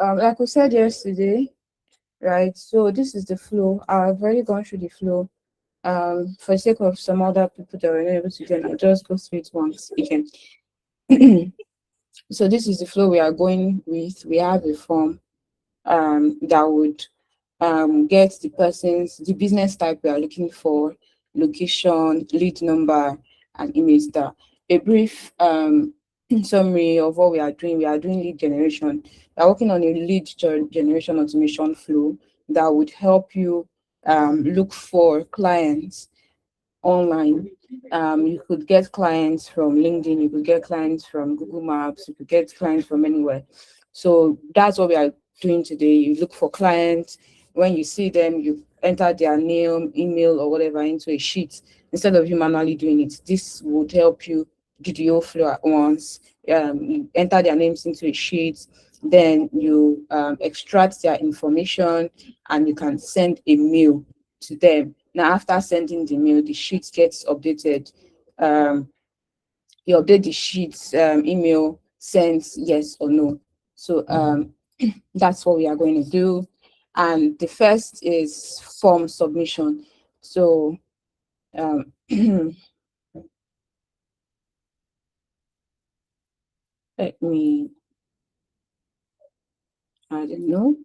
like we said yesterday, right? So this is the flow. I've already gone through the flow. For the sake of some other people that were not able to join, I'll just go through it once again. So this is the flow we are going with. We have a form that would get the business type we are looking for, location, lead number, and image star. A brief summary of what we are doing. We are doing lead generation. We are working on a lead generation automation flow that would help you look for clients online. You could get clients from LinkedIn, you could get clients from Google Maps, you could get clients from anywhere. So that's what we are doing today. You look for clients. When you see them, you enter their name, email, or whatever into a sheet instead of you manually doing it. This would help you do the whole flow at once. You enter their names into a sheet, then you extract their information, and you can send a mail to them. Now, after sending the mail, the sheet gets updated. You update the sheets, email sends yes or no. So that's what we are going to do. And the first is form submission. So let me add a note.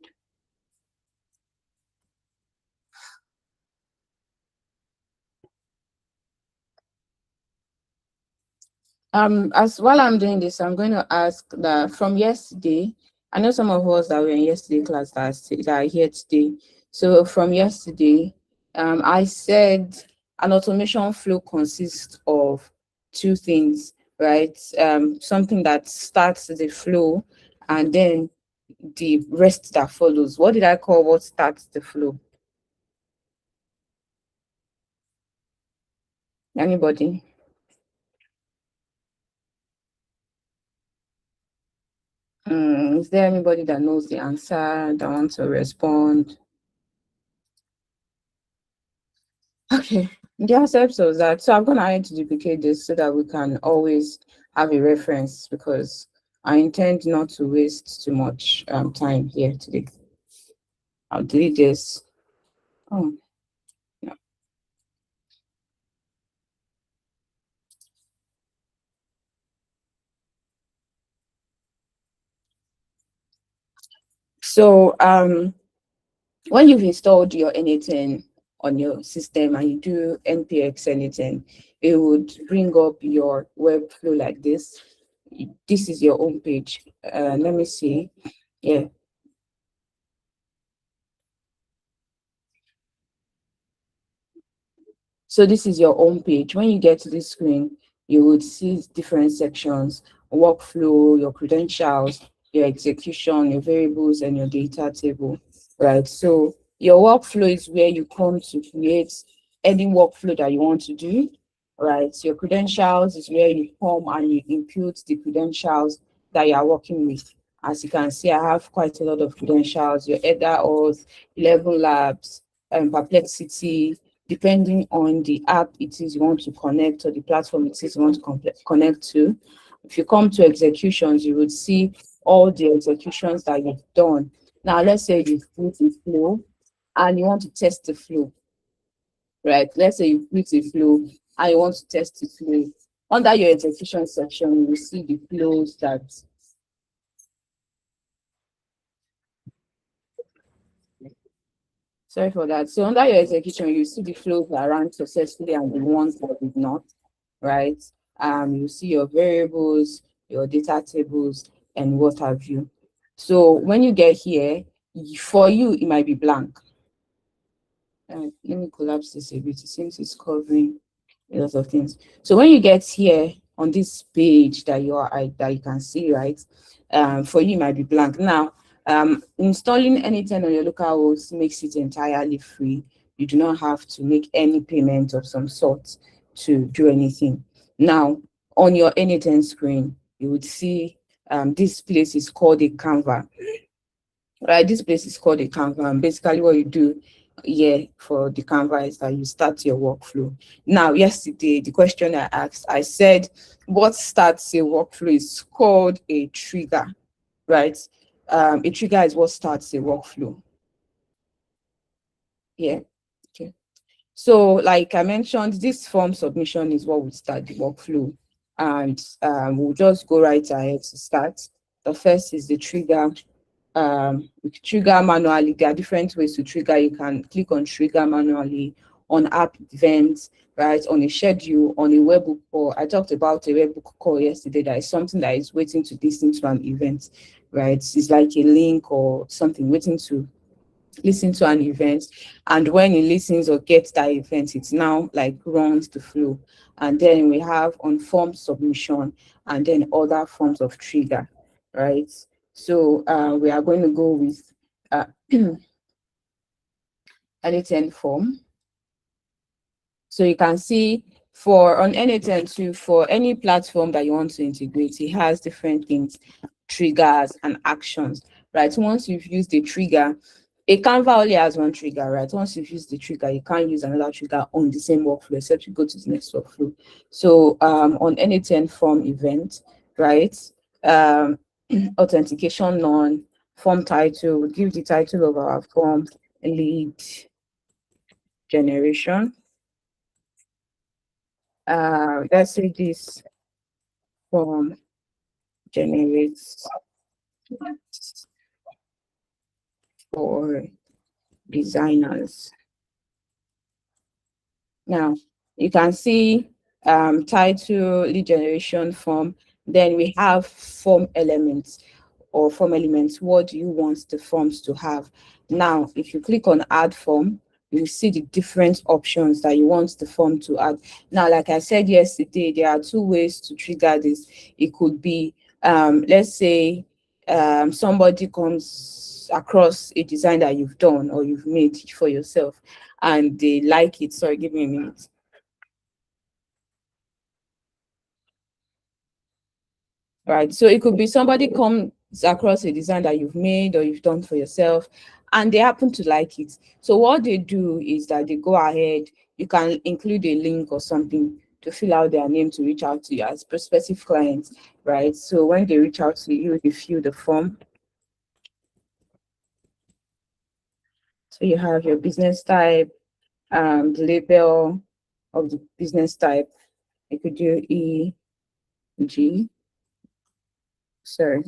As while I'm doing this, I'm going to ask that from yesterday. I know some of us that were in yesterday class that are here today. So from yesterday, I said an automation flow consists of two things, right? Something that starts the flow, and then the rest that follows. What did I call what starts the flow? Anybody? Is there anybody that knows the answer that wants to respond? Okay, the aspects of that. So I'm going to to duplicate this so that we can always have a reference, because I intend not to waste too much time here today. I'll delete this. Oh, no. So when you've installed your anything on your system and you do npx anything, it would bring up your web flow like this. This is your home page. Let me see. Yeah. So this is your home page. When you get to this screen, you would see different sections: workflow, your credentials, your execution, your variables, and your data table, right? So your workflow is where you come to create any workflow that you want to do, right? Your credentials is where you come and you input the credentials that you are working with. As you can see, I have quite a lot of credentials: your OAuth, 11 Labs, Perplexity, depending on the app it is you want to connect or the platform it is you want to connect to. If you come to executions, you would see all the executions that you've done. Now, let's say you've put a flow and you want to test the flow, right? Let's say you put a flow and you want to test the flow. Under your execution section, you will see the flows that sorry for that. So under your execution, you see the flows that ran successfully and the ones that did not, right? You see your variables, your data tables, and what have you. So when you get here, for you, it might be blank. Let me collapse this a bit since it's covering a lot of things. So when you get here on this page that that you can see, right? For you, it might be blank. Now, installing anything on your local host makes it entirely free. You do not have to make any payment of some sort to do anything. Now, on your anything screen, you would see this place is called a Canva. Right, this place is called a Canva, and basically what you do here for the Canva is that you start your workflow. Now, yesterday, the question I asked, I said, what starts a workflow is called a trigger, right? a trigger is what starts a workflow. Yeah. Okay. So, like I mentioned, this form submission is what would start the workflow, and we'll just go right ahead to start. The first is the trigger. We trigger manually. There are different ways to trigger. You can click on trigger manually on app events, right? On a schedule, on a webhook call. I talked about a webhook call yesterday. That is something that is waiting to listen to an event, right? It's like a link or something waiting to listen to an event, and when it listens or gets that event, it's now like runs the flow. And then we have on form submission, and then other forms of trigger, right? So we are going to go with N8N form. So you can see for on N8N2, for any platform that you want to integrate, it has different things, triggers and actions, right? Once you've used the trigger, a Canva only has one trigger, right? Once you've used the trigger, you can't use another trigger on the same workflow except you go to the next workflow. So on N8N form event, right? Um, authentication none, form title, we give the title of our form lead generation. Let's say this form generates for designers. Now you can see title, lead generation form. Then we have form elements or form elements. What do you want the forms to have? Now, if you click on add form, you see the different options that you want the form to add. Now, like I said yesterday, there are two ways to trigger this. It could be, let's say, somebody comes across a design that you've done or you've made for yourself, and they like it. Sorry, give me a minute. Right. So it could be somebody comes across a design that you've made or you've done for yourself, and they happen to like it. So what they do is that they go ahead, you can include a link or something to fill out their name to reach out to you as prospective clients, right? So when they reach out to you, they fill the form. So you have your business type, the label of the business type. You could do EG, sorry.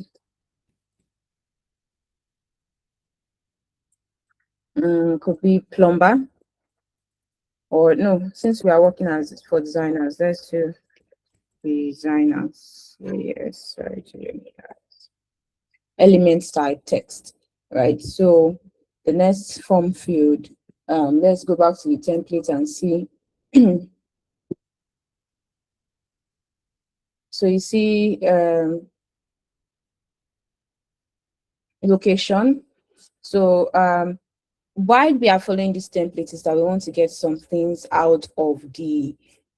Could be plumber, or no, since we are working as for designers, let's do designers. Yes, sorry to do that. Element type text, right? So the next form field, let's go back to the template and see. So you see location. So why we are following this template is that we want to get some things out of the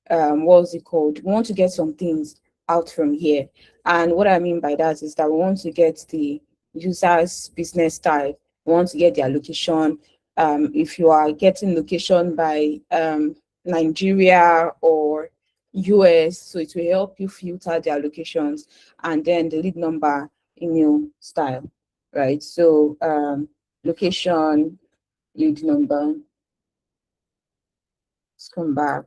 what's it called? We want to get some things out from here. And what I mean by that is that we want to get the user's business type, we want to get their location. If you are getting location by Nigeria or US, so it will help you filter their locations, and then the lead number, email, style, right? So location, lead number. Let's come back.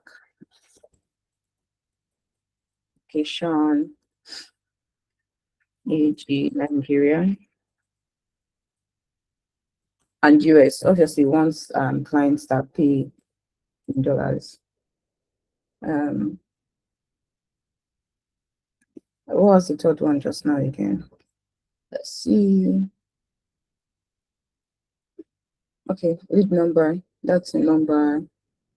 Location, AG, Nigeria, and US. Obviously, once clients start pay in dollars. What was the third one just now again? Let's see. Okay, lead number. That's a number,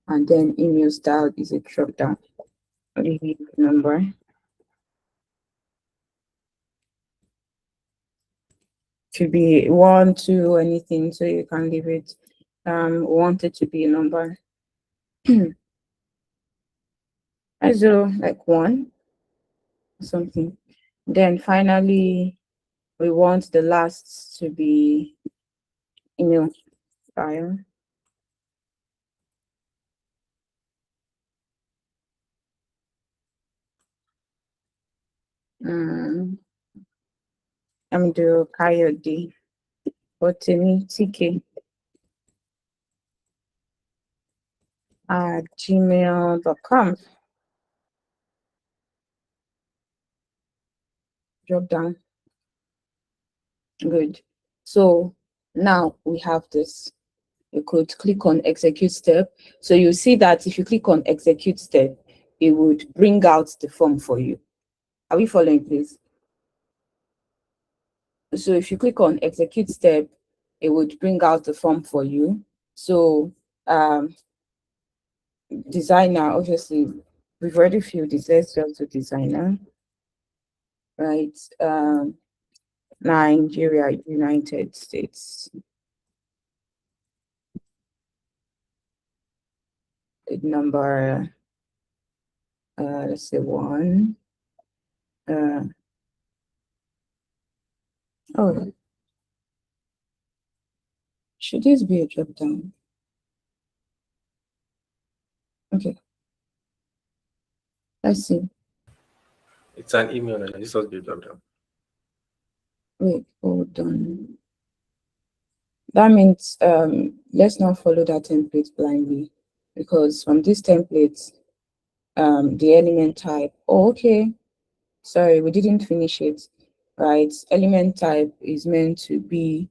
and then email style is a drop down. Lead number. Should be 1, 2, anything, so you can leave it. Want it to be a number. 0, like 1, something. Then finally, we want the last to be email style. I'm do Kayode TK at gmail.com. Drop down. Good. So now we have this. You could click on execute step. So you see that if you click on execute step, it would bring out the form for you. Are we following, please? So if you click on execute step, it would bring out the form for you. So designer, obviously, we've already filled this. Let's just do designer, right? Nigeria, United States. Number, let's say 1. Oh, should this be a drop down? Okay. Let's see. It's an email, and this was be a drop down. Wait, hold on. That means let's not follow that template blindly, because from this template, the element type. Oh, okay. Sorry, we didn't finish it. Right. Element type is meant to be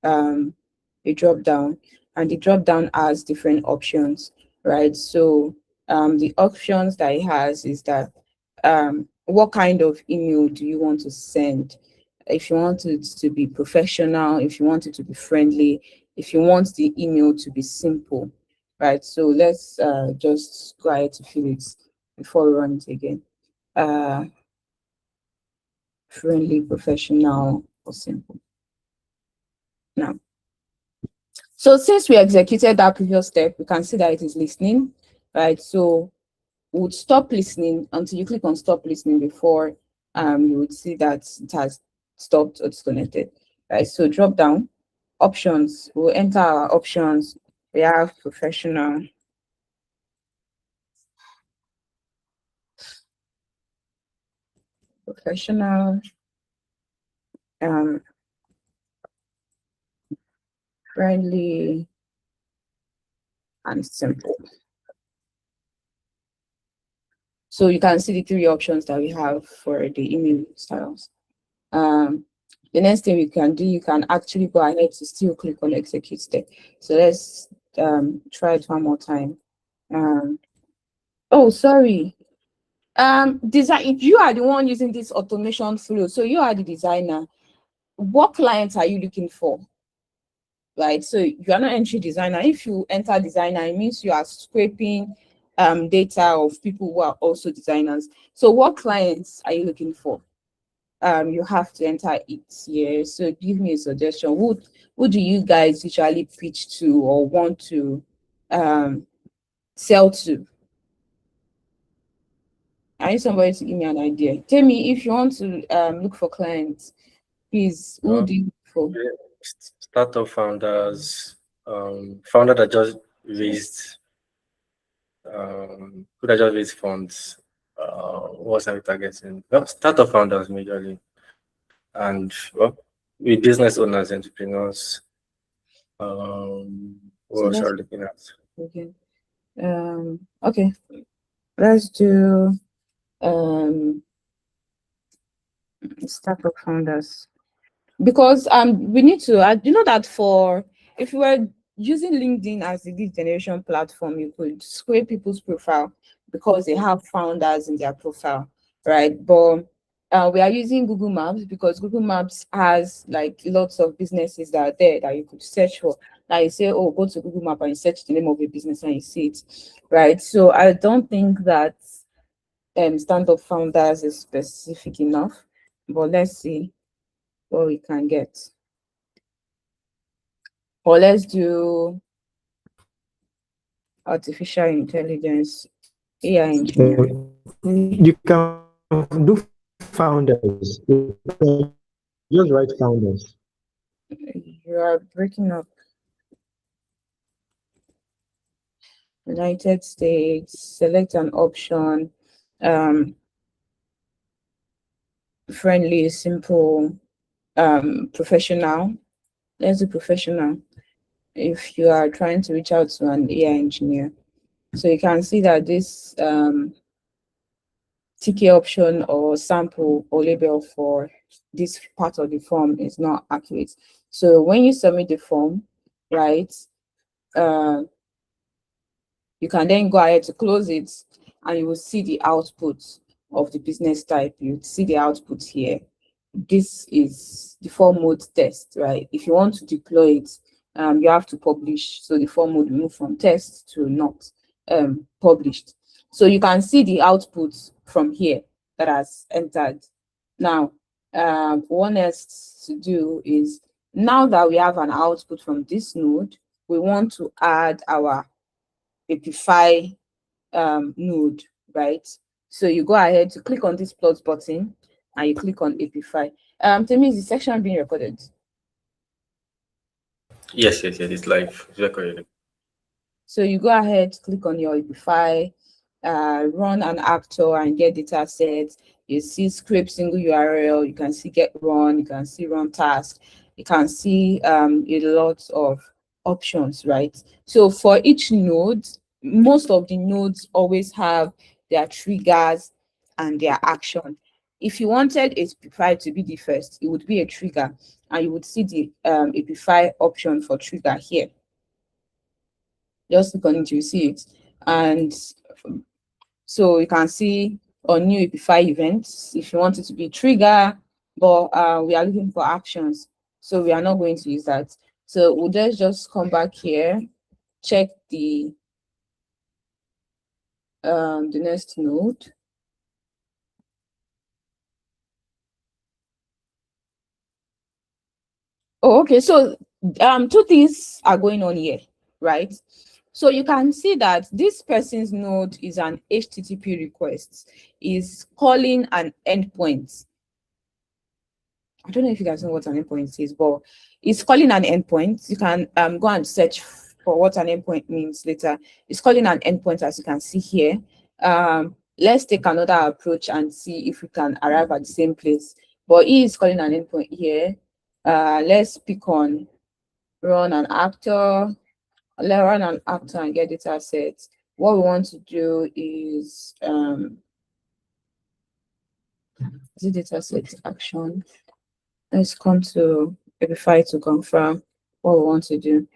a drop down, and the drop down has different options, right? So the options that it has is that what kind of email do you want to send? If you want it to be professional, if you want it to be friendly, if you want the email to be simple, right? So let's just go ahead to fill it before we run it again. Friendly, professional, or simple. Now, so since we executed that previous step, we can see that it is listening, right? So we would stop listening until you click on stop listening before you would see that it has stopped or disconnected, right? So drop down, options, we'll enter our options. We have professional, um, friendly, and simple. So you can see the 3 options that we have for the email styles. The next thing we can do, you can actually go ahead to still click on execute step. So let's try it one more time. Oh, sorry. Design, if you are the one using this automation flow, so you are the designer, what clients are you looking for? Right, so you are not entry designer. If you enter designer, it means you are scraping data of people who are also designers. So what clients are you looking for? You have to enter it here. So give me a suggestion. Who do you guys usually pitch to or want to sell to? I need somebody to give me an idea. Tell me, if you want to look for clients, please, who do you look for? Startup founders, founder that just raised could I just raise funds? What's our targeting? Well, startup founders majorly, and well, with business owners, entrepreneurs. What else are we looking at? Okay. Okay. Let's do startup founders, because we need to you know that for if you were using LinkedIn as the lead generation platform, you could scrape people's profile because they have founders in their profile, right? But we are using Google Maps because Google Maps has like lots of businesses that are there that you could search for. Like you say, oh, go to Google Map and you search the name of a business and you see it, right? So I don't think that startup founders is specific enough, but let's see what we can get. Or let's do artificial intelligence, AI engineer. You can do founders. Just write founders. You are breaking up. United States, select an option. Friendly, simple, professional. Let's do professional. If you are trying to reach out to an AI engineer, so you can see that this TK option or sample or label for this part of the form is not accurate. So when you submit the form, right, you can then go ahead to close it, and you will see the output of the business type. You see the output here. This is the form mode test, right? If you want to deploy it, you have to publish. So the form would move from test to not published. So you can see the output from here that has entered. Now, what next to do is, now that we have an output from this node, we want to add our Apify node, right? So you go ahead to click on this plus button and you click on Apify. Tell me, is the section being recorded? Yes, it's live. It's recorded. So you go ahead, click on your Apify, run an actor and get data sets. You see script single URL, you can see get run, you can see run task, you can see a lot of options, right? So for each node, most of the nodes always have their triggers and their action. If you wanted Apify to be the first, it would be a trigger, and you would see the Apify option for trigger here. Just click on it, you see it. And so you can see on new Apify events, if you want it to be trigger, but we are looking for actions, so we are not going to use that. So we'll just come back here, check the next node. Oh, okay. So two things are going on here, right? So you can see that this person's node is an HTTP request, is calling an endpoint. I don't know if you guys know what an endpoint is, but it's calling an endpoint. You can go and search for what an endpoint means later. It's calling an endpoint, as you can see here. Let's take another approach and see if we can arrive at the same place. But he is calling an endpoint here. Let's pick on run an actor. Let's run an actor and get data sets. What we want to do is the data set action. Let's come to Apify to confirm what we want to do.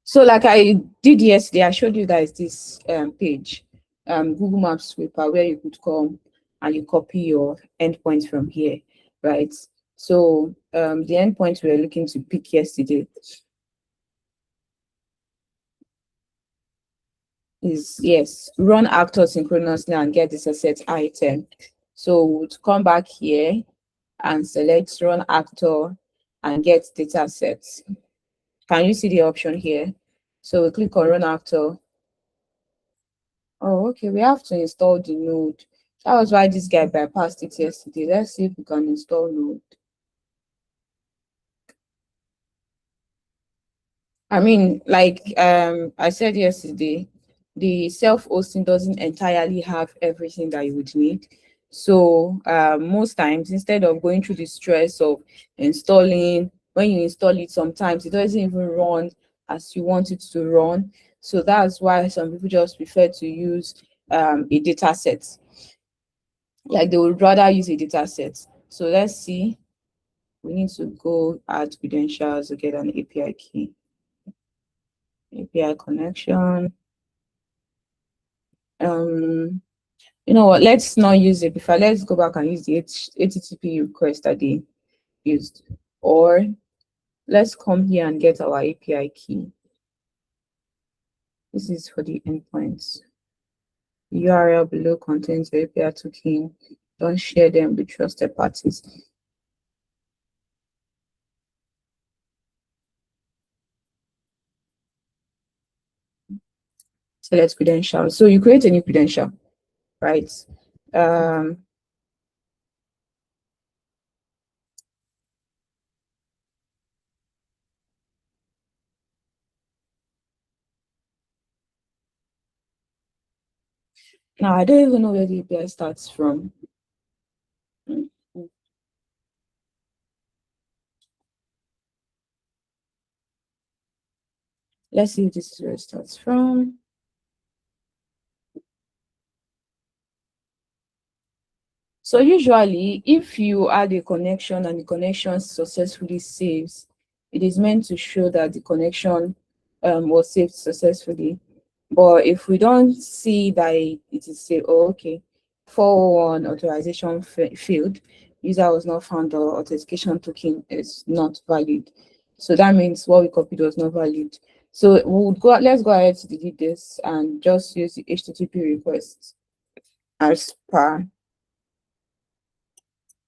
So like I did yesterday, I showed you guys this page, Google Maps sweeper, where you could come and you copy your endpoints from here, right? So the endpoint we were looking to pick yesterday is, yes, run actor synchronously and get this asset item. So we'll come back here and select run actor and get data sets. Can you see the option here? So we click on run actor. Oh, okay, we have to install the node. That was why this guy bypassed it yesterday. Let's see if we can install node. I mean, like I said yesterday, the self-hosting doesn't entirely have everything that you would need. So most times, instead of going through the stress of installing, when you install it, sometimes it doesn't even run as you want it to run. So that's why some people just prefer to use a data set. Like they would rather use a data set. So let's see. We need to go add credentials to get an API key. API connection. You know what? Let's not use it before. Let's go back and use the HTTP request that they used. Or let's come here and get our API key. This is for the endpoints. The URL below contains the API token. Don't share them with trusted parties. Select credential. So you create a new credential, right? Now, I don't even know where the API starts from. Let's see if this is where it starts from. So usually, if you add a connection and the connection successfully saves, it is meant to show that the connection was saved successfully. But if we don't see that it is say, oh, okay, 401 authorization failed, user was not found or authentication token is not valid. So that means what we copied was not valid. So let's go ahead to delete this and just use the HTTP request as per.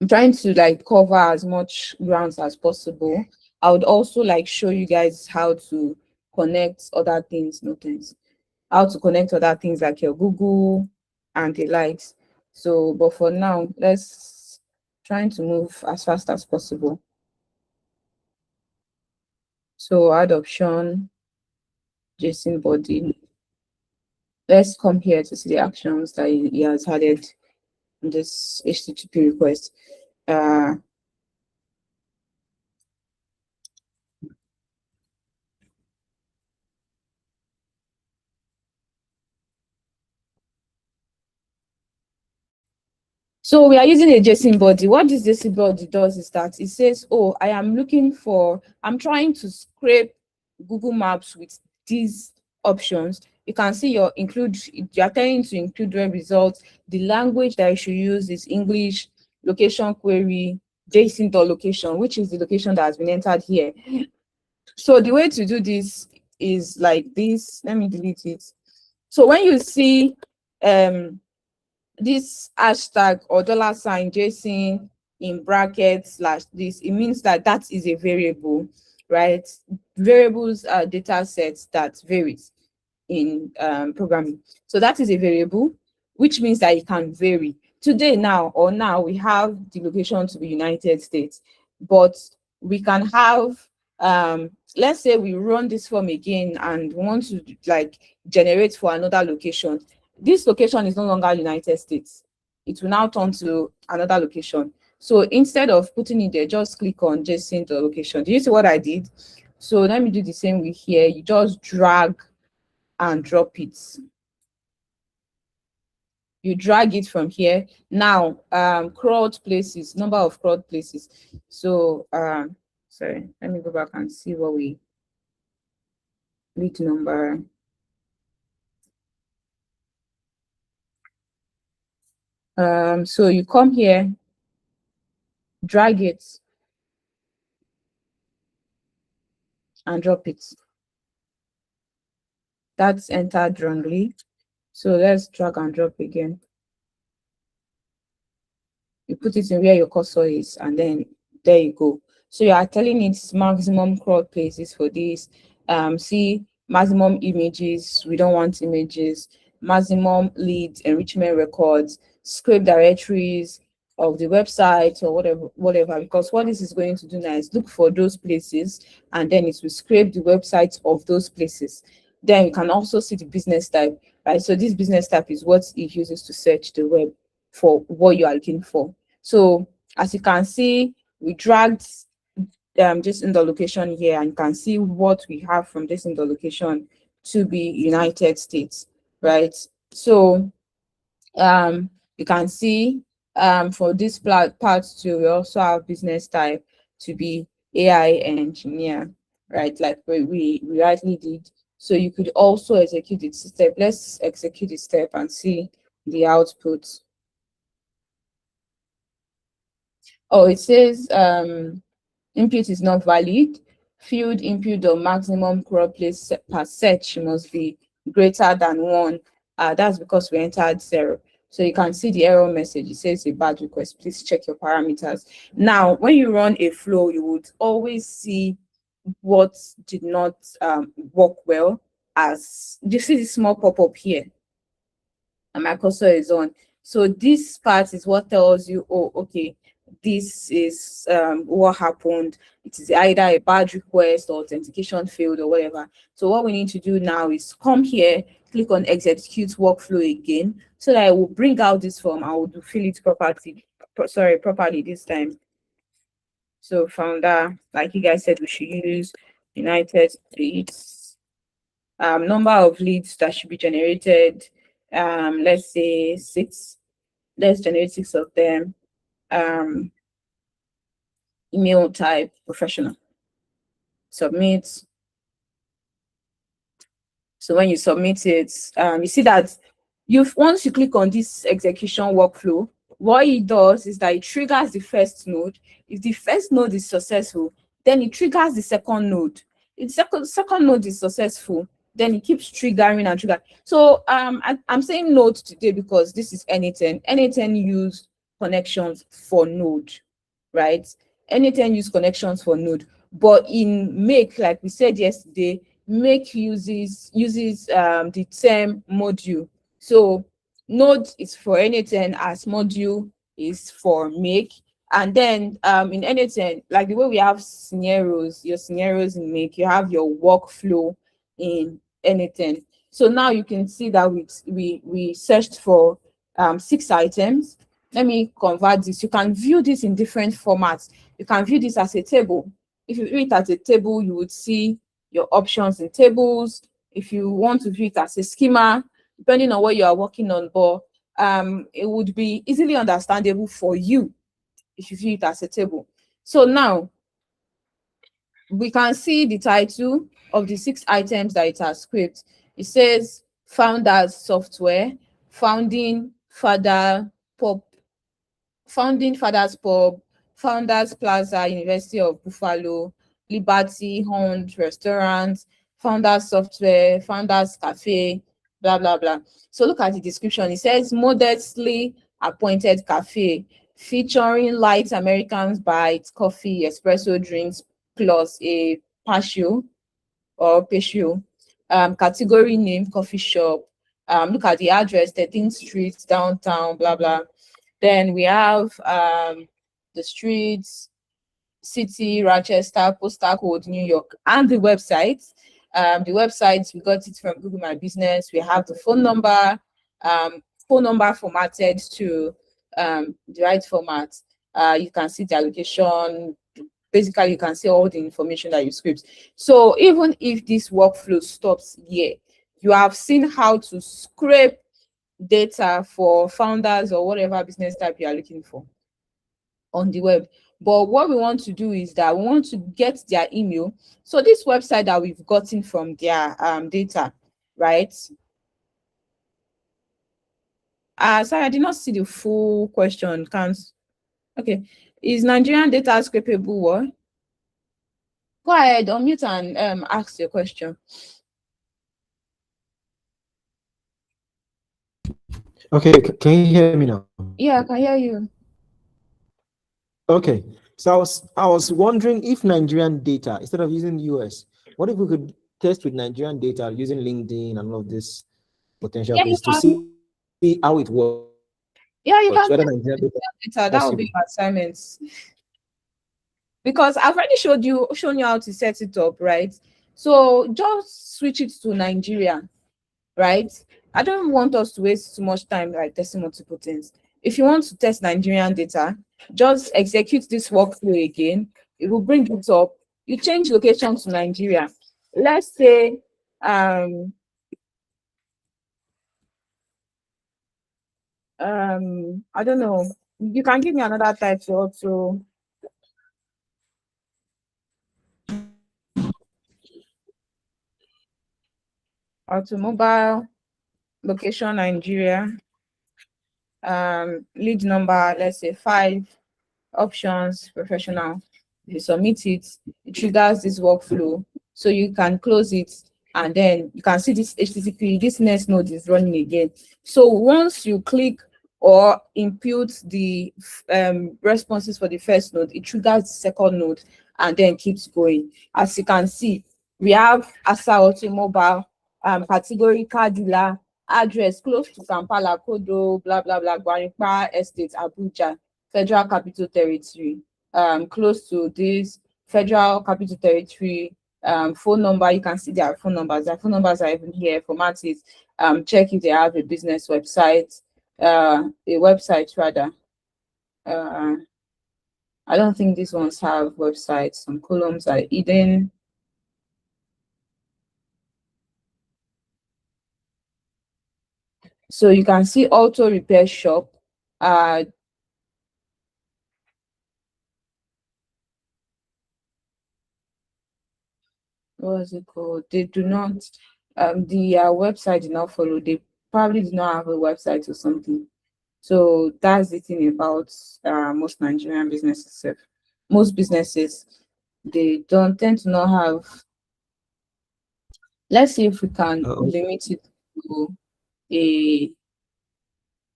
I'm trying to like cover as much grounds as possible. I would also like show you guys how to connect other things, how to connect other things like your Google and the likes. So, but for now, let's trying to move as fast as possible. So add option, JSON body. Let's come here to see the actions that he has added in this HTTP request. So we are using a JSON body. What this JSON body does is that it says, oh, I'm trying to scrape Google Maps with these options. You can see you're telling to include web results. The language that you should use is English, location query, JSON.location, which is the location that has been entered here. So the way to do this is like this. Let me delete it. So when you see this hashtag or $ JSON in brackets / this, it means that that is a variable, right? Variables are data sets that varies in programming. So that is a variable, which means that it can vary. Today now we have the location to be United States, but we can have let's say we run this form again and want to like generate for another location. This location is no longer United States. It will now turn to another location. So instead of putting it there, just click on JSON the location. Do you see what I did? So let me do the same with here. You just drag and drop it. You drag it from here. Now, crowd places, number of crowd places. So, sorry, let me go back and see what we lead number. So you come here, drag it, and drop it. That's entered wrongly. So let's drag and drop again. You put it in where your cursor is, and then there you go. So you are telling it maximum crowd places for this. See maximum images. We don't want images. Maximum leads, enrichment records, scrape directories of the website or whatever. Because what this is going to do now is look for those places, and then it will scrape the websites of those places. Then you can also see the business type, right? So this business type is what it uses to search the web for what you are looking for. So as you can see, we dragged just in the location here, and you can see what we have from this in the location to be United States, right? So you can see for this part too, we also have business type to be AI engineer, right? Like we rightly did. So you could also execute this step. Let's execute the step and see the output. Oh, it says input is not valid. Field input or maximum crowd place per search must be greater than 1. That's because we entered 0. So you can see the error message. It says a bad request. Please check your parameters. Now, when you run a flow, you would always see what did not work well. As you see this small pop-up here, and my cursor is on. So this part is what tells you, oh, okay, this is what happened. It is either a bad request or authentication failed or whatever. So what we need to do now is come here, click on execute workflow again, so that I will bring out this form. I will fill it properly this time. So founder, like you guys said, we should use United States. Number of leads that should be generated. Let's say 6. Let's generate 6 of them. Email type professional. Submit. So when you submit it, you see that once you click on this execution workflow, what it does is that it triggers the first node. If the first node is successful, then it triggers the second node. If the second node is successful, then it keeps triggering and triggering. So I'm saying node today because this is N8N. N8N use connections for node, right? N8N use connections for node. But in Make, like we said yesterday, Make uses the term module. So node is for N8N as module is for Make. And then in N8N, like the way we have scenarios, your scenarios in Make, you have your workflow in N8N. So now you can see that we searched for 6 items. Let me convert this. You can view this in different formats. You can view this as a table. If you view it as a table, you would see your options in tables. If you want to view it as a schema, depending on what you are working on, but it would be easily understandable for you if you view it as a table. So now we can see the title of the 6 items that it has scraped. It says Founders Software, Founding Fathers Pub, Founders Plaza, University of Buffalo, Liberty Hunt Restaurant, Founders Software, Founders Cafe, blah, blah, blah. So look at the description. It says modestly appointed cafe featuring light American bites, coffee, espresso drinks, plus a patio or patio. Category name, coffee shop. Look at the address, 13th Street, downtown, blah, blah. Then we have the streets, city, Rochester, postal code, New York, and the website. The website, we got it from Google My Business. We have the phone number formatted to the right format. You can see the location. Basically, you can see all the information that you script. So even if this workflow stops here, you have seen how to scrape data for founders or whatever business type you are looking for on the web. But what we want to do is that we want to get their email. So this website that we've gotten from their data, right? Sorry, I did not see the full question. Okay. Is Nigerian data scrapable? What? Go ahead, unmute and ask your question. Okay, can you hear me now? Yeah, I can hear you. Okay, so I was wondering if Nigerian data, instead of using US, what if we could test with Nigerian data using LinkedIn and all of this potential places to see how it works? Yeah, you can. Whether Nigerian data, that would be assignments. Because I've already shown you how to set it up, right? So just switch it to Nigeria, right? I don't want us to waste too much time like testing multiple things. If you want to test Nigerian data, just execute this workflow again. It will bring it up. You change location to Nigeria. Let's say I don't know. You can give me another title also. Automobile, location Nigeria, lead number, let's say 5, options, professional. You submit it, it triggers this workflow, so you can close it, and then you can see this HTTP, this next node is running again. So once you click or input the responses for the first node, it triggers the second node and then keeps going. As you can see, we have Asa Automobile, category car dealer, address close to Kampala, Kodo, blah, blah, blah, Guaripa Estate, Abuja, Federal Capital Territory, close to this Federal Capital Territory, phone number. You can see their phone numbers. Their phone numbers are even here. Format it. Check if they have a business website, a website rather. I don't think these ones have websites. Some columns are hidden. So you can see auto repair shop. What is it called? They do not, the website did not follow. They probably do not have a website or something. So that's the thing about most Nigerian businesses. Most businesses, they don't tend to not have. Let's see if we can limit it to a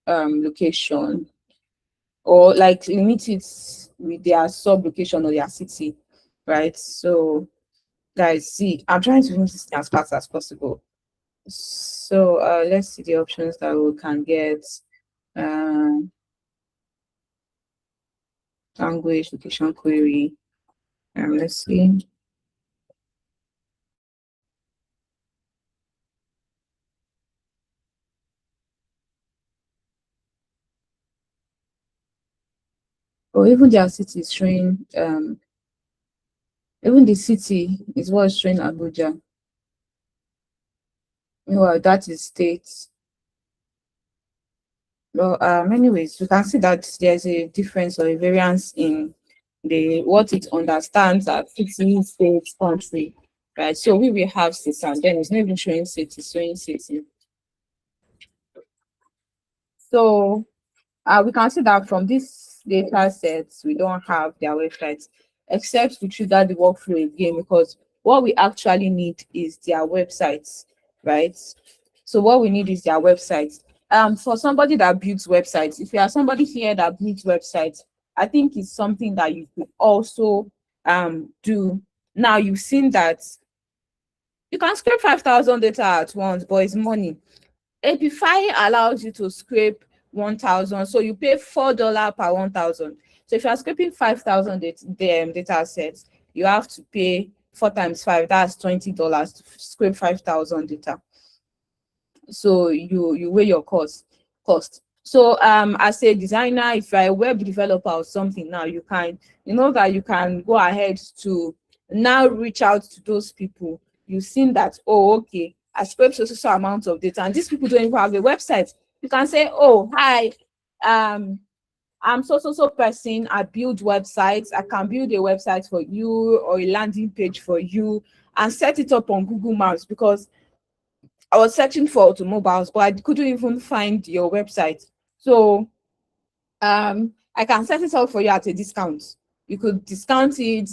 location, or like limit it with their sub location or their city, right? So guys, see, I'm trying to finish this as fast as possible. So let's see the options that we can get. Language, location query. Let's see. Or even their city is showing, even the city is what's showing Abuja. Meanwhile, that is state. Well, anyways, you can see that there's a difference or a variance in the what it understands as city, state, country, right? So we will have city, and then it's not even showing city, it's showing city. So we can see that from this data sets, we don't have their websites, except we trigger the workflow again, because what we actually need is their websites, right? So what we need is their websites. For somebody that builds websites, if you are somebody here that builds websites, I think it's something that you could also do. Now you've seen that you can scrape 5,000 data at once, but it's money. Apify allows you to scrape 1,000, so you pay $4 per 1,000. So if you are scraping 5,000 data sets, you have to pay 4 times 5, that's $20 to scrape 5,000 data. So you weigh your cost. So as a designer, if you're a web developer or something, now you know that you can go ahead to now reach out to those people. You've seen that, oh, okay, I scraped so amount of data, and these people don't even have a website. You can say, oh, hi, I'm so person. I build websites. I can build a website for you or a landing page for you and set it up on Google Maps, because I was searching for automobiles, but I couldn't even find your website. So I can set it up for you at a discount. You could discount it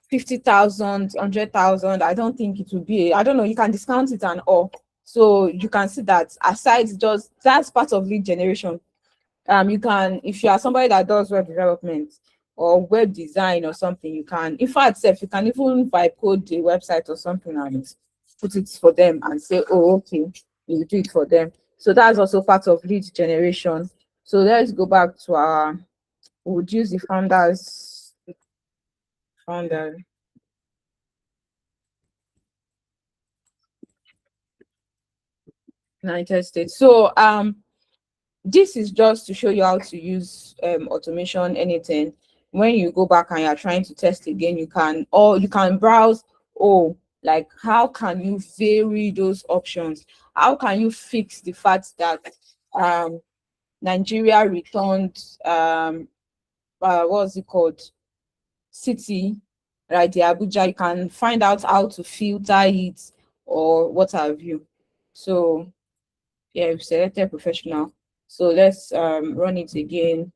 50,000, 100,000. I don't think it would be, I don't know, you can discount it and all. So you can see that aside, just that's part of lead generation. You can, if you are somebody that does web development or web design or something, you can, in fact, if you can even vibe code the website or something and put it for them and say, oh, okay, you do it for them. So that's also part of lead generation. So let's go back to our, we'll use the founder. United States. So this is just to show you how to use automation, anything. When you go back and you're trying to test again, you can browse, oh, like how can you vary those options? How can you fix the fact that Nigeria returned what's it called? City, right? The Abuja, you can find out how to filter it or what have you. So yeah, we've selected professional. So let's run it again.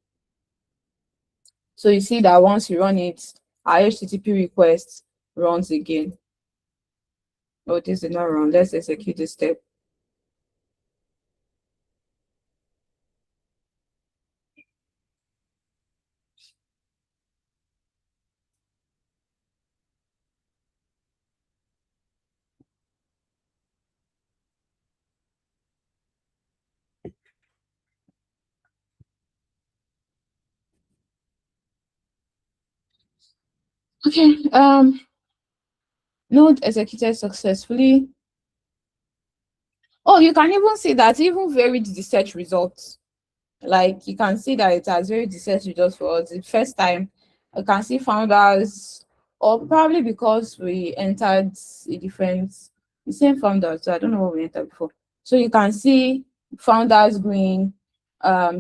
So you see that once you run it, our HTTP request runs again. Oh, this did not run. Let's execute this step. Okay. Node executed successfully. Oh, you can even see that even varied the search results. Like you can see that it has varied the search results for us. The first time I can see founders, or probably because we entered a different, the same founders. So I don't know what we entered before. So you can see founders green,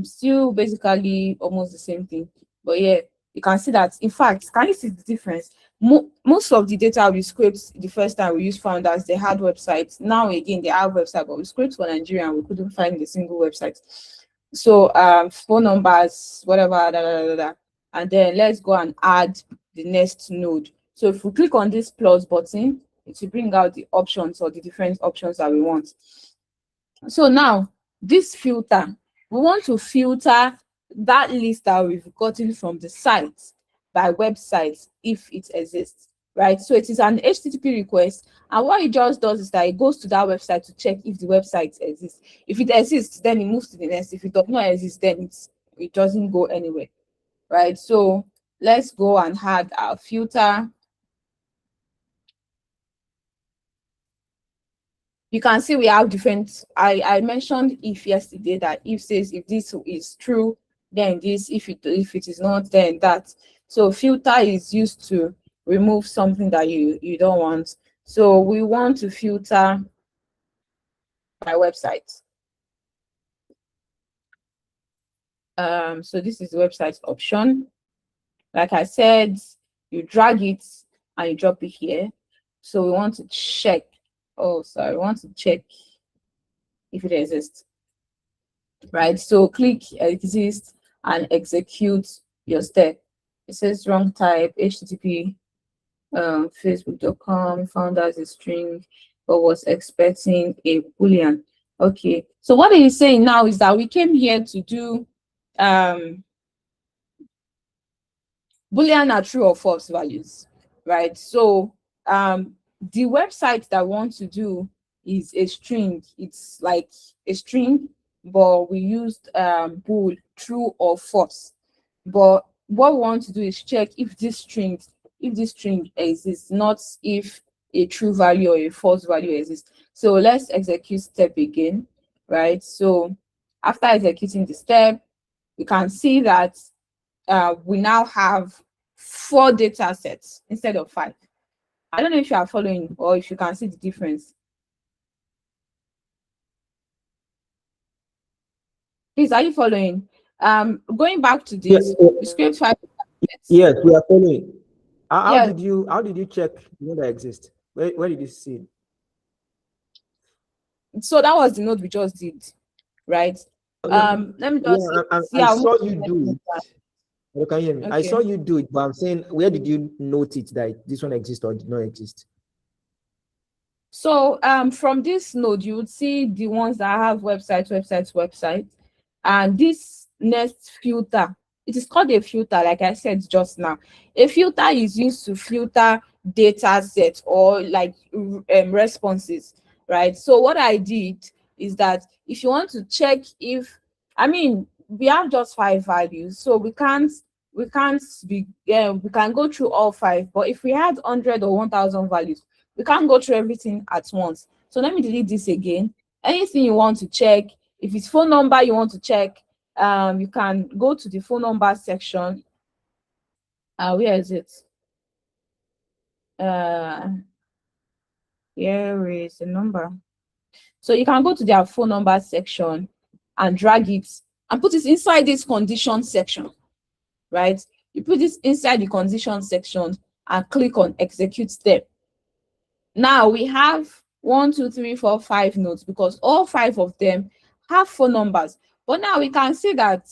still basically almost the same thing. But yeah, you can see that. In fact, can you see the difference? Most of the data we scraped the first time we used founders, they had websites. Now again, they have website, but we scraped for Nigeria and we couldn't find a single website. So phone numbers, whatever, and then let's go and add the next node. So if we click on this plus button, it will bring out the options or the different options that we want. So now this filter, we want to filter that list that we've gotten from the site by websites if it exists, right? So it is an HTTP request, and what it just does is that it goes to that website to check if the website exists. If it exists, then it moves to the next. If it does not exist, then it doesn't go anywhere, right? So let's go and add our filter. You can see we have different, I mentioned if yesterday, that if says if this is true, then this, if it is not, then that. So filter is used to remove something that you don't want. So we want to filter by website. So this is the website option. Like I said, you drag it and you drop it here. So we want to check. Oh, sorry, we want to check if it exists. Right, so click exist and execute your step. It says wrong type, HTTP, facebook.com, found as a string, but was expecting a boolean. Okay, so what it is saying now is that we came here to do boolean are true or false values, right? So the website that we want to do is a string. It's like a string, but we used bool, true or false. But what we want to do is check if this string exists, not if a true value or a false value exists. So let's execute step again, right? So after executing the step, we can see that we now have 4 data sets instead of 5. I don't know if you are following or if you can see the difference. Please, are you following? Going back to this, Yes. we scraped 5 data sets. Yes, we are following. How Yeah. did you check the node that exists? Where did you see it? So that was the node we just did, right? Let me just see I how saw you do it. You can hear me. Okay. I saw you do it, but I'm saying, where did you note it that this one exists or did not exist? So from this node, you would see the ones that have website, and this next filter, it is called a filter, like I said just now. A filter is used to filter data sets or like responses, right? So what I did is that if you want to check if, I mean, we have just 5 values, so we can go through all 5, but if we had 100 or 1,000 values, we can't go through everything at once. So let me delete this again. Anything you want to check, if it's phone number you want to check, you can go to the phone number section. Where is it? Here is the number. So you can go to their phone number section and drag it and put it inside this condition section, right? You put this inside the condition section and click on execute step. Now we have 1, 2, 3, 4, 5 nodes because all 5 of them have phone numbers. But now we can see that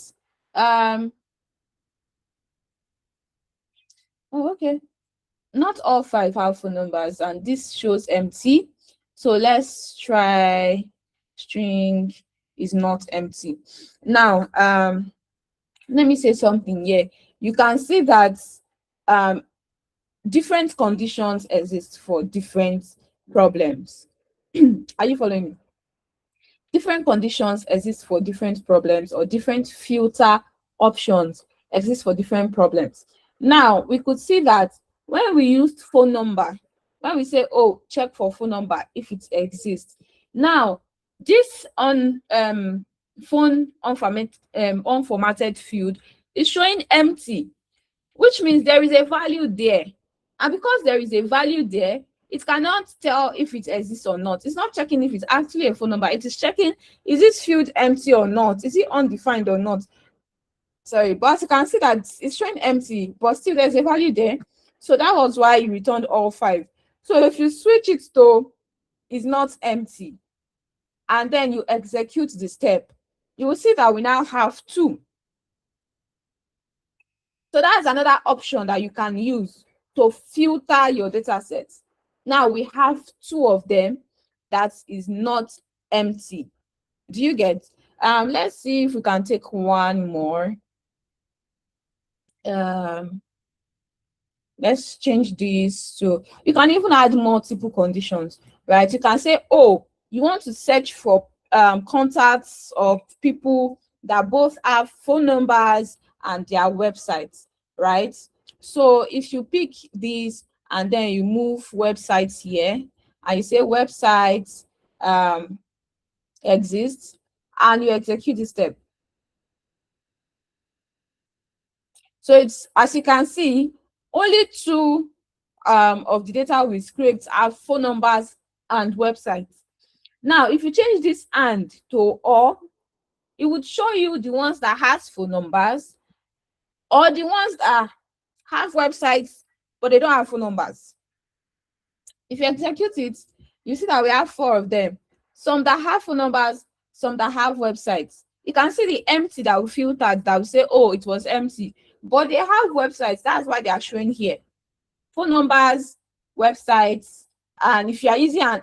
not all 5 have phone numbers, and this shows empty. So let's try string is not empty. Now let me say something here. You can see that different conditions exist for different problems. Are you following me? Different conditions exist for different problems, or different filter options exist for different problems. Now we could see that when we used phone number, when we say, oh, check for phone number if it exists. Now, this phone unformatted field is showing empty, which means there is a value there. And because there is a value there, it cannot tell if it exists or not. It's not checking if it's actually a phone number. It is checking, is this field empty or not? Is it undefined or not? Sorry, but you can see that it's showing empty, but still there's a value there. So that was why you returned all 5. So if you switch it to is not empty, and then you execute the step, you will see that we now have 2. So that's another option that you can use to filter your data sets. Now we have 2 of them that is not empty. Do you get? Let's see if we can take one more. Let's change this to, you can even add multiple conditions, right? You can say, oh, you want to search for contacts of people that both have phone numbers and their websites, right? So if you pick these and then you move websites here and you say websites exists, and you execute this step. So it's, as you can see, only 2 of the data we scraped have phone numbers and websites. Now, if you change this "and" to "or," it would show you the ones that has phone numbers, or the ones that have websites but they don't have phone numbers. If you execute it, you see that we have 4 of them. Some that have phone numbers, some that have websites. You can see the empty that we filtered, that we say, oh, it was empty, but they have websites. That's why they are showing here. Phone numbers, websites, and if you are using an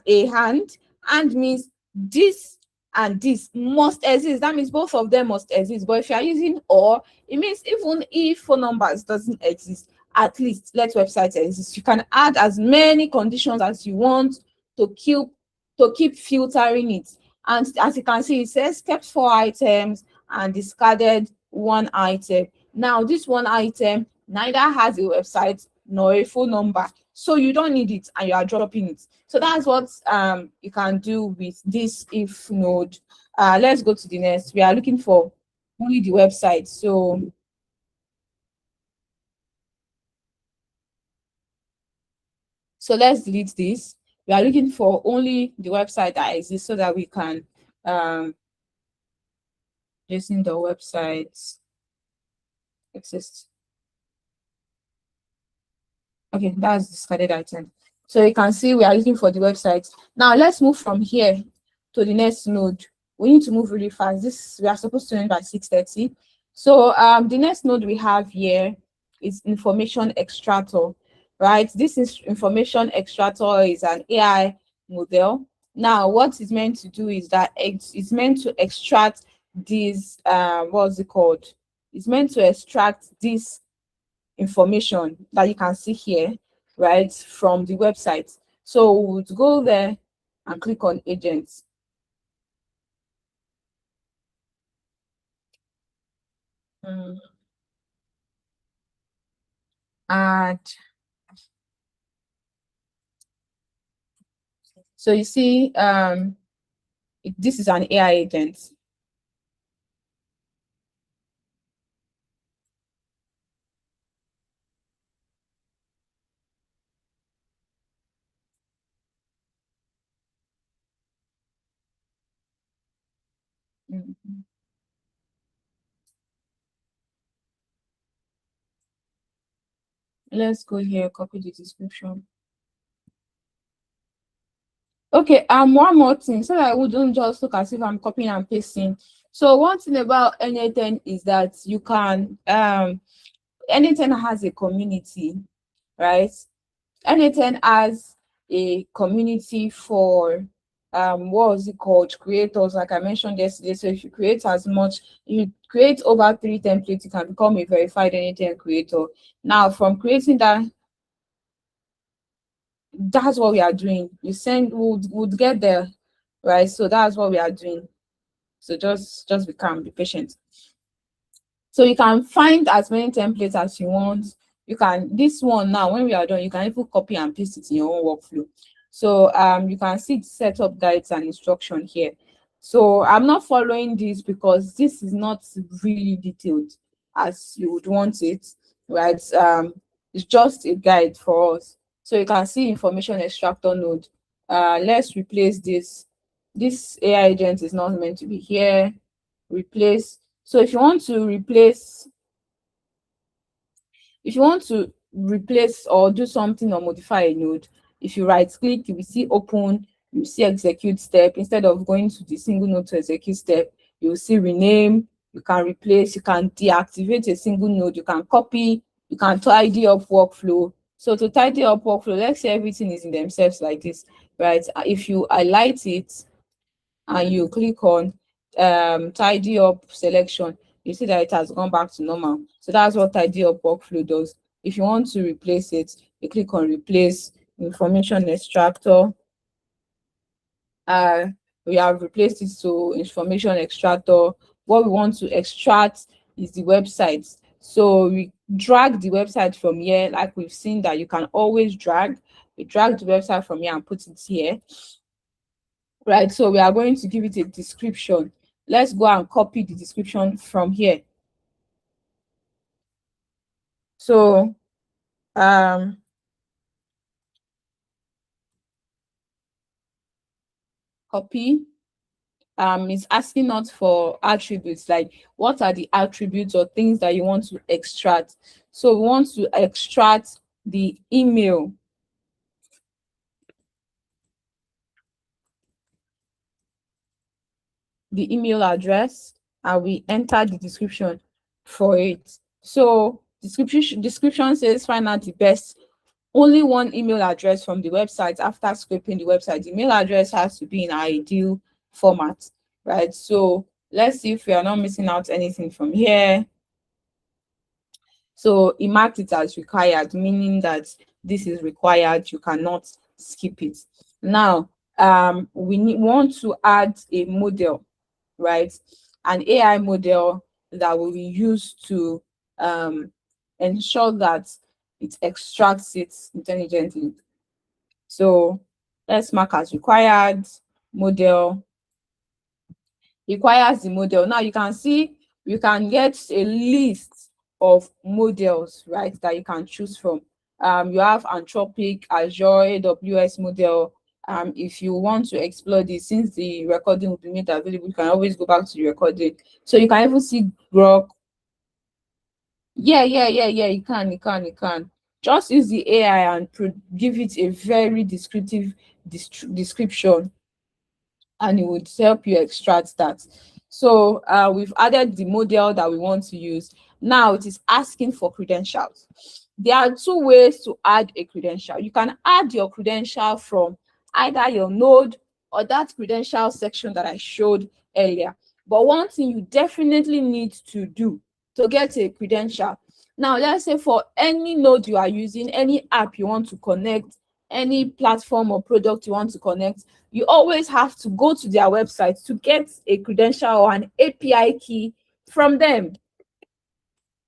and means this and this must exist. That means both of them must exist. But if you are using or, it means even if phone numbers doesn't exist, at least let websites exist. You can add as many conditions as you want to keep filtering it. And as you can see, it says kept 4 items and discarded 1 item. Now, this 1 item neither has a website nor a phone number, so you don't need it and you are dropping it. So that's what you can do with this if node. Let's go to the next. We are looking for only the website. So let's delete this. We are looking for only the website that exists so that we can using the website exists. Okay, that's discarded item. So you can see we are looking for the website. Now let's move from here to the next node. We need to move really fast. This, we are supposed to end by 6:30. So the next node we have here is information extractor, right? This is information extractor is an AI model. Now what it's meant to do is that it's meant to extract this what's it called? It's meant to extract this information that you can see here, right, from the website. So we'll go there and click on agents. And so you see, this is an AI agent. Let's go here, copy the description. Okay, one more thing, so that I wouldn't just look as if I'm copying and pasting. So one thing about N10 is that you can, N10 has a community, right? N10 has a community for, what was it called? Creators, like I mentioned yesterday. So if you create you create over 3 templates, you can become a verified N10 creator. Now, from creating that, that's what we are doing. You send, would get there, right? So that's what we are doing. So just be calm, be patient. So you can find as many templates as you want. you can, this one now, when we are done, you can even copy and paste it in your own workflow. So you can see the setup guides and instruction here. So I'm not following this because this is not really detailed as you would want it, right? It's just a guide for us. So you can see information extractor node. Let's replace this. This AI agent is not meant to be here. Replace. So if you want to replace, or do something or modify a node, if you right click, you will see open, you will see execute step. Instead of going to the single node to execute step, you will see rename, you can replace, you can deactivate a single node, you can copy, you can tidy up workflow. So to tidy up workflow, let's say everything is in themselves like this, right? If you highlight it and you click on tidy up selection, you see that it has gone back to normal. So that's what tidy up workflow does. If you want to replace it, you click on replace information extractor. We have replaced it to information extractor. What we want to extract is the website. So we drag the website from here, like we've seen that you can always drag. We drag the website from here and put it here. Right, so we are going to give it a description. Let's go and copy the description from here. So copy. It's asking us for attributes, like what are the attributes or things that you want to extract. So we want to extract the email. The email address, and we enter the description for it. So description says find out the best, only one email address from the website. After scraping the website, the email address has to be in ideal format, right? So let's see if we are not missing out anything from here. So it marked it as required, meaning that this is required, you cannot skip it. Now we want to add a model, right? An AI model that will be used to ensure that it extracts it intelligently. So let's mark as required model. Requires the model. Now you can see you can get a list of models, right, that you can choose from. You have Anthropic, Azure, AWS model. If you want to explore this, since the recording will be made available, you can always go back to the recording. So you can even see Grok. Yeah, you can. Just use the AI and give it a very descriptive description, and it would help you extract that. So we've added the model that we want to use. Now it is asking for credentials. There are two ways to add a credential. You can add your credential from either your node or that credential section that I showed earlier. But one thing you definitely need to do to get a credential. Now, let's say for any node you are using, any app you want to connect, any platform or product you want to connect, you always have to go to their website to get a credential or an API key from them.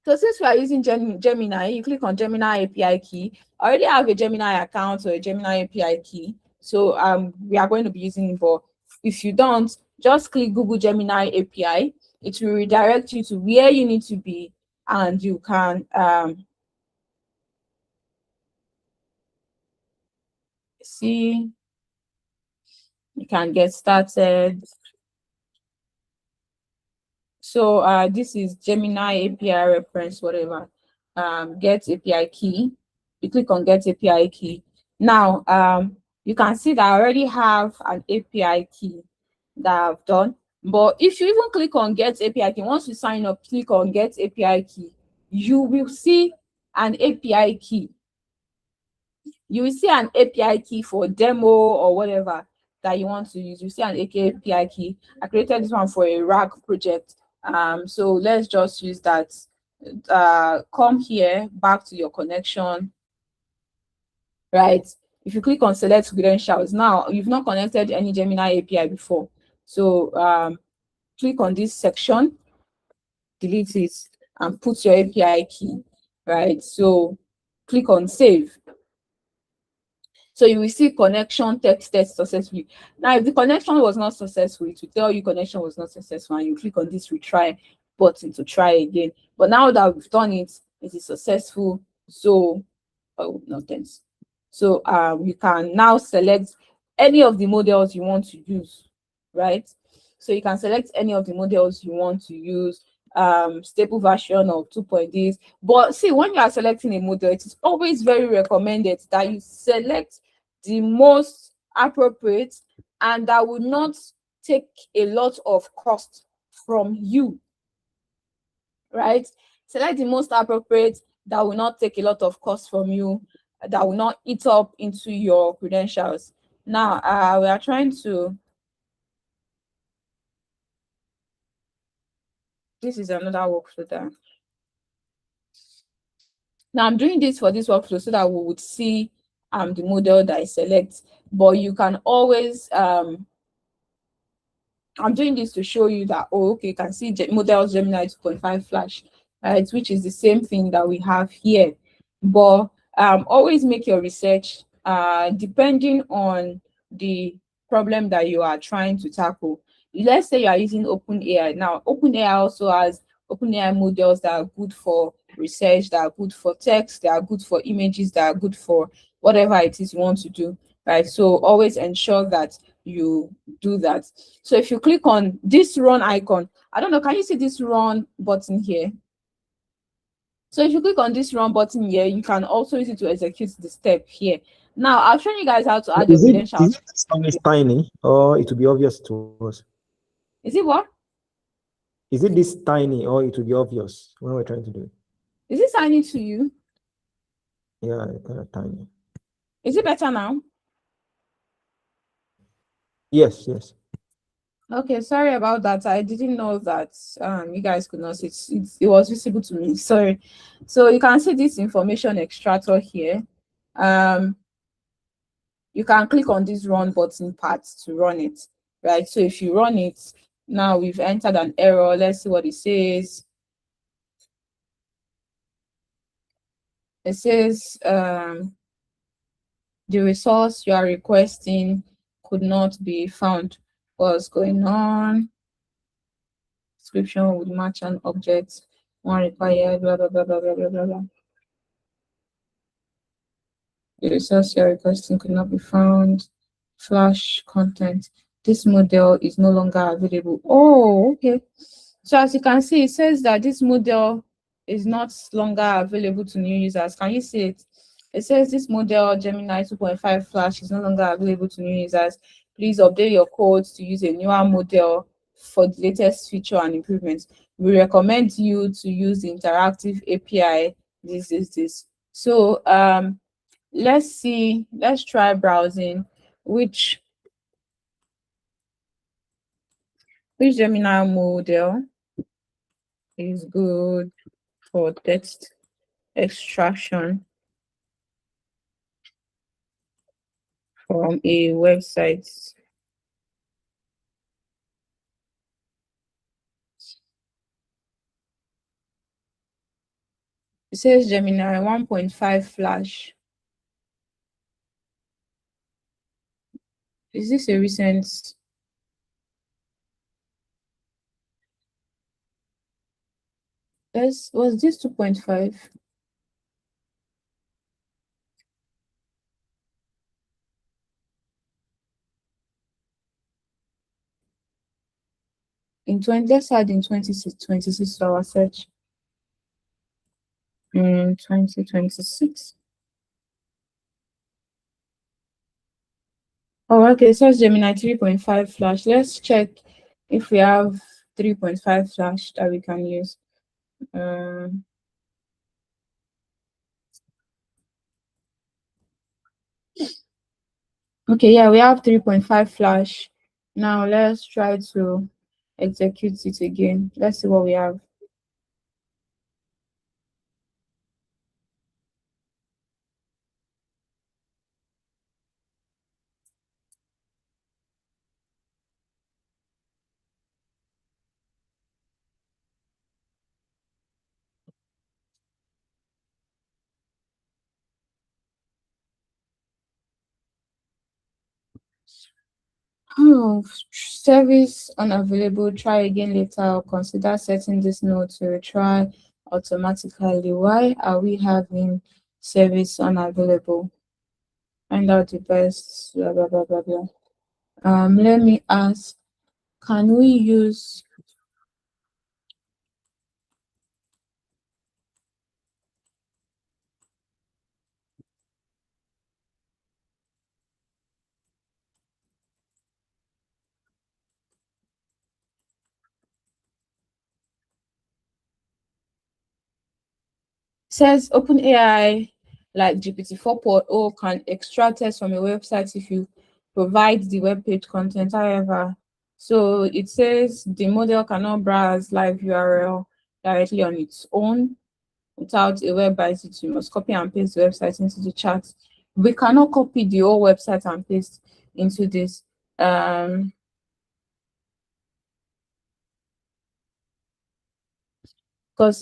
So since we are using Gemini, you click on Gemini API key. I already have a Gemini account or a Gemini API key. So we are going to be using it, but if you don't, just click Google Gemini API. It will redirect you to where you need to be, and you can see, you can get started. So this is Gemini API reference, whatever. Get API key. You click on get API key. Now you can see that I already have an API key that I've done. But if you even click on get API key, once you sign up, click on get API key, you will see an API key. You will see an API key for demo or whatever that you want to use. You see an API key. I created this one for a RAG project. So let's just use that. Come here, back to your connection, right? If you click on select credentials, now you've not connected any Gemini API before. So click on this section, delete it, and put your API key, right? So click on save. So you will see connection tested successfully. Now, if the connection was not successful, it will tell you connection was not successful, and you click on this retry button to try again. But now that we've done it, it is successful. So, oh, no thanks. So you can now select any of the models you want to use, right? So you can select any of the models you want to use, stable version of 2.0. But see, when you are selecting a model, it is always very recommended that you select the most appropriate and that will not take a lot of cost from you, right? Select the most appropriate that will not take a lot of cost from you, that will not eat up into your credentials. Now, we are trying to, this is another workflow that, now I'm doing this for this workflow so that we would see the model that I select, but you can always, I'm doing this to show you that, oh, okay, you can see models Gemini 2.5 Flash, right, which is the same thing that we have here. But always make your research depending on the problem that you are trying to tackle. Let's say you are using OpenAI. Now, OpenAI also has OpenAI models that are good for research, that are good for text, that are good for images, that are good for whatever it is you want to do, right? So always ensure that you do that. So if you click on this run icon, I don't know, can you see this run button here? So if you click on this run button here, you can also use it to execute the step here. Now, I'll show you guys how to add your credentials. Is it tiny, or it will be obvious to us? Is it what? Is it this tiny, or it will be obvious when we're trying to do it? Is it signing to you? Yeah, kind of tiny. Is it better now? Yes, yes. Okay, sorry about that. I didn't know that you guys could not see it. It was visible to me. Sorry. So you can see this information extractor here. You can click on this run button part to run it, right? So if you run it, now we've entered an error. Let's see what it says. It says the resource you are requesting could not be found. What's going on? Description would match an object. One required, blah, blah, blah, blah, blah, blah, blah, blah. The resource you are requesting could not be found. Flash content. This model is no longer available. Oh, okay. So as you can see, it says that this model is not longer available to new users. Can you see it? It says this model, Gemini 2.5 Flash, is no longer available to new users. Please update your codes to use a newer model for the latest feature and improvements. We recommend you to use the interactive API. This. So let's see, let's try browsing which Gemini model is good for text extraction from a website. It says Gemini 1.5 Flash. Is this a recent? Was this 2.5? Let's add in 2026 to our search. 2026. Oh, okay. It says Gemini 3.5 Flash. Let's check if we have 3.5 Flash that we can use. Okay, yeah, we have 3.5 Flash. Now let's try to execute it again. Let's see what we have. Oh, service unavailable. Try again later or consider setting this note to retry automatically. Why are we having service unavailable? Find out the best. Blah blah blah blah blah. Let me ask. Can we use says OpenAI like GPT 4.0 can extract text from a website if you provide the web page content. However, so it says the model cannot browse live URL directly on its own without a web visit. You must copy and paste the website into the chat. We cannot copy the whole website and paste into this. Because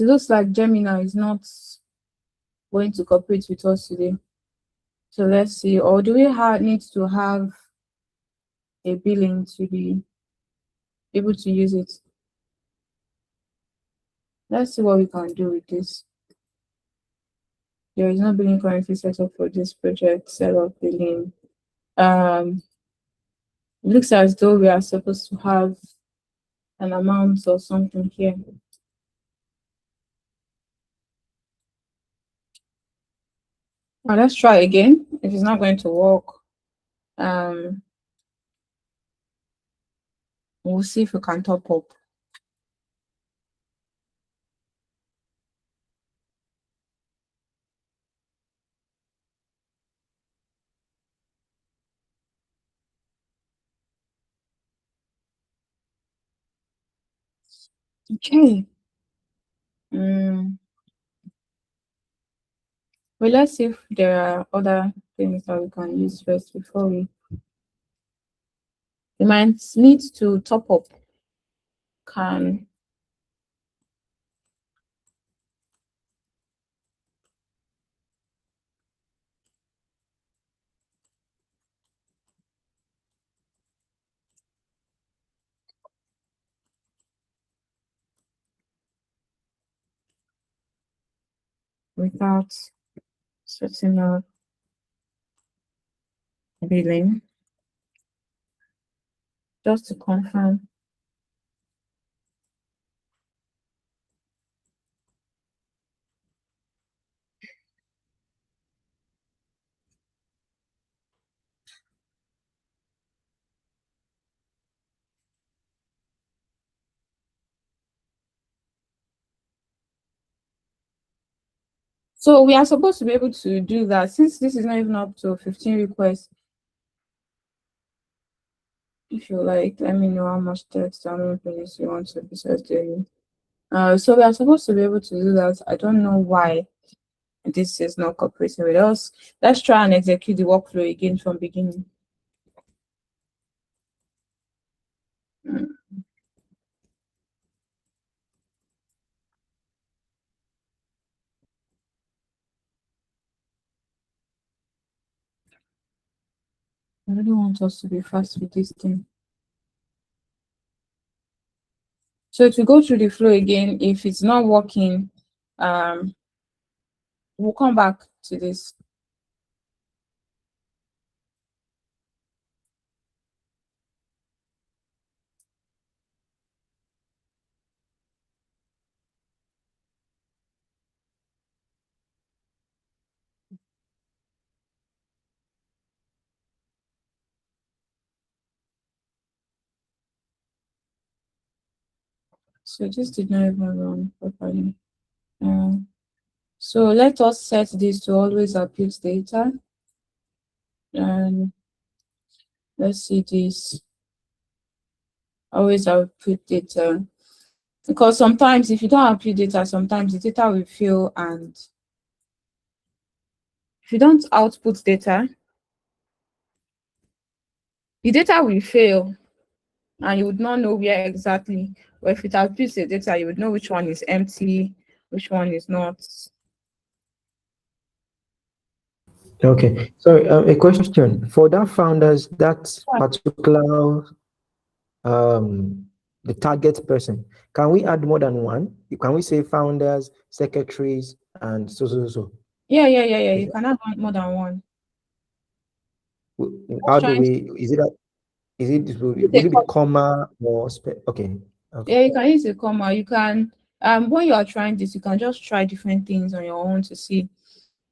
it looks like Gemini is not going to cooperate with us today. So let's see. Or do we need to have a billing to be able to use it? Let's see what we can do with this. There is no billing currently set up for this project. Set up billing. It looks as though we are supposed to have an amount or something here. Now let's try again. If it's not going to work, we'll see if we can top up. Okay. Well, let's see if there are other things that we can use first before we might need to top up. Can without setting up billing, just to confirm. So we are supposed to be able to do that since this is not even up to 15 requests. If you like, let me know how much text how many pages you want to be daily. So we are supposed to be able to do that. I don't know why this is not cooperating with us. Let's try and execute the workflow again from beginning. I really want us to be fast with this thing. So to go through the flow again, if it's not working, we'll come back to this. So this did not even run properly. So let us set this to always output data. And let's see this. Always output data. Because sometimes if you don't output data, sometimes the data will fail, and if you don't output data, the data will fail and you would not know where exactly. But if it outputs the data, you would know which one is empty, which one is not. Okay. So a question for that founders, that particular the target person, can we add more than one? Can we say founders, secretaries, and so? Yeah. You can have more than one. Just How do trying to we? Is it will use a it be comma or okay? Yeah, you can use a comma. You can when you are trying this, you can just try different things on your own to see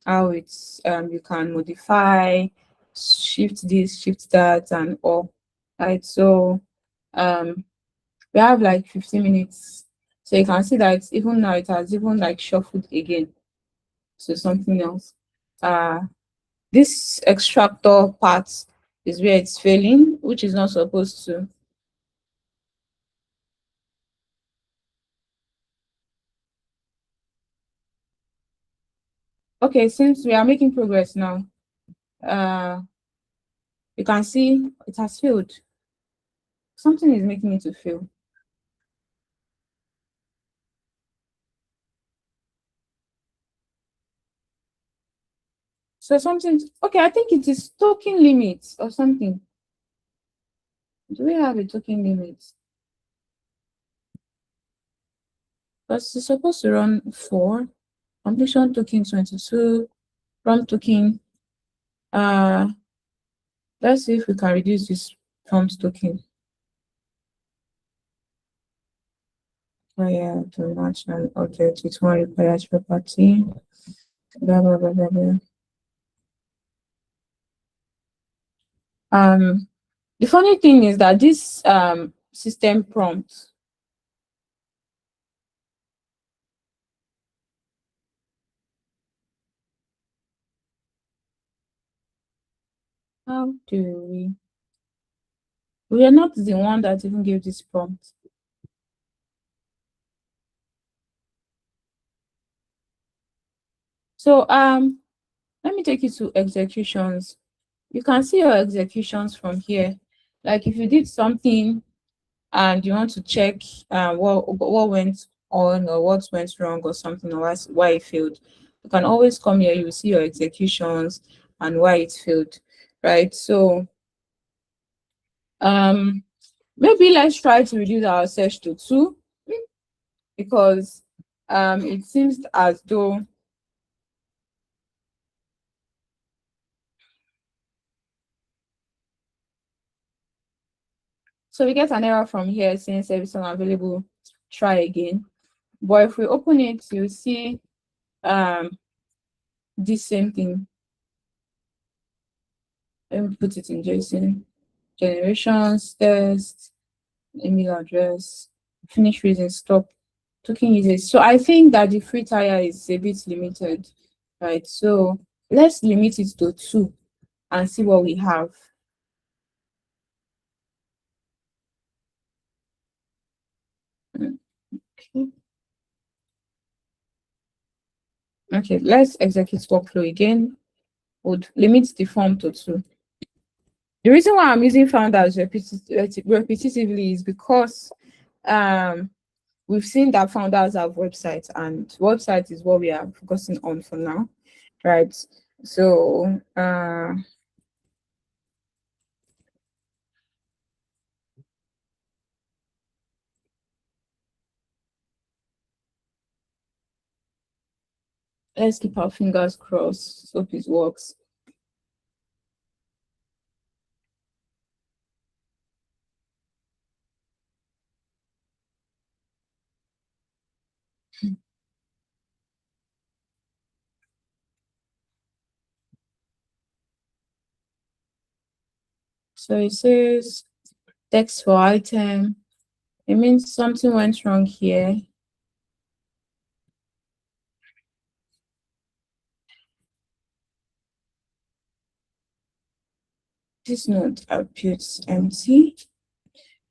how it's you can modify, shift this, shift that, and all. Right. So um we have like 15 minutes. So you can see that even now it has even like shuffled again to something else. This extractor part is where it's failing, which is not supposed to. Okay, since we are making progress now, you can see it has failed. Something is making it to fail. So something, okay, I think it is token limits or something. Do we have a token limit? Because it's supposed to run 4, completion token 22, prompt token. Let's see if we can reduce this prompt token. Oh yeah, to match an object with one required property. Blah blah blah blah blah. The funny thing is that this system prompt, how do we are not the one that even gave this prompt. So let me take you to executions. You can see your executions from here. Like if you did something and you want to check what went on or what went wrong or something, or why it failed, you can always come here. You will see your executions and why it failed, right? So maybe let's try to reduce our search to 2, because it seems as though so we get an error from here saying service unavailable, try again. But if we open it, you'll see this same thing. Let me put it in JSON. Generations, test, email address, finish reason, stop, token usage. So I think that the free tire is a bit limited, right? So let's limit it to 2 and see what we have. Okay. Okay, let's execute workflow again. Would limit the form to 2. The reason why I'm using founders repetitively is because we've seen that founders have websites, and website is what we are focusing on for now, right? So let's keep our fingers crossed. Hope it works. So it says text for item. It means something went wrong here. This node outputs empty.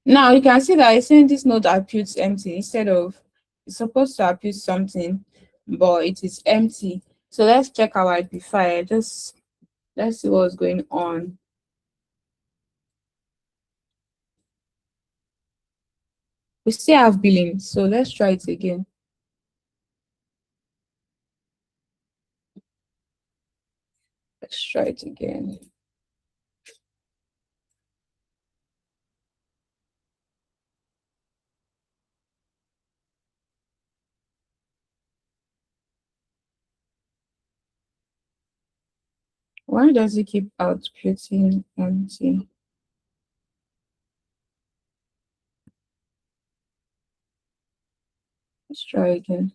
Now you can see that it's saying this node outputs empty instead of it's supposed to output something, but it is empty. So let's check our Apify. Let's see what's going on. We still have billing, so let's try it again. Let's try it again. Why does it keep outputting empty? Let's try again.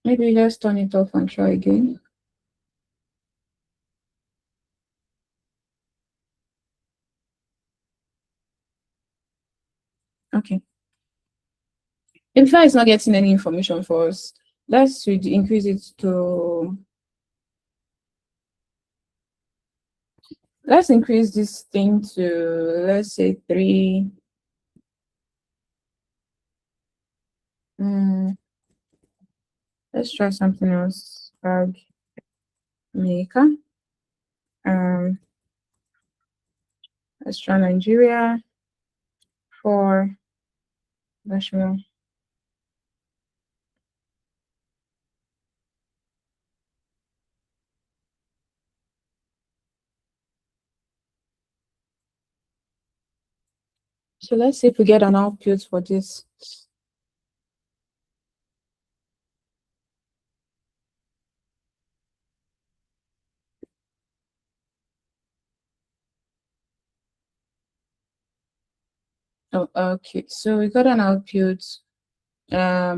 Maybe let's turn it off and try again. Okay. If it's not getting any information for us, let's increase it to. Let's increase this thing to, let's say, 3. Let's try something else. Bag maker. Let's try Nigeria for national. So let's see if we get an output for this. Oh, okay. So we got an output. I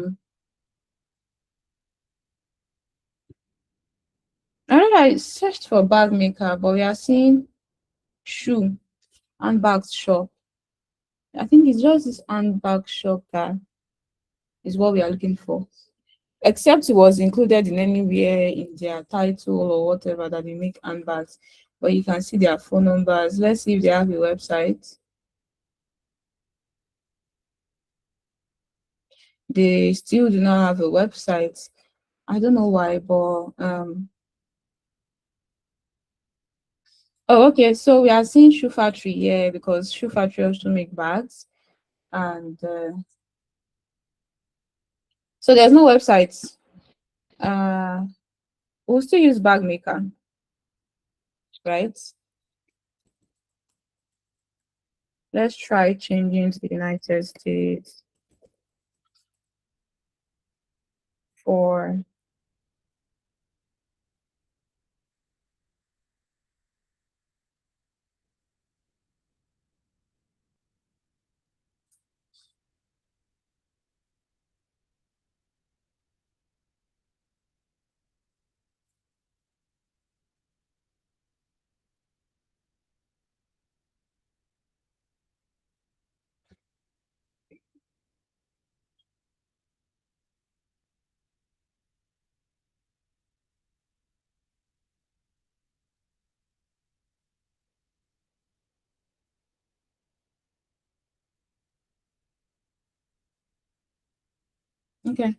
don't know, I searched for bag maker, but we are seeing shoe, handbag shop. I think it's just this handbag shop that is what we are looking for. Except it was included in anywhere in their title or whatever that they make handbags. But you can see their phone numbers. Let's see if they have a website. They still do not have a website. I don't know why, but oh, okay. So we are seeing shoe factory here because shoe factory also make bags, and so there's no website. We'll still use bag maker, right? Let's try changing to the United States for okay.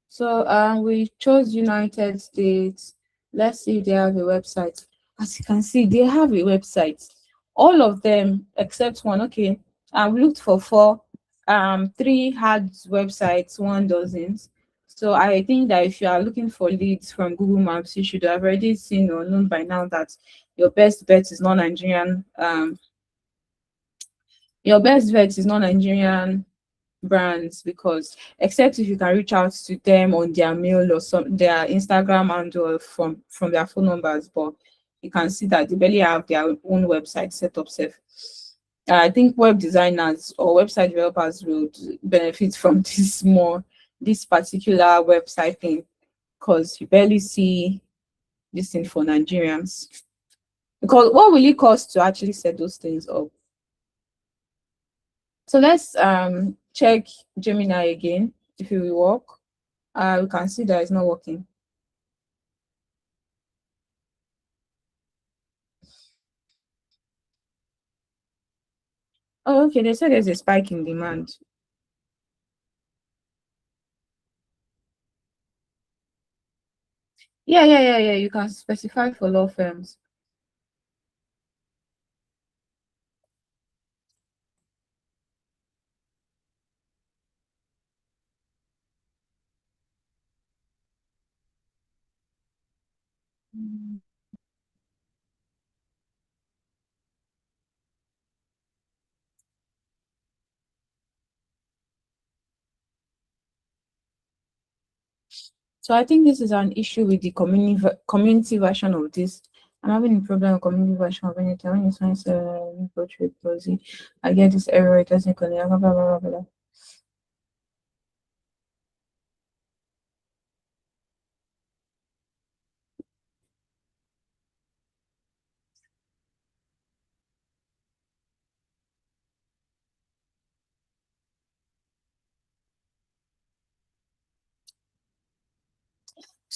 So we chose United States. Let's see if they have a website. As you can see, they have a website. All of them except one. Okay. We looked for 4. 3 had websites, 1 doesn't. So I think that if you are looking for leads from Google Maps, you should have already seen or known by now that your best bet is not Nigerian. Your best bet is not Nigerian brands, because except if you can reach out to them on their mail or their Instagram handle from their phone numbers, but you can see that they barely have their own website set up safe. I think web designers or website developers would benefit from this particular website thing, because you barely see this thing for Nigerians. Because what will it cost to actually set those things up? So let's check Gemini again if it will work. We can see that it's not working. Oh, okay. They said there's a spike in demand. Yeah. You can specify for law firms. So I think this is an issue with the community version of this. I'm having a problem with community version of anything. When you sign portrait policy, I get this error, it doesn't connect, blah, blah, blah, blah, blah.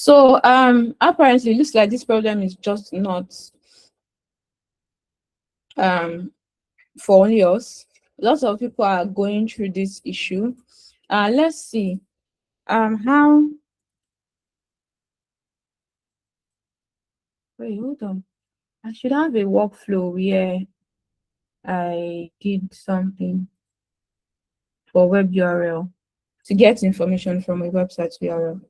So apparently it looks like this problem is just not for only us. Lots of people are going through this issue. Let's see how. Wait, hold on. I should have a workflow where I did something for web URL to get information from a website URL.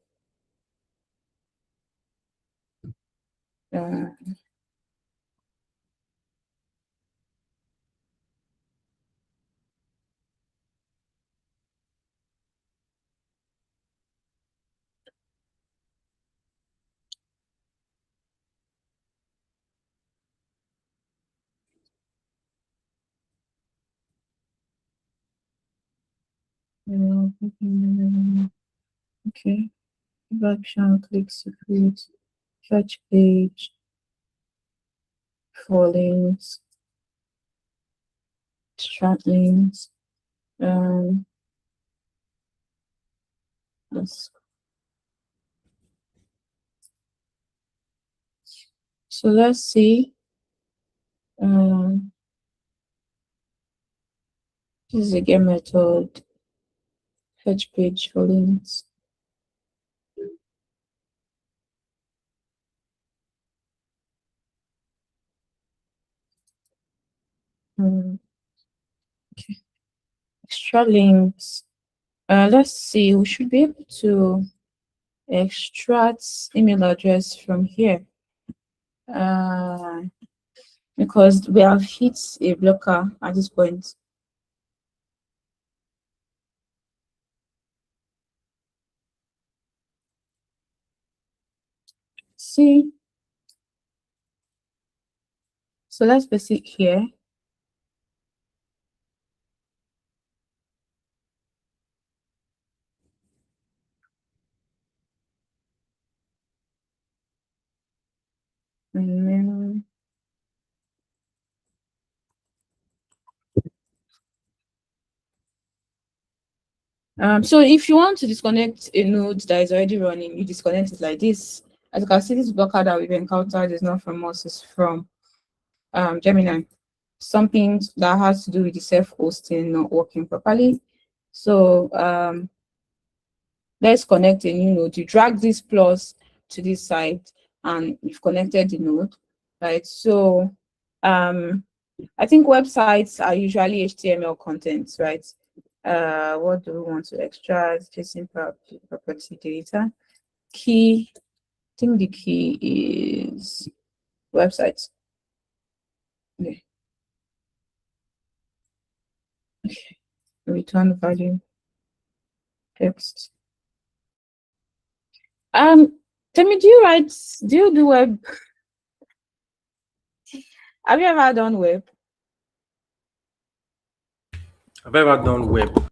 Okay, action, click secret, fetch page, for links, strat links, yes. So let's see. This is a get method, fetch page for links. Okay. Extra links. Let's see. We should be able to extract email address from here. Because we have hit a blocker at this point. See. So let's paste it here. And then so if you want to disconnect a node that is already running, you disconnect it like this. As you can see, this blocker that we've encountered is not from us, it's from Gemini. Something that has to do with the self-hosting not working properly. So let's connect a new node. You drag this plus to this side and you've connected the node, right? So I think websites are usually HTML content, right? What do we want to extract? JSON property data. Key, I think the key is websites. Okay. Okay. Return value text. Tell me, do you do web? Have you ever done web? Have I ever done web?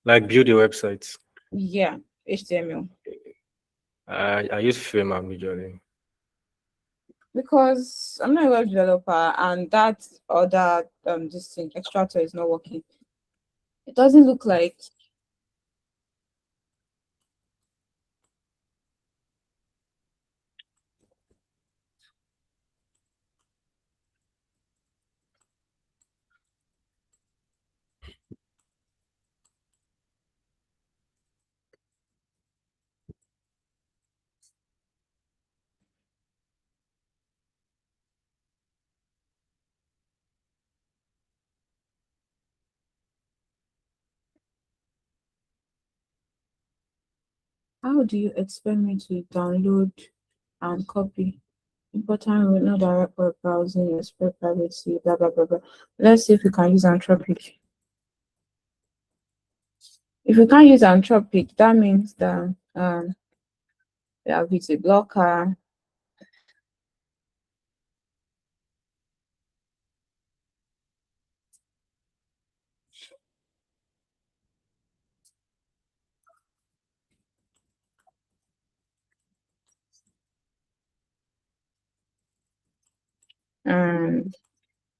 Like build a website? Yeah, HTML. I use Framer majorly. Because I'm not a web developer and that other this thing extractor is not working. It doesn't look like. How do you expect me to download and copy. Important rule, no direct web browsing, respect privacy, blah blah blah blah. Let's see if we can use Anthropic. If we can't use Anthropic, that means that we have a blocker. And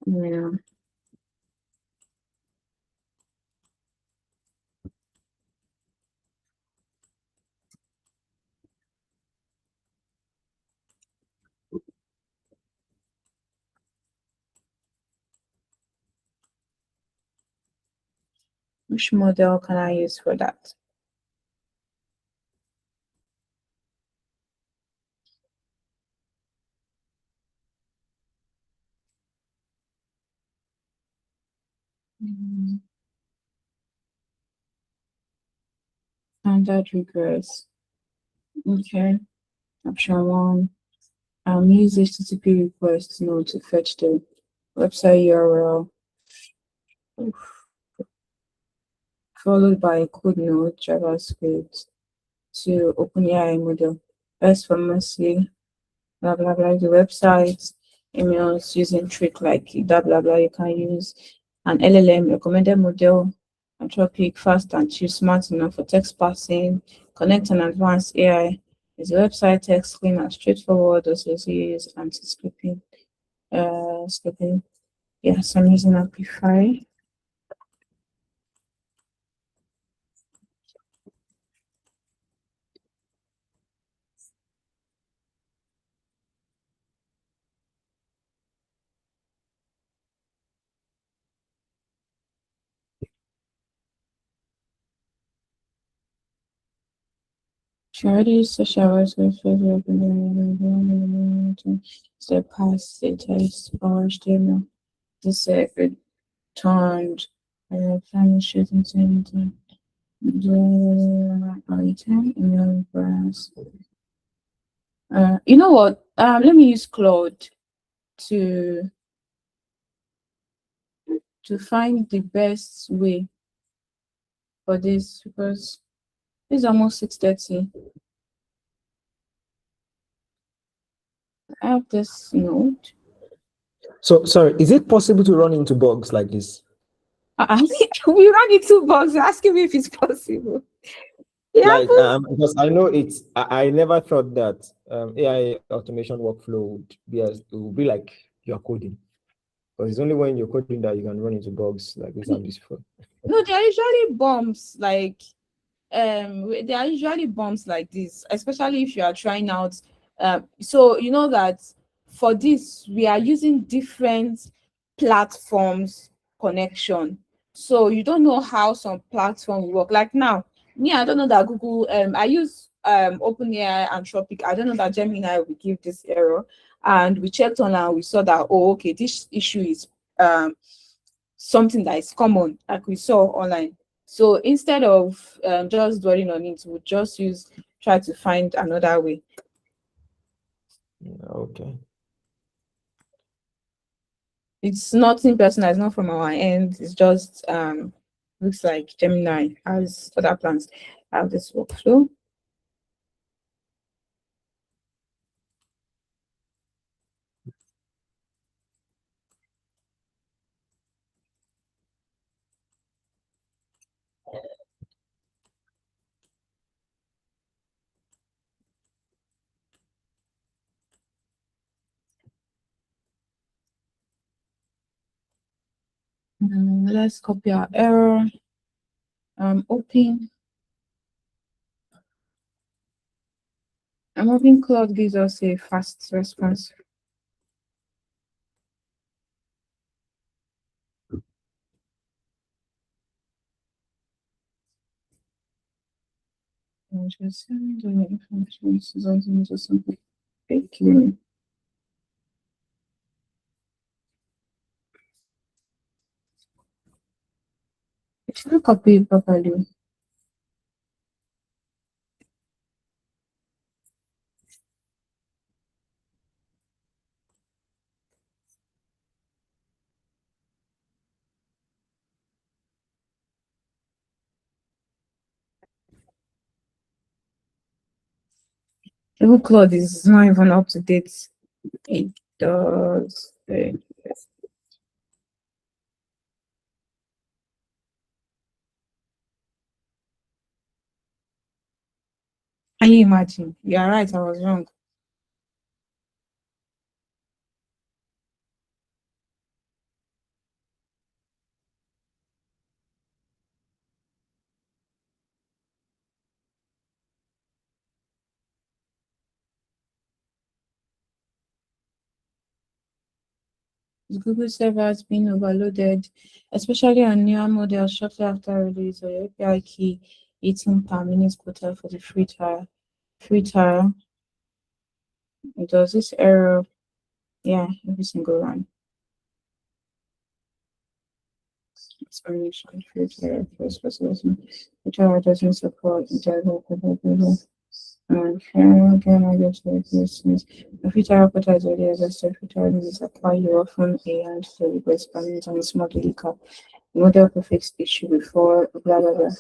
yeah. Which model can I use for that? Standard regress. Okay. Option 1. Use HTTP request node to fetch the website URL, followed by a code node, JavaScript, to OpenAI model. Best pharmacy, blah blah blah. The website, emails using trick like blah blah blah. You can use an LLM recommended model, Anthropic, fast and cheap, smart enough for text parsing, connect an advanced AI. Is the website text clean and straightforward? Also use anti-scripting. Scripting. Yes, I'm using Apify. Charities social hours with the past data or HTML. This returned plan shooting center. The item email browse. You know what? Let me use Claude to find the best way for this, because it's almost 6:30. I have this node. So sorry, is it possible to run into bugs like this? We ran into bugs. You're asking me if it's possible. Yeah. Like because I know it's I never thought that AI automation workflow would be like you're coding. Because it's only when you're coding that you can run into bugs like this and this. No, there are usually bumps like there are usually bumps like this, especially if you are trying out. So you know that for this we are using different platforms connection. So you don't know how some platforms work. Like now, me, I don't know that Google. I use OpenAI Anthropic. I don't know that Gemini will give this error. And we checked on and we saw that, oh, okay, this issue is something that is common, like we saw online. So instead of just dwelling on it, we'll just try to find another way. Okay. It's nothing personal, it's not from our end. It's just looks like Gemini has other plans. I have this workflow. Let's copy our error. Open. I'm hoping Claude gives us a fast response. Just send the information to something fake. It should copy it properly. Even Claude is not even up to date. It does. Can you imagine? You are right, I was wrong. The Google server has been overloaded, especially on newer models shortly after release of API key 18 per minute quota for the free trial. It does this error, yeah, every single one. Explanation, free trial, first person. The trial doesn't support interval. And again, I guess this a free trial quota is already exhausted. Free trial limits apply. You often a and the request permit and small daily cap. Model prefix issue before blah blah blah.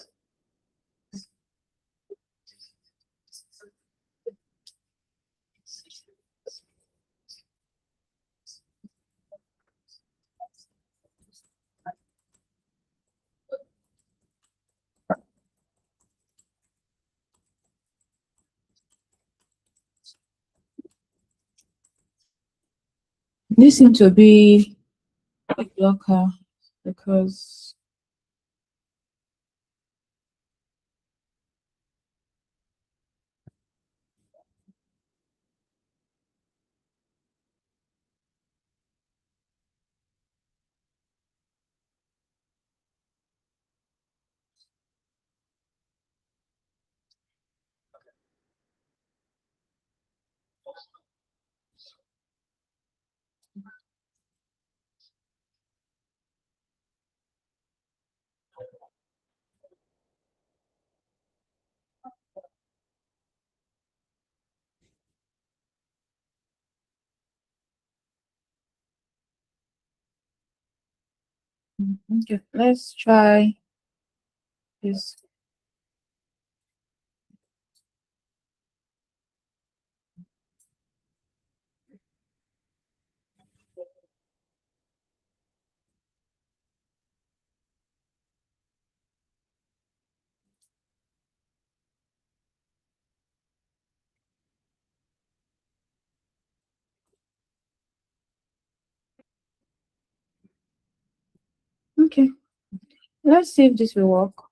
This seems to be a blocker because okay, let's try this. Okay, let's see if this will work.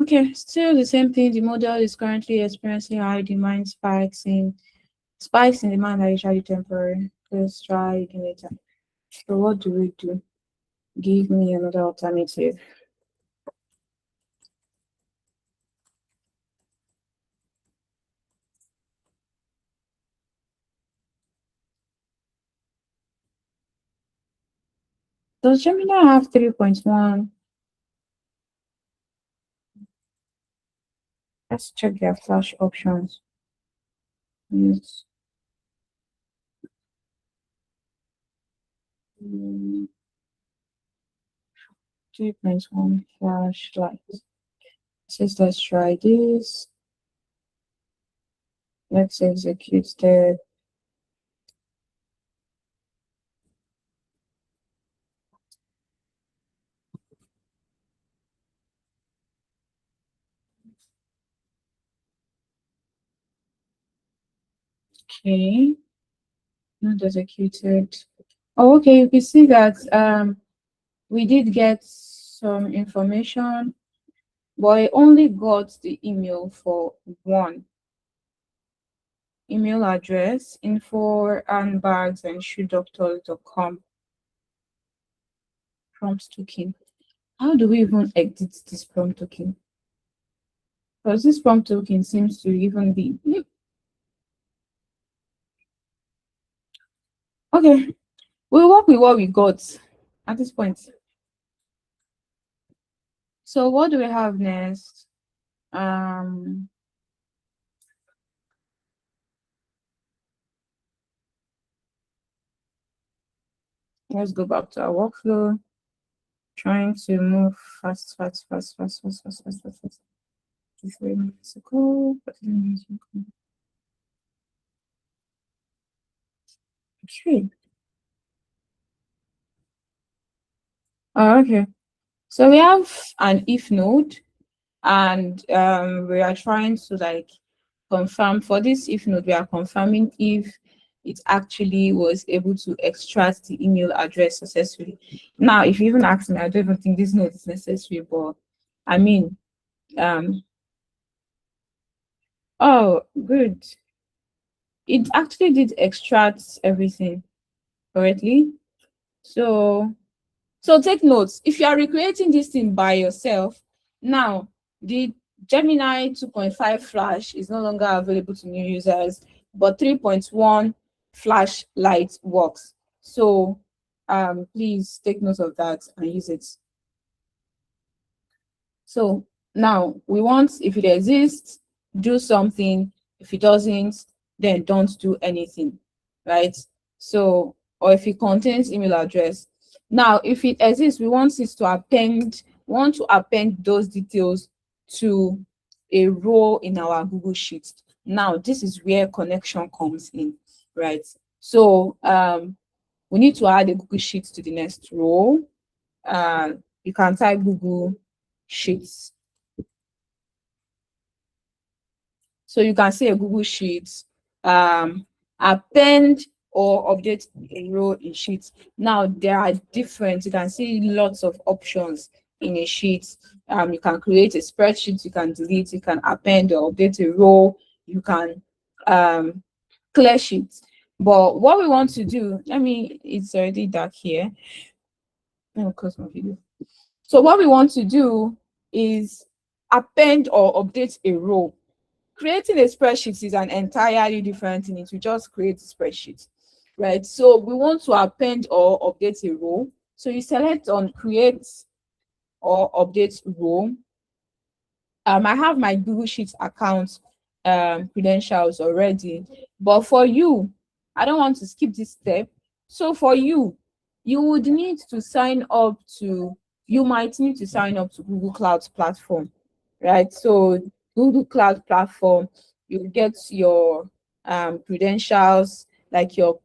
Okay, still the same thing. The model is currently experiencing high demand spikes in demand are usually temporary. Let's try again later. So what do we do? Give me another alternative. Does Gemini have 3.1? Let's check their flash options. Yes. 3.1 flashlight. Says let's try this. Let's execute the okay. Not executed. Oh, okay. You can see that we did get some information, but I only got the email for one email address, info@bagsandShoeDoctors.com. Prompt token. How do we even edit this prompt token? Because this prompt token seems to even be okay. We'll work with what we got at this point. So what do we have next? Let's go back to our workflow. Trying to move fast. 3 minutes ago. Okay. Okay. So we have an if node, and we are trying to like confirm for this if node. We are confirming if it actually was able to extract the email address successfully. Now, if you even ask me, I don't even think this node is necessary, but I mean, oh, good. It actually did extract everything correctly. So take notes. If you are recreating this thing by yourself, now the Gemini 2.5 Flash is no longer available to new users, but 3.1 Flash Lite works. So please take note of that and use it. So now we want, if it exists, do something. If it doesn't, then don't do anything, right? So, or if it contains email address. Now, if it exists, we want it to append, those details to a row in our Google Sheet. Now, this is where connection comes in, right? So we need to add a Google Sheet to the next row. You can type Google Sheets. So you can see a Google Sheets, append or update a row in Sheets. Now there are different, you can see lots of options in a sheet. You can create a spreadsheet, you can delete, you can append or update a row, you can clear sheets. But what we want to do, it's already dark here. Let me close my video. So what we want to do is append or update a row. Creating a spreadsheet is an entirely different thing. It will just create a spreadsheet, right? So we want to append or update a row. So you select on create or update row. I have my Google Sheets account credentials already, but for you, I don't want to skip this step. So for you, you would need to sign up to, you might need to sign up to Google Cloud Platform, right? So Google Cloud Platform, you get your credentials, like your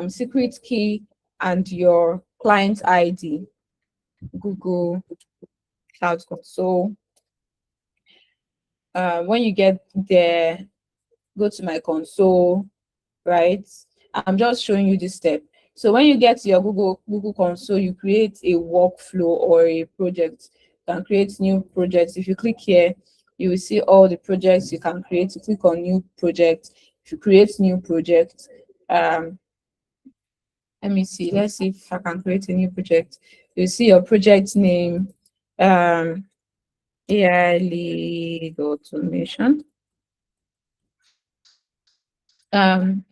secret key and your client ID, Google Cloud Console. When you get there, go to my console, right? I'm just showing you this step. So when you get to your Google console, you create a workflow or a project. You can create new projects. If you click here, you will see all the projects you can create. You click on new project. If you create new project, let me see. Let's see if I can create a new project. You see your project name, AI lead automation.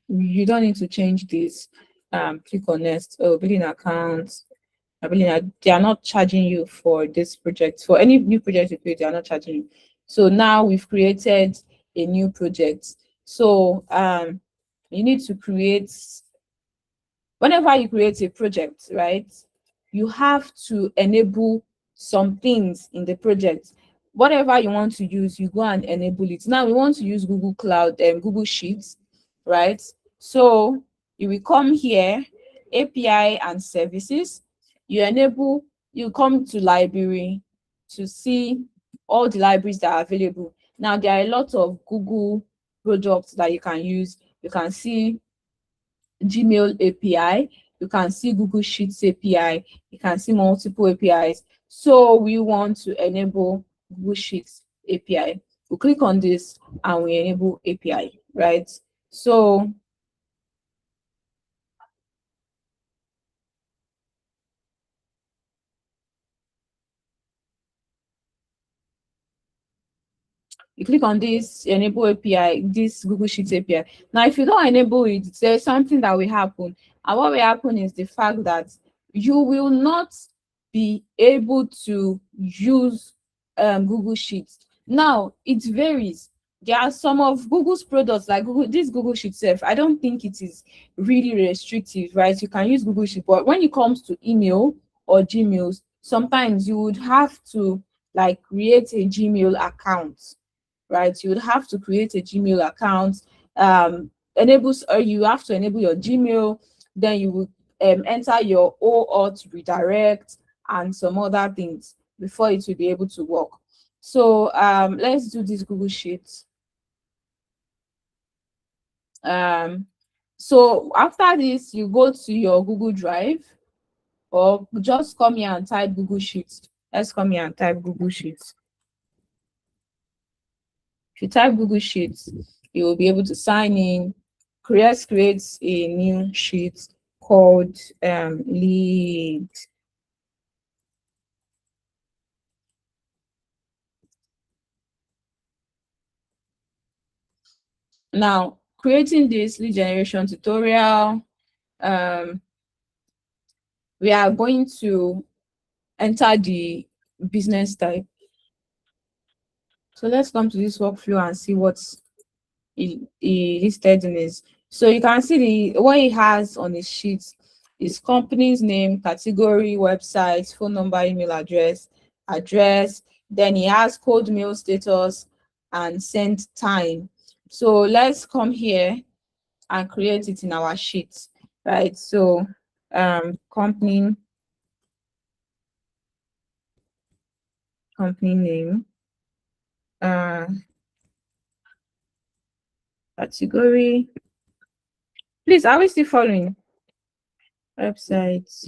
You don't need to change this. Click on next. Oh, billing accounts. They are not charging you for this project. For any new project you create, they are not charging you. So now we've created a new project. So you need to create, whenever you create a project, right, you have to enable some things in the project. Whatever you want to use, you go and enable it. Now we want to use Google Cloud and Google Sheets, right? So you will come here, API and services. You enable, you come to library to see all the libraries that are available. Now there are a lot of Google products that you can use. You can see Gmail API, you can see Google Sheets API, you can see multiple APIs. So we want to enable Google Sheets API. We click on this and we enable API, right? So You click on this enable API, this Google Sheets API. Now, if you don't enable it, there's something that will happen. And what will happen is the fact that you will not be able to use Google Sheets. Now, it varies. There are some of Google's products, like this Google Sheet itself. I don't think it is really restrictive, right? You can use Google Sheet, but when it comes to email or Gmails, sometimes you would have to like create a Gmail account, right? You would have to create a Gmail account. You have to enable your Gmail. Then you would enter your OAuth redirect and some other things before it will be able to work. So let's do this Google Sheets. So after this, you go to your Google Drive, or just come here and type Google Sheets. Let's come here and type Google Sheets. If you type Google Sheets, you will be able to sign in. Creates a new sheet called lead. Now, creating this lead generation tutorial, we are going to enter the business type. So let's come to this workflow and see what's listed in this. So you can see what he has on his sheet is company's name, category, website, phone number, email address. Then he has cold mail status and send time. So let's come here and create it in our sheet, right? So company name, category. Please, are we still following? Websites.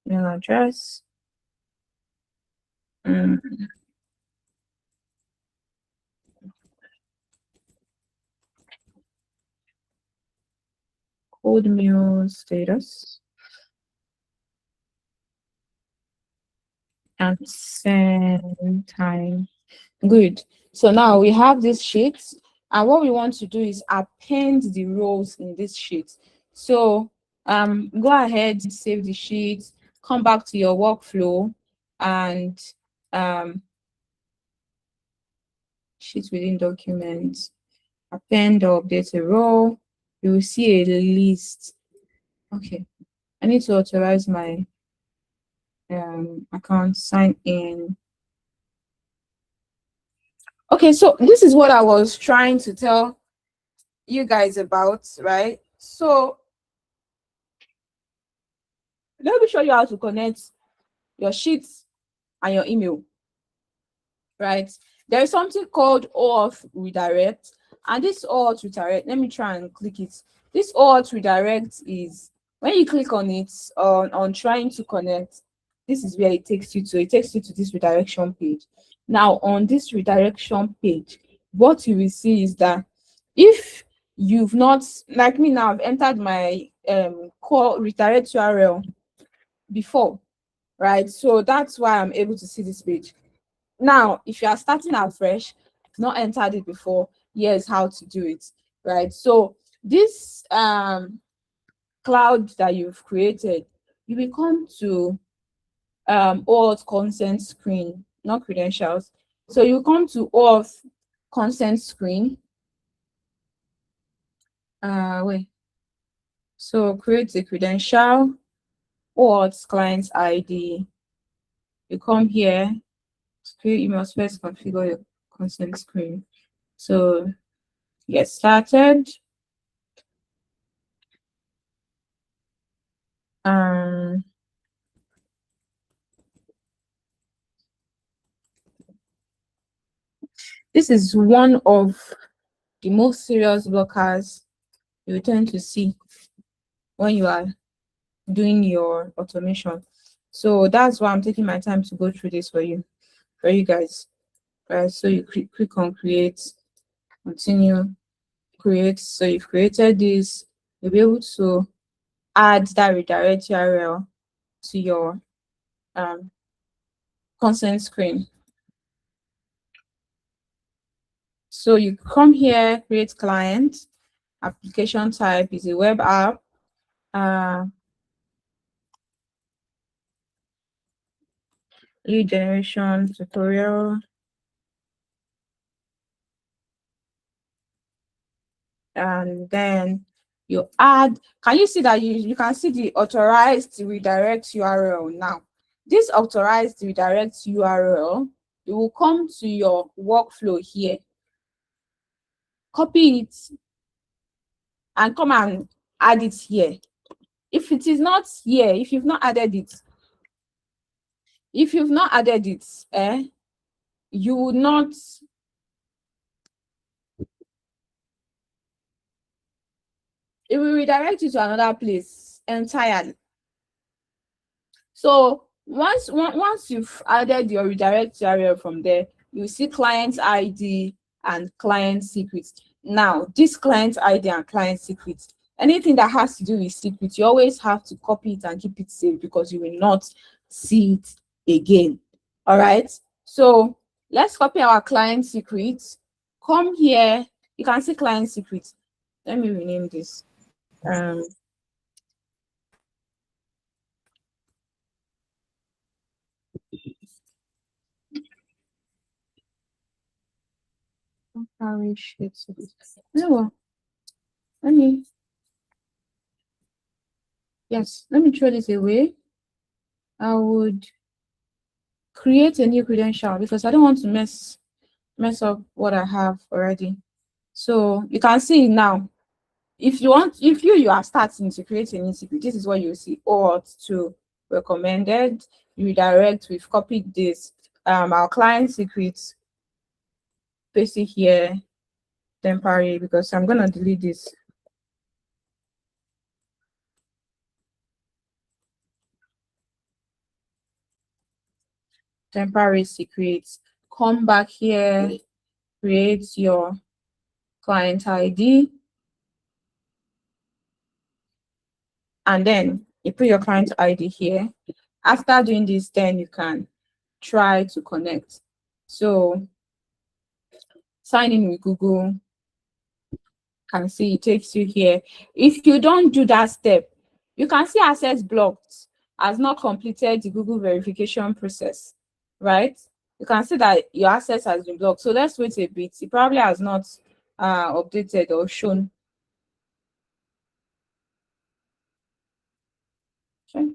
Email address. Cold mail status. And send time. Good. So now we have this sheet, and what we want to do is append the rows in this sheet. So go ahead, save the sheet, come back to your workflow, and sheet within documents, append or update a row. You will see a list. Okay, I need to authorize my account, sign in. Okay, so this is what I was trying to tell you guys about, right? So let me show you how to connect your sheets and your email, right? There is something called OAuth redirect, and this OAuth redirect, let me try and click it. This OAuth redirect is when you click on it on trying to connect, this is where it takes you to. It takes you to this redirection page. Now, on this redirection page, what you will see is that if you've not, like me now, I've entered my core redirect URL before, right? So that's why I'm able to see this page. Now, if you are starting afresh, not entered it before, here's how to do it, right? So this cloud that you've created, you will come to OAuth consent screen, not credentials. So you come to OAuth consent screen. So create a credential, OAuth client ID. You come here, create email, first configure your consent screen. So get started. This is one of the most serious blockers you tend to see when you are doing your automation. So that's why I'm taking my time to go through this for you guys. Right, so you click on create, continue, create. So you've created this, you'll be able to add that redirect URL to your consent screen. So you come here, create client, application type is a web app. Lead generation tutorial. And then you add, can you see that you can see the authorized redirect URL now? This authorized redirect URL, it will come to your workflow here. Copy it and come and add it here. If it is not here, if you've not added it, you will not, it will redirect you to another place entirely. So once you've added your redirect URL from there, you see client ID and client secrets. Now, this client ID and client secrets, anything that has to do with secrets, you always have to copy it and keep it safe because you will not see it again. All right. So let's copy our client secrets. Come here. You can see client secrets. Let me rename this. No, let me throw this away. I would create a new credential because I don't want to mess up what I have already. So you can see now, if you are starting to create a new secret, this is what you see. OAuth to recommended, redirect, we've copied this. Our client secrets, paste it here, temporary, because I'm gonna delete this. Temporary secrets. Come back here, create your client ID, and then you put your client ID here. After doing this, then you can try to connect. So sign in with Google. Can see it takes you here. If you don't do that step, you can see access blocked, has not completed the Google verification process, right? You can see that your access has been blocked. So let's wait a bit. It probably has not updated or shown. Okay.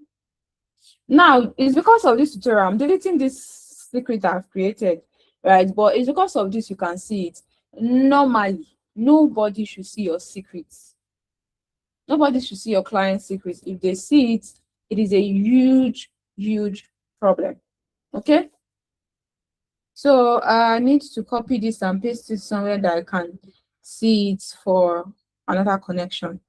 Now, it's because of this tutorial, I'm deleting this secret I've created, right? But it's because of this, you can see it. Normally, nobody should see your secrets. Nobody should see your client's secrets. If they see it, it is a huge, huge problem. Okay? So I need to copy this and paste it somewhere that I can see it for another connection.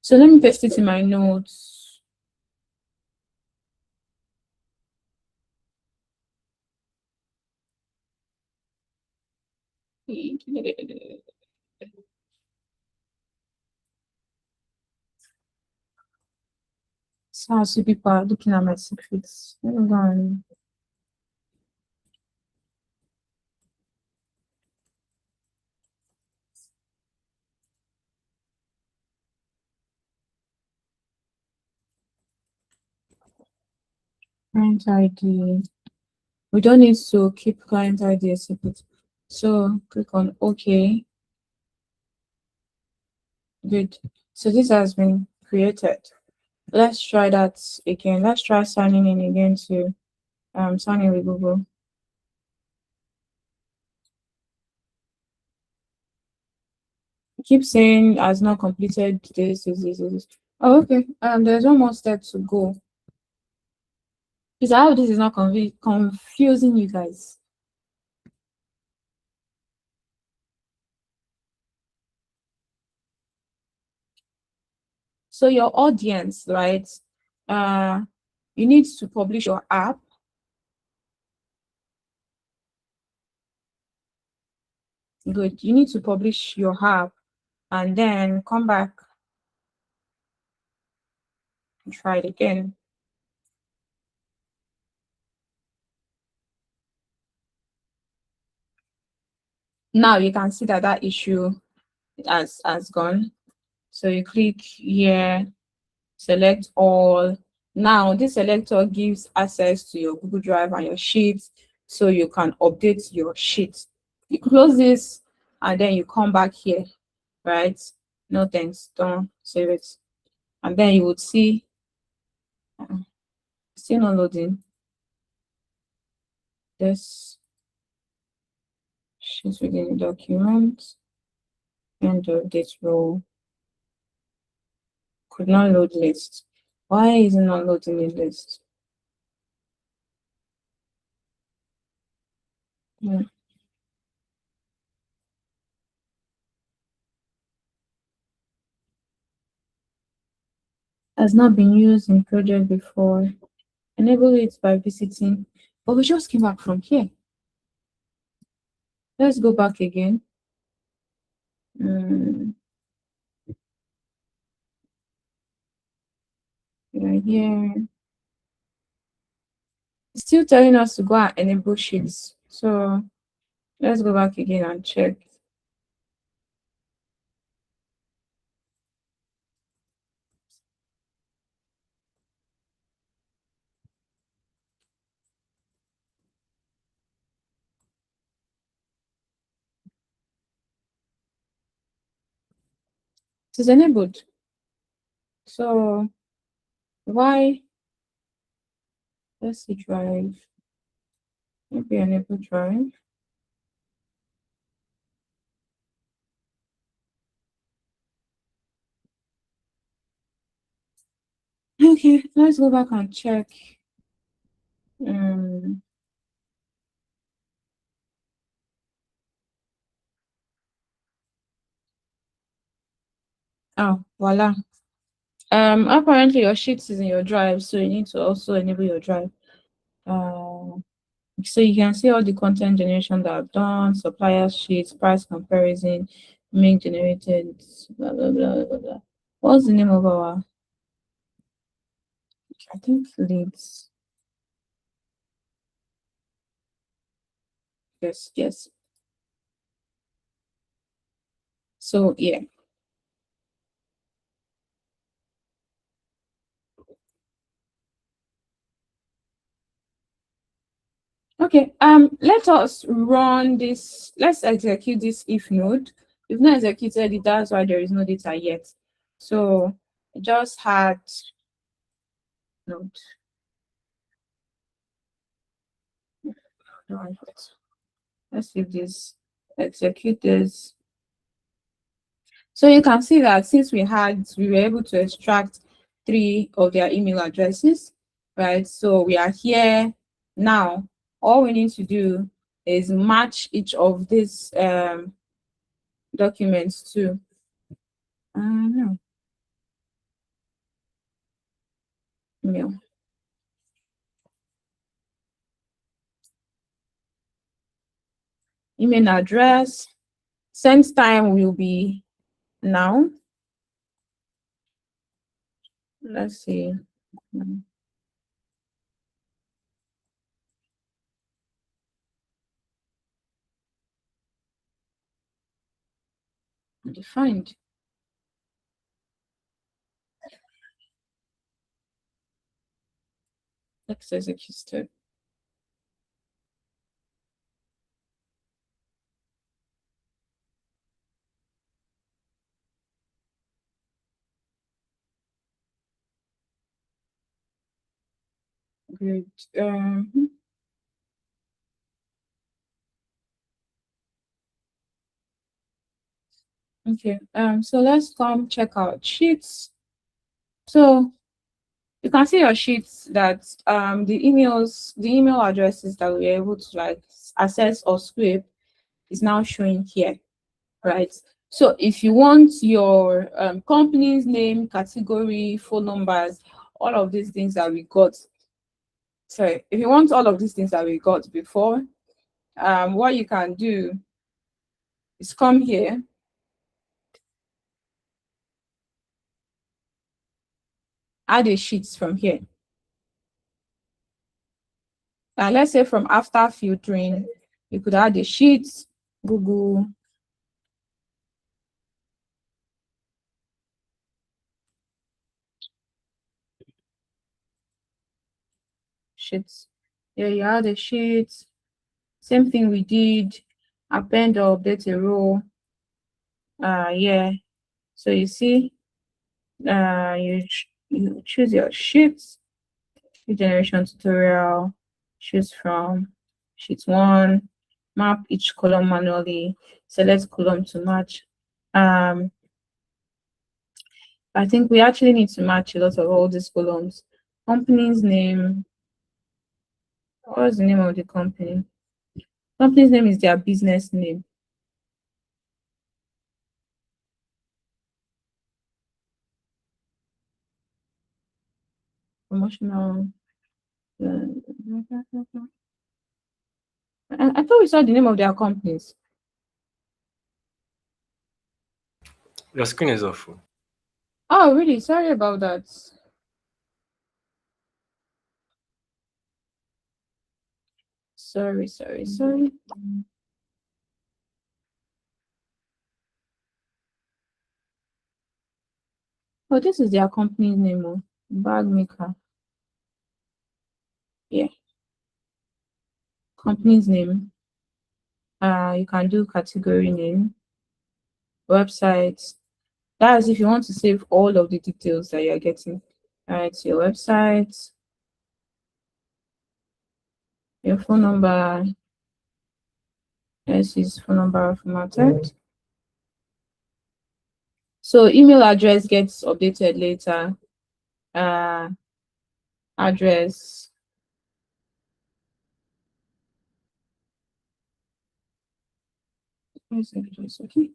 So let me paste it in my notes. So I see people are looking at my secrets. Let me go on. Client ID. We don't need to keep client ID a secret. So click on OK. Good. So this has been created. Let's try that again. Let's try signing in again to sign in with Google. Keep saying has not completed this. Oh, okay. There's one more step to go. Because I hope this is not confusing you guys. So your audience, right? You need to publish your app. Good. You need to publish your app and then come back and try it again. Now you can see that that issue has gone. So you click here, select all. Now this selector gives access to your Google Drive and your Sheets, so you can update your sheet. You close this and then you come back here, right? No thanks, don't save it. And then you would see still not loading. This sheet within the document. End of this row. Could not load list. Why is it not loading the list? Yeah. Has not been used in project before. Enable it by visiting. But we just came back from here. Let's go back again. Right here. It's still telling us to go and enable sheets. So let's go back again and check. It is enabled. So why? Let's see Drive. Maybe enable Drive. Okay, let's go back and check. Oh, voila. Apparently your sheets is in your drive, so you need to also enable your drive. So you can see all the content generation that I've done, supplier sheets, price comparison, make generated, blah blah blah blah blah. What's the name of our? I think leads. Yes, yes. So yeah. Okay, let us run this. Let's execute this if node. We've not executed it, that's why there is no data yet. So I just had node. Let's see this, execute this. So you can see that since we were able to extract 3 of their email addresses, right? So we are here now. All we need to do is match each of these documents to email. Email address. Send time will be now. Let's see. Defined. Let's execute. Good. Okay. So let's come check out sheets. So you can see your sheets that the email addresses that we're able to like access or scrape is now showing here, right? So if you want your company's name, category, phone numbers, all of these things that we got. Sorry, if you want all of these things that we got before, what you can do is come here. Add a sheet from here. And let's say from after filtering, you could add a sheet, Google sheets. Yeah, you add a sheet. Same thing we did. Append or update a row. Yeah. So you see, you choose your sheets. Generation tutorial. Choose from sheet 1. Map each column manually. Select column to match. I think we actually need to match a lot of all these columns. Company's name. What's the name of the company? Company's name is their business name. Promotional. I thought we saw the name of their companies. Your screen is off. Oh, really? Sorry about that. Sorry. Oh, this is their company's name. Oh. Bag maker. Yeah. Company's name. You can do category name, website. That's if you want to save all of the details that you're getting. All right, your website, your phone number. Yes, is phone number formatted. So email address gets updated later. Address. Okay.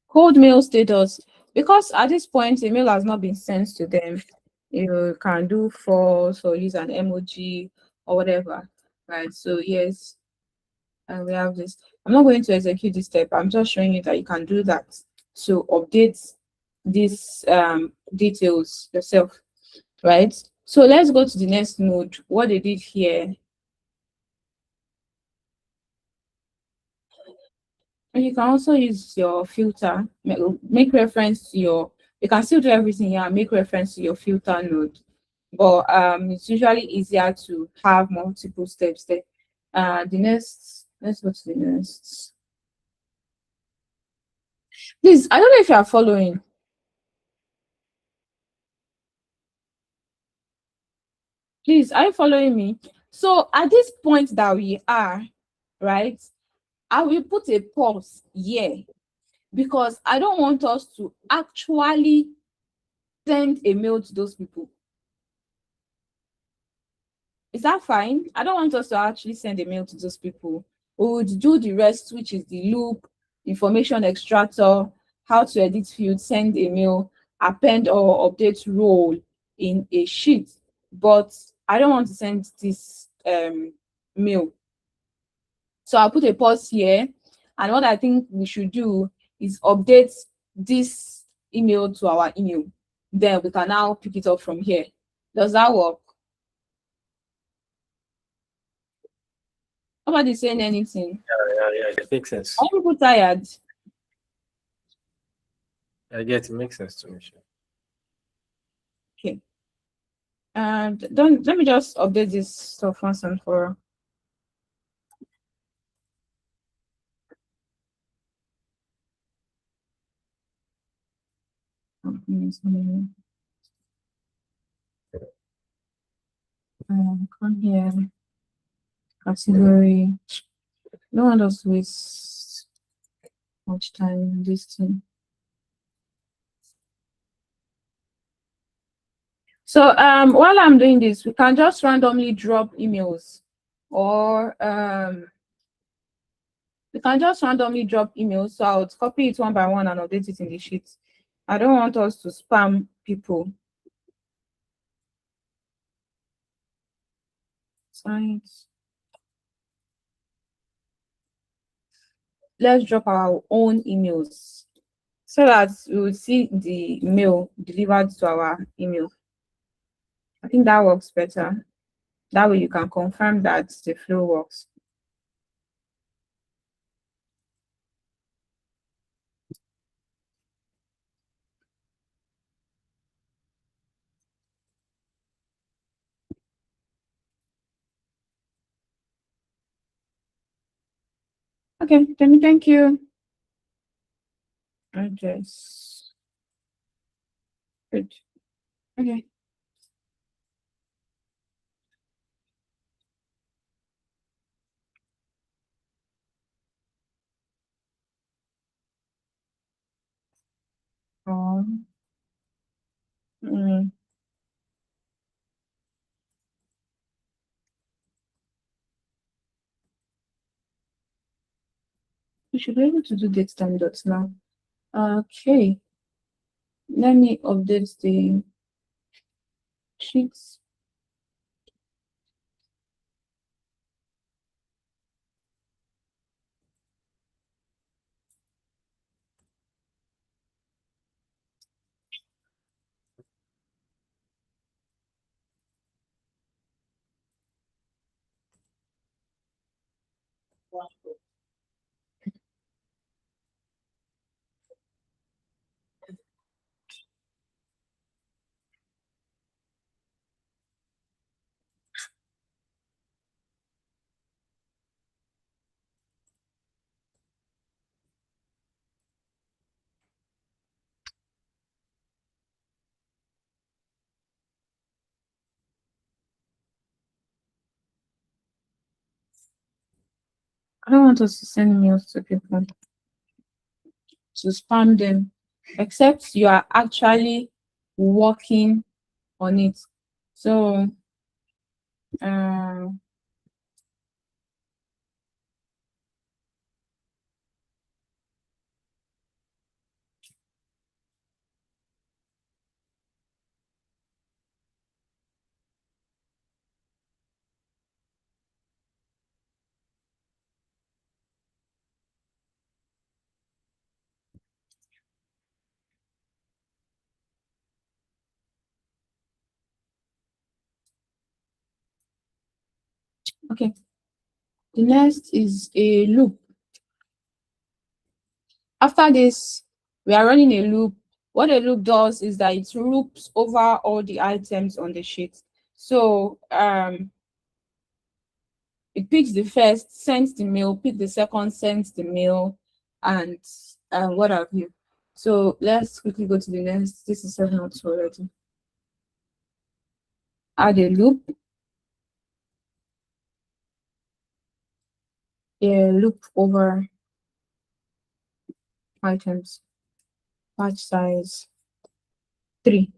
Cold mail status. Because at this point, email has not been sent to them. You can do false or use an emoji or whatever. Right. So yes, and we have this. I'm not going to execute this step. I'm just showing you that you can do that to update these details yourself. Right. So let's go to the next node. What they did here. And you can also use your filter, make reference to your, you can still do everything here, make reference to your filter node. But it's usually easier to have multiple steps there. The next, let's go to the next. Please, I don't know if you are following. Please, are you following me? So at this point that we are, right, I will put a pause here because I don't want us to actually send a mail to those people. Is that fine? I don't want us to actually send a mail to those people. We would do the rest, which is the loop, information extractor, how to edit field, send a mail, append or update role in a sheet. But I don't want to send this mail. So I'll put a pause here. And what I think we should do is update this email to our email. Then we can now pick it up from here. Does that work? Nobody's saying anything. Yeah, it makes sense. Are people tired? I get it, makes sense to me. Sure. Okay. And don't let me just update this stuff once and for all. Come here. Category. No one else waste much time in this thing. So while I'm doing this, we can just randomly drop emails, or we can just randomly drop emails. So I'll copy it one by one and update it in the sheet. I don't want us to spam people. Science. let's drop our own emails so that we will see the mail delivered to our email. I think that works better. That way you can confirm that the flow works. Okay, thank you. Address. Good. Okay. Mm. We should be able to do date time dots now. Okay. Let me update the sheets. I don't want us to send mails to people to spam them, except you are actually working on it. So, okay. The next is a loop. After this, we are running a loop. What a loop does is that it loops over all the items on the sheet. So it picks the first, sends the mail, pick the second, sends the mail, and what have you. So let's quickly go to the next. This is 7 out already. Add a loop. A loop over items. Batch size 3.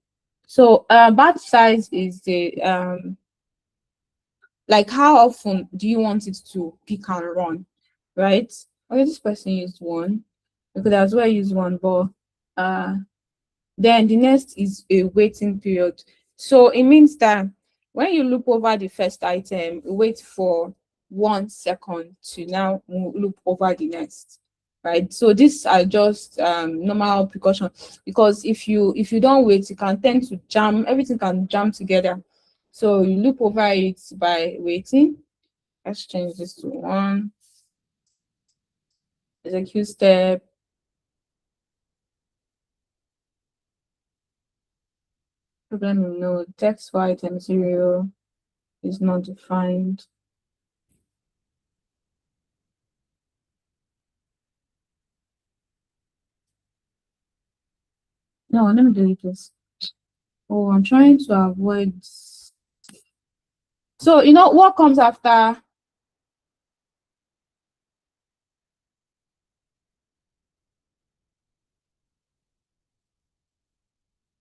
So batch size is the like how often do you want it to pick and run, right? Okay, this person used 1. We could as well use 1, but then the next is a waiting period. So it means that when you loop over the first item, wait for 1 second to now loop over the next, right? So these are just normal precaution, because if you don't wait, you can tend to jam, everything can jam together. So you loop over it by waiting. Let's change this to 1. Execute step. Problem node. Text for item 0 is not defined. No, let me delete this. Oh, I'm trying to avoid. So, you know what comes after?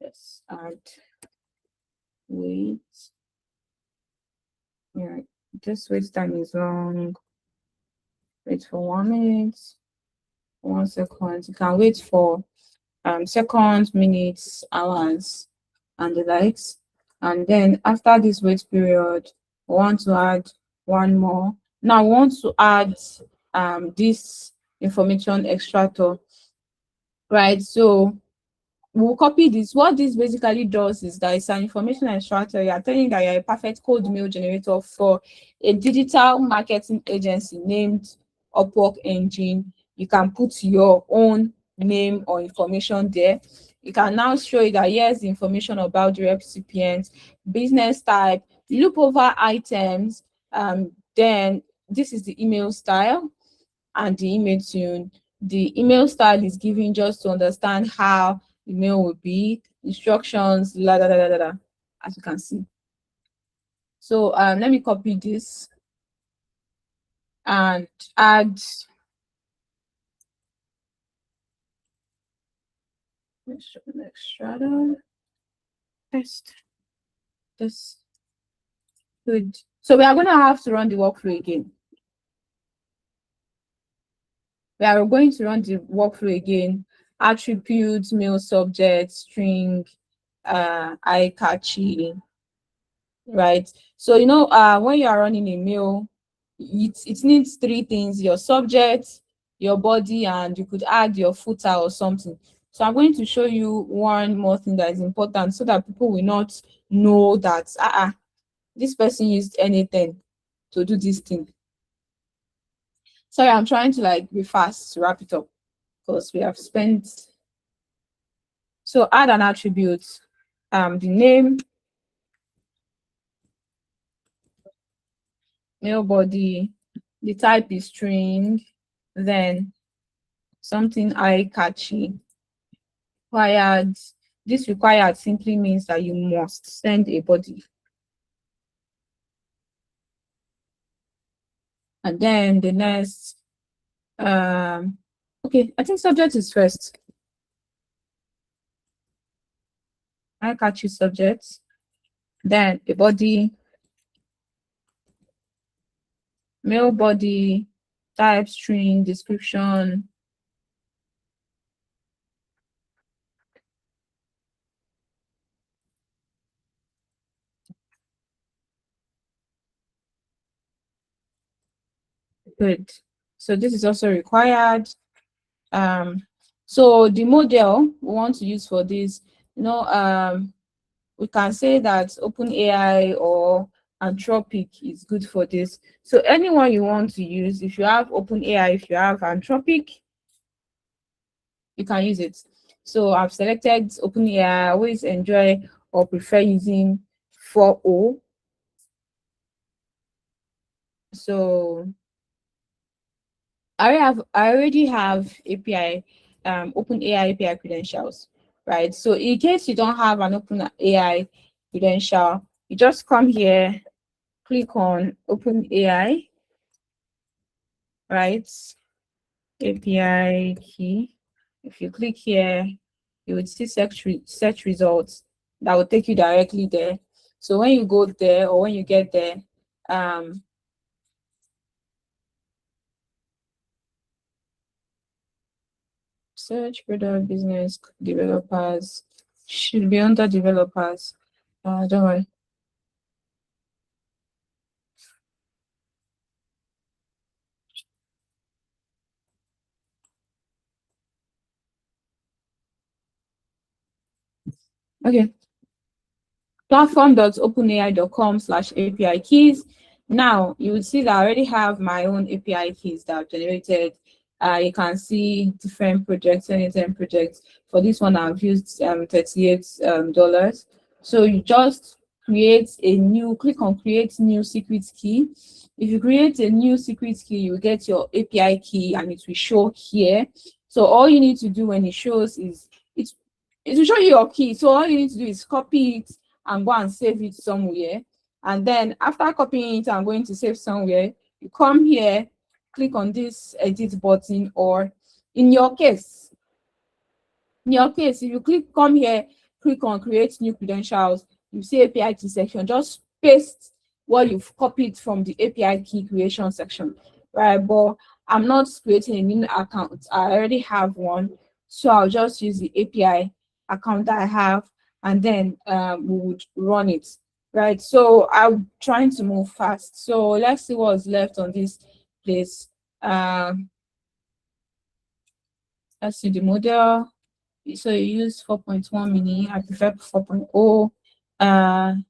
Yes, add wait. Yeah, this wait time is long. Wait for 1 minute, 1 second. You can wait for seconds, minutes, hours, and the likes. And then after this wait period, we want to add 1 more. Now we want to add this information extractor, right? So we'll copy this. What this basically does is that it's an information extractor. You are telling that you're a perfect cold mail generator for a digital marketing agency named Upwork Engine. You can put your own name or information there. You can now show you that here's the information about the recipient, business type, loop over items, then this is the email style and the email tune. The email style is given just to understand how the mail will be, instructions, as you can see. So let me copy this and add extra test this. Good. So we are going to have to run the workflow again. We are going to run the workflow again. Attributes, mail subject, string, eye-catchy, right? So, you know, when you are running a mail, it needs three things: your subject, your body, and you could add your footer or something. So I'm going to show you one more thing that is important so that people will not know that this person used anything to do this thing. Sorry, I'm trying to like be fast to wrap it up because we have spent. So add an attribute, the name, mail body, the type is string, then something eye-catchy. Required. This required simply means that you must send a body. And then the next, okay, I think subject is first. Eye-catchy subject, then a body, mail body, type, string, description. Good. So this is also required. So the model we want to use for this, you know, we can say that OpenAI or Anthropic is good for this. So anyone you want to use, if you have OpenAI, if you have Anthropic, you can use it. So I've selected OpenAI. I always enjoy or prefer using 4o. So I already have API, OpenAI API credentials, right? So in case you don't have an OpenAI credential, you just come here, click on OpenAI, right? API key. If you click here, you would see search results that will take you directly there. So when you go there or when you get there, search product business developers should be under developers. Don't worry. Okay. Platform.openai.com/API keys. Now you will see that I already have my own API keys that I've generated. You can see different projects, anytime projects. For this one, I've used $38. So you just create a new, click on create new secret key. If you create a new secret key, you will get your API key and it will show here. So all you need to do when it shows is it will show you your key. So all you need to do is copy it and go and save it somewhere. And then after copying it and going to save somewhere, you come here, click on this edit button, or in your case, if you come here, click on create new credentials, you see API key section, just paste what you've copied from the API key creation section, right? But I'm not creating a new account. I already have one. So I'll just use the API account that I have, and then we would run it, right? So I'm trying to move fast. So let's see what's left on this place. let's see the model. So you use 4.1 mini, I prefer 4.0.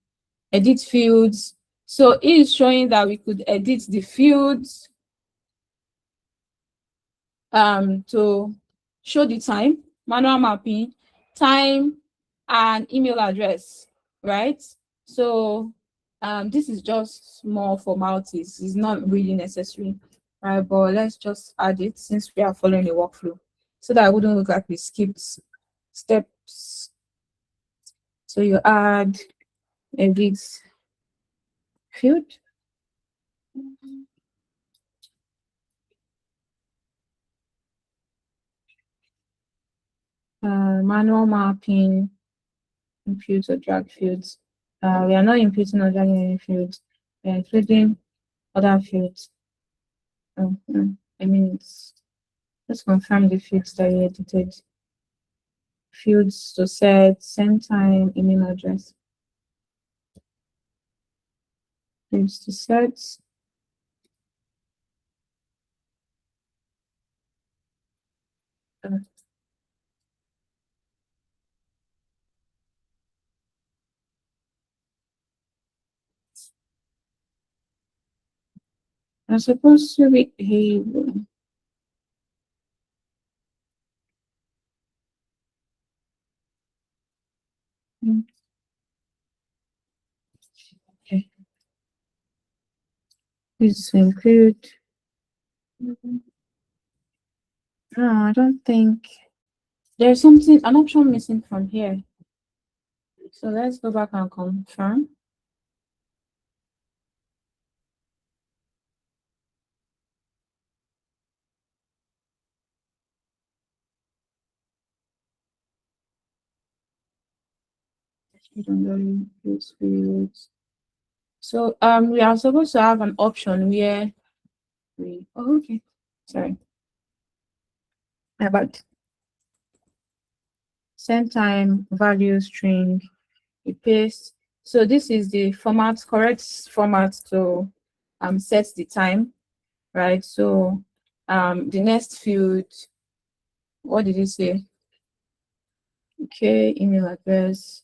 Edit fields. So it is showing that we could edit the fields to show the time, manual mapping, time, and email address, right? So this is just more formalities. It's not really necessary, right? But let's just add it since we are following the workflow so that it wouldn't look like we skipped steps. So you add edit field. Manual mapping, impute or drag fields. We are not imputing or dragging any fields. We are including other fields. I mean, let's confirm the fields that you edited. Fields to set, send time, email address. Fields to set. I'm supposed to be able. Okay. This include. No, I don't think there's something, an option missing from here. So let's go back and confirm. So we are supposed to have an option where we okay. Sorry. About send time value string, we paste. So this is the format, correct format to set the time, right? So the next field, what did it say? Okay, email address.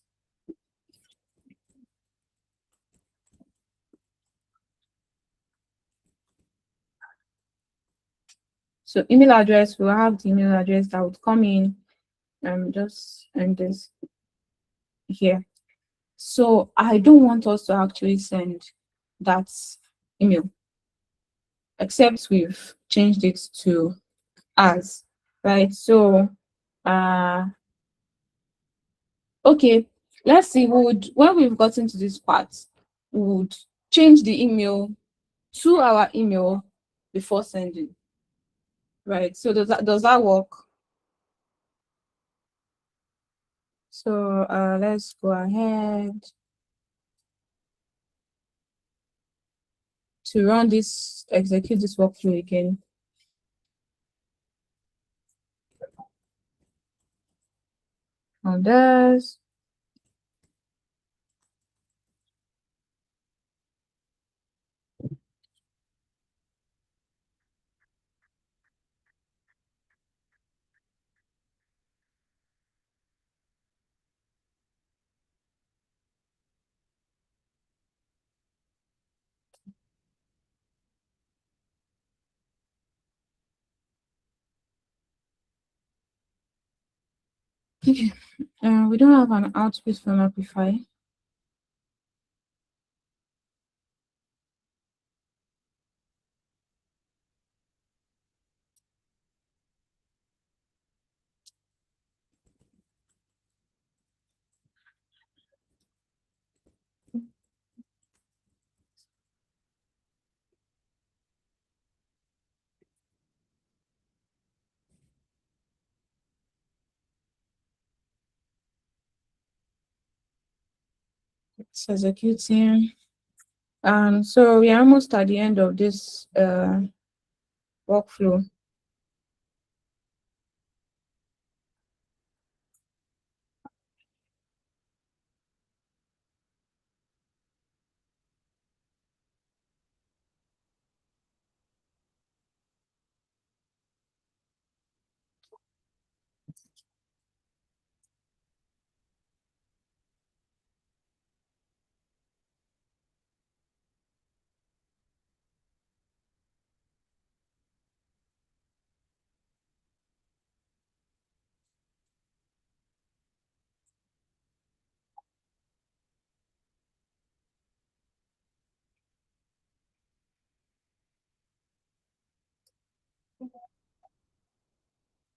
So email address, we'll have the email address that would come in just and this here. So I don't want us to actually send that email, except we've changed it to as, right? So okay, let's see, when we've gotten to this part, we would change the email to our email before sending, right? So does that work? So let's go ahead to run this, execute this workflow again. Founders. Okay. We don't have an output from Apify. It's executing. So we are almost at the end of this workflow.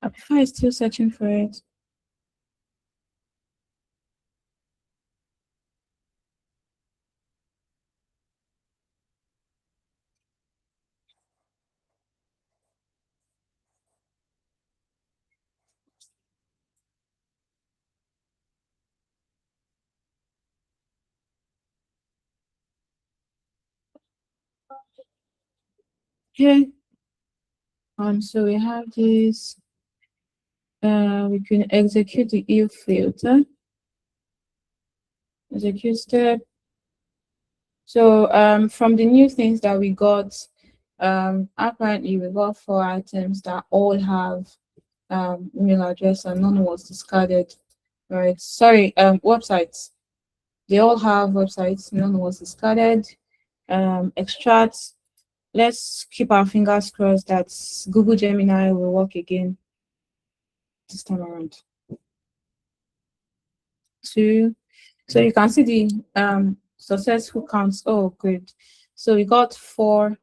Apify is still searching for it. Okay. So we have this. We can execute the if filter. Execute step. So from the new things that we got, apparently we got 4 items that all have email address and none was discarded. Right. Sorry, websites. They all have websites, none was discarded. Extract. Let's keep our fingers crossed that Google Gemini will work again this time around. 2. So you can see the successful counts. Oh, good. So we got 4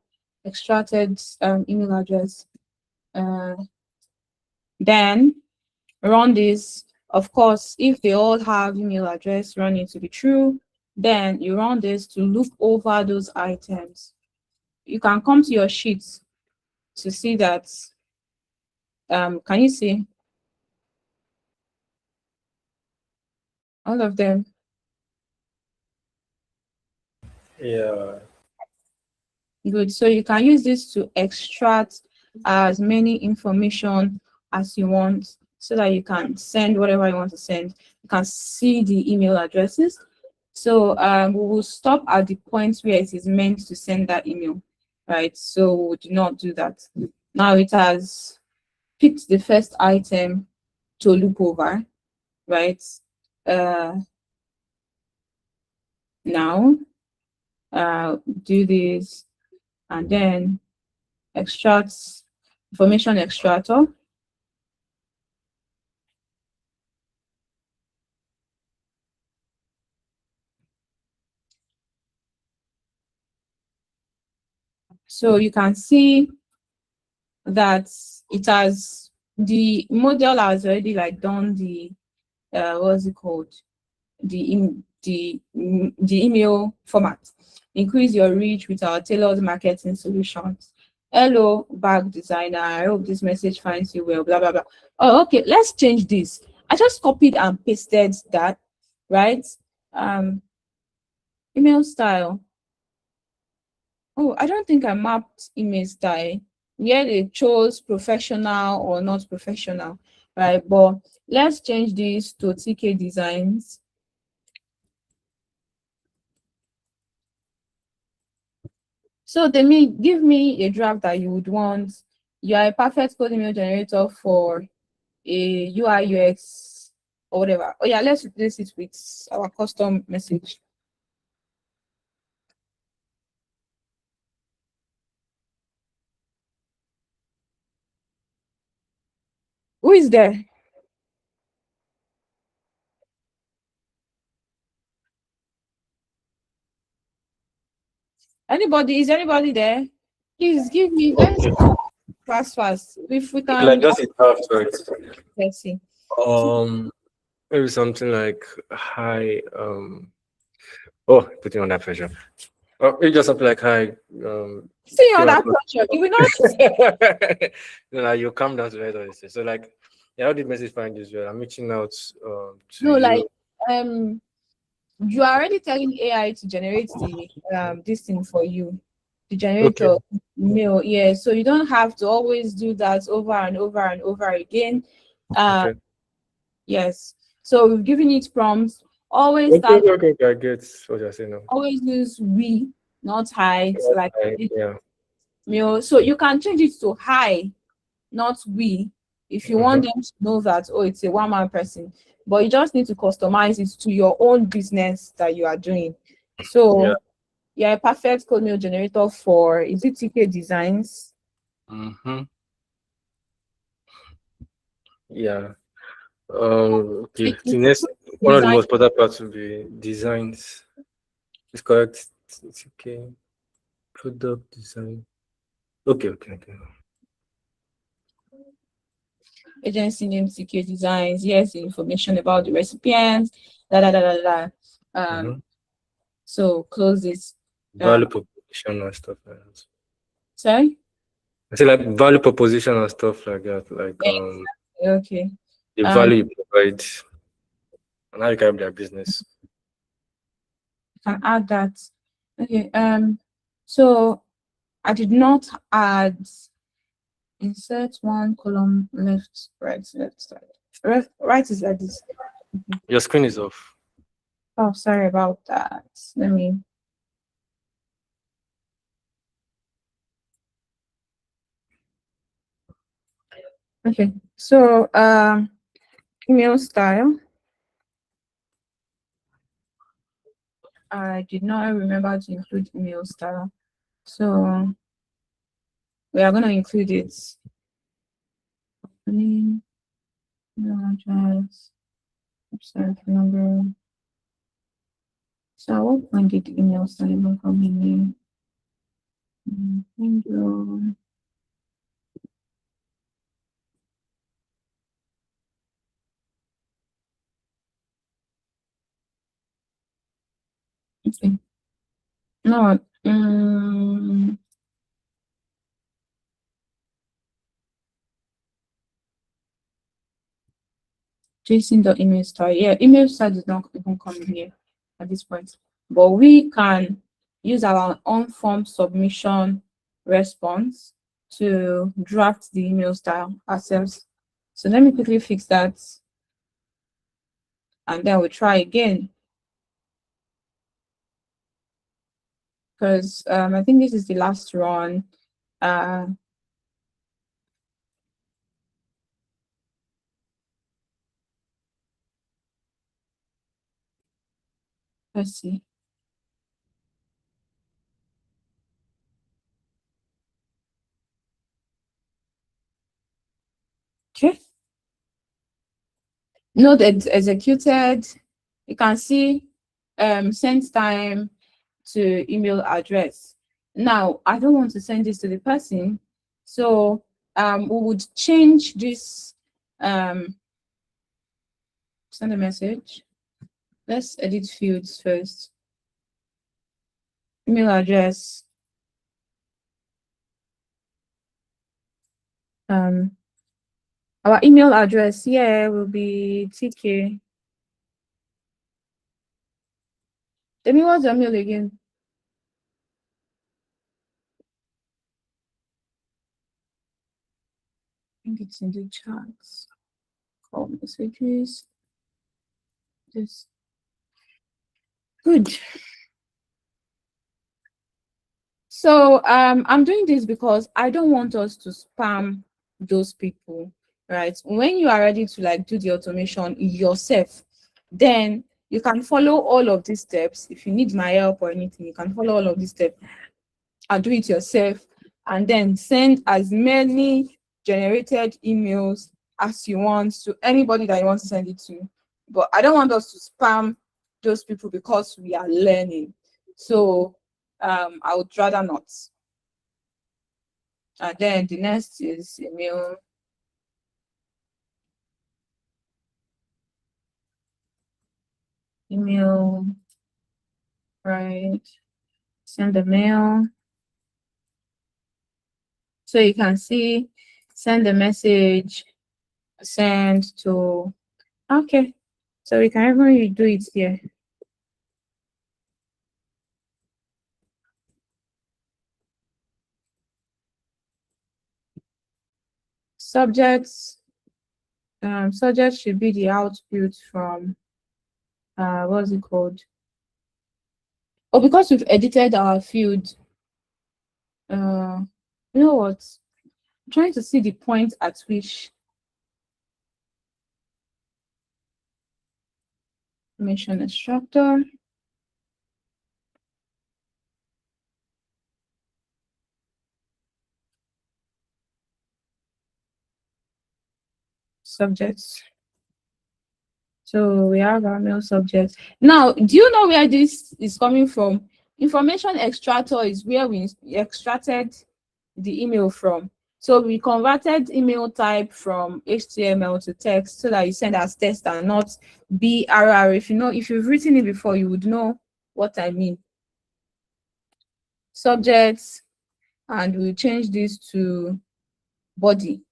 extracted email address. Then run this. Of course, if they all have email address, run it to be true. Then you run this to look over those items. You can come to your sheets to see that. Can you see all of them? Yeah. Good. So you can use this to extract as many information as you want so that you can send whatever you want to send. You can see the email addresses. So we will stop at the point where it is meant to send that email, right? So we do not do that. Now it has picked the first item to look over, right? Now do this and then extracts information extractor. So you can see that it has, the model has already like done the what's it called, the email format. Increase your reach with our tailored marketing solutions. Hello, bag designer. I hope this message finds you well. Blah blah blah. Oh, okay. Let's change this. I just copied and pasted that, right? Email style. Oh, I don't think I mapped email style. Yeah, they chose professional or not professional, right? But let's change this to TK designs. So they may give me a draft that you would want. You are a perfect code email generator for a UI UX or whatever. Oh yeah, let's replace it with our custom message. Who is there? Anybody? Is anybody there? Please give me, let's fast. If we can. Like just a draft, right? Let's see. Maybe something like hi. Oh, putting on that pressure. Oh, maybe just something like hi. See on that pressure. You will not. No, you calm down to write what you say. So like, yeah, how did message find this? Well, I'm reaching out to No, you. like you are already telling AI to generate the this thing for you, to generate Okay. your mail. Yeah, so you don't have to always do that over and over and over again. Okay. Yes. So we've given it prompts. Always Okay, start. I get what you're saying now. Always use we, not hi. Like Yeah. mail. So you can change it to hi, not we, if you want them to know that, oh, it's a one-man person. But you just need to customize it to your own business that you are doing. So yeah, a perfect code mail generator for, is it TK designs? Yeah. Okay. The next one of the most important parts will be designs. It's correct. It's okay. Product design. Okay. agency name, CK Designs. Here's the information about the recipients. So close this. Value proposition and stuff like that. Sorry? I say like value proposition and stuff like that. Like Okay. the value you provide and how you carry their business. Can add that. Okay. So I did not add insert one column left, right, side. Right is like this. Your screen is off. Oh, sorry about that. Let me. Okay. So email style. I did not remember to include email style. So we are going to include it. Name, email address, website number. So at what point did email style even come in here? Okay. No. JSON.email style. Yeah, email style does not even come in here at this point. But we can use our own form submission response to draft the email style ourselves. So let me quickly fix that. And then we'll try again. Because I think this is the last run. Let's see. Okay. Node executed. You can see send time to email address. Now, I don't want to send this to the person. So we would change this, send a message. Let's edit fields first. Email address. Our email address here will be TK. Tell me what's your mail again? I think it's in the charts. Call messages. This. Good. So I'm doing this because I don't want us to spam those people, right? When you are ready to like do the automation yourself, then you can follow all of these steps. If you need my help or anything, you can follow all of these steps and do it yourself, and then send as many generated emails as you want to anybody that you want to send it to. But I don't want us to spam those people because we are learning. So I would rather not. And then the next is email. Email, right? Send a mail. So you can see, send a message, send to, okay. So we can even do it here. Subjects, subject should be the output from, what's it called? Oh, because we've edited our field, you know what? I'm trying to see the point at which information instructor. Subjects. So we have our mail subjects. Now, do you know where this is coming from? Information extractor is where we extracted the email from. So we converted email type from HTML to text so that you send as text and not BRR. If you know, if you've written it before, you would know what I mean. Subjects, and we'll change this to body.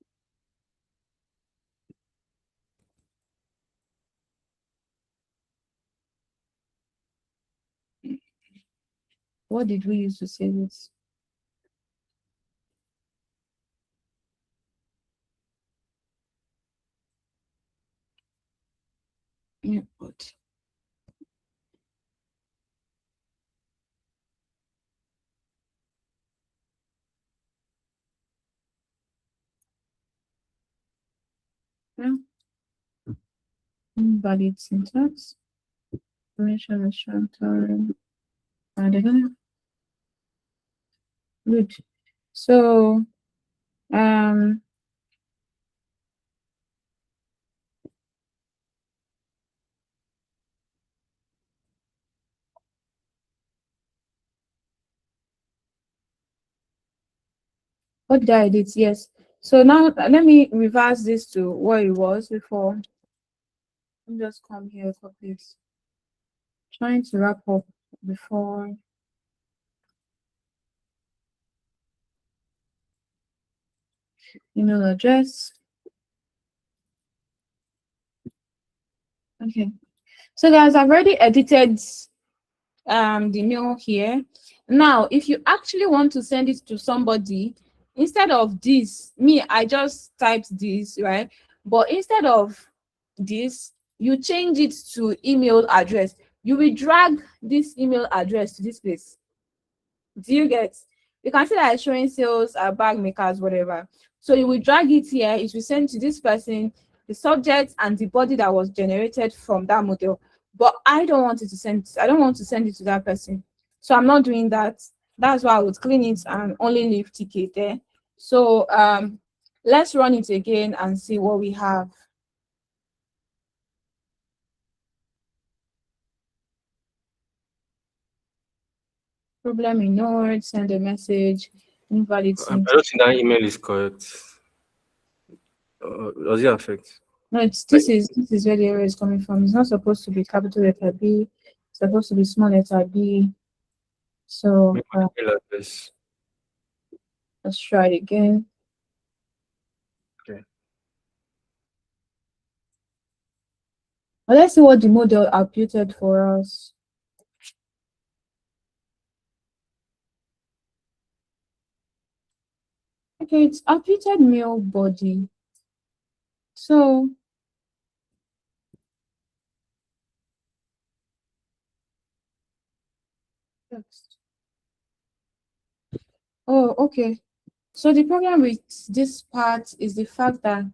What did we use to say this? Yeah, but yeah. Invalid syntax. Information instructor. And good. So what did I edit? Yes. So now let me reverse this to what it was before. Let me just come here, copy it. Trying to wrap up before. Email address. Okay. So guys, I've already edited the mail here. Now, if you actually want to send it to somebody, instead of this, I just typed this, right? But instead of this, you change it to email address. You will drag this email address to this place. Do you get? You can see that it's showing sales, bag makers, whatever. So you will drag it here. It will send to this person, the subject and the body that was generated from that model. But I don't want it to send. I don't want to send it to that person. So I'm not doing that. That's why I would clean it and only leave ticket there. So let's run it again and see what we have. Problem ignored. Send a message. Invalid I syntax. don't think that email is correct. Does it affect? No, this is where the error is coming from. It's not supposed to be capital letter B. It's supposed to be small letter B. So Email address. let's try it again. Okay. Well, let's see what the model outputted for us. Okay, it's outputted mail body. So text. Oh, okay. So the problem with this part is the fact that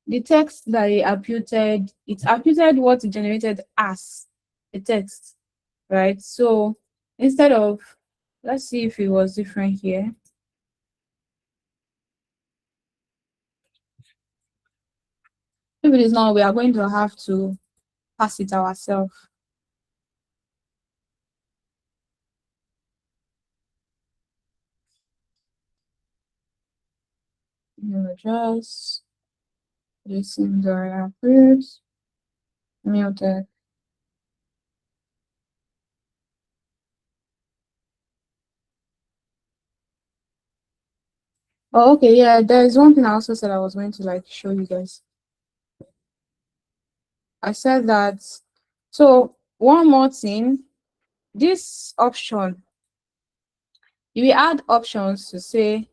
the text that it outputted what it generated as a text, right? So instead of, let's see if it was different here. If it is not, we are going to have to pass it ourselves. Email address, using the approved, mail tag. Oh, okay, yeah, there is one thing I also said I was going to like show you guys. I said that, so one more thing, this option, you will add options to say,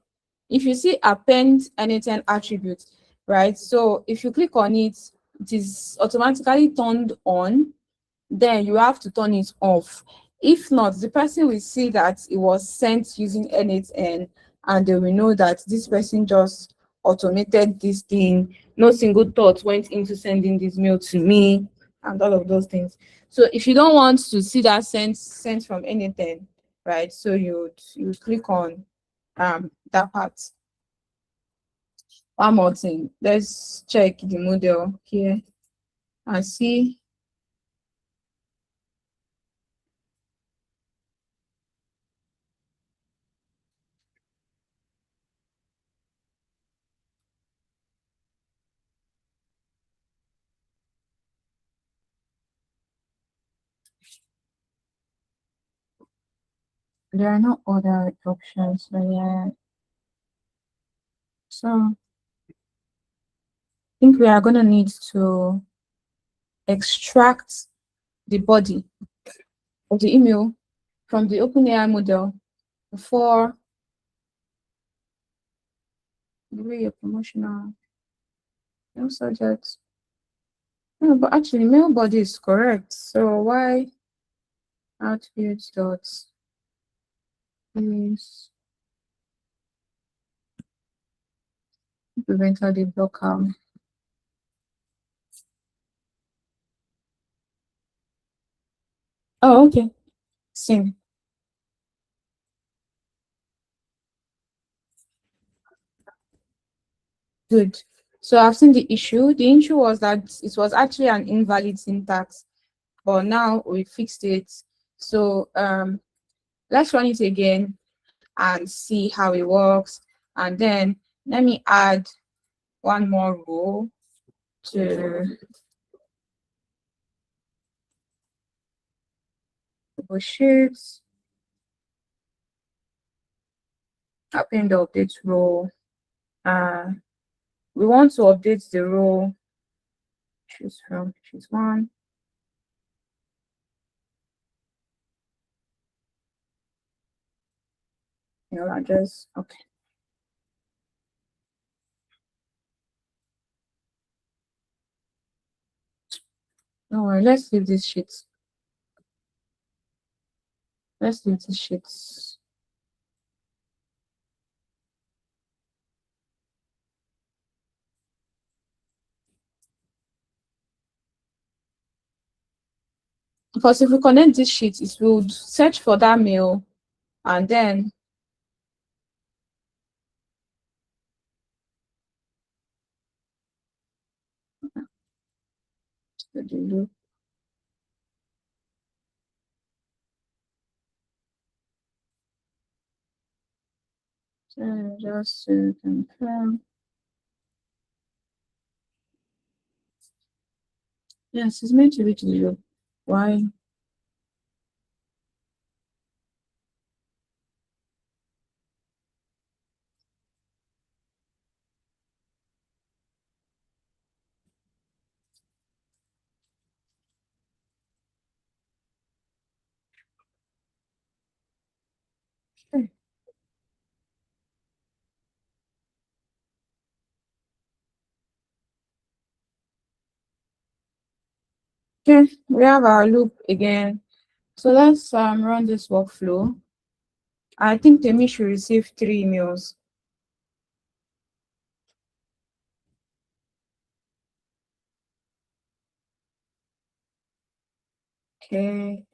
if you see append anything attribute, right? So if you click on it, it is automatically turned on, then you have to turn it off. If not, the person will see that it was sent using NHN and they will know that this person just automated this thing. No single thought went into sending this mail to me and all of those things. So if you don't want to see that sent from anything, right? So you click on that part. One more thing. Let's check the model here and see. there are no other options. So yeah. So I think we are gonna need to extract the body of the email from the OpenAI model before the way your promotional mail subject. No, but actually mail body is correct. So why output dot is prevent the blocker? Oh, okay. Same. Good. So I've seen the issue. The issue was that it was actually an invalid syntax, but now we fixed it. So let's run it again and see how it works. And then let me add one more row to the sheets. Append the update row. We want to update the row. Choose from, choose one. Email address. Okay. No worry, let's leave this sheet. Let's leave this sheet. Because if we connect this sheet, it will search for that mail and then just to confirm. Yes, it's meant to reach the loop. Why? Okay. Okay, we have our loop again. So let's run this workflow. I think Temi should receive 3 emails. Okay.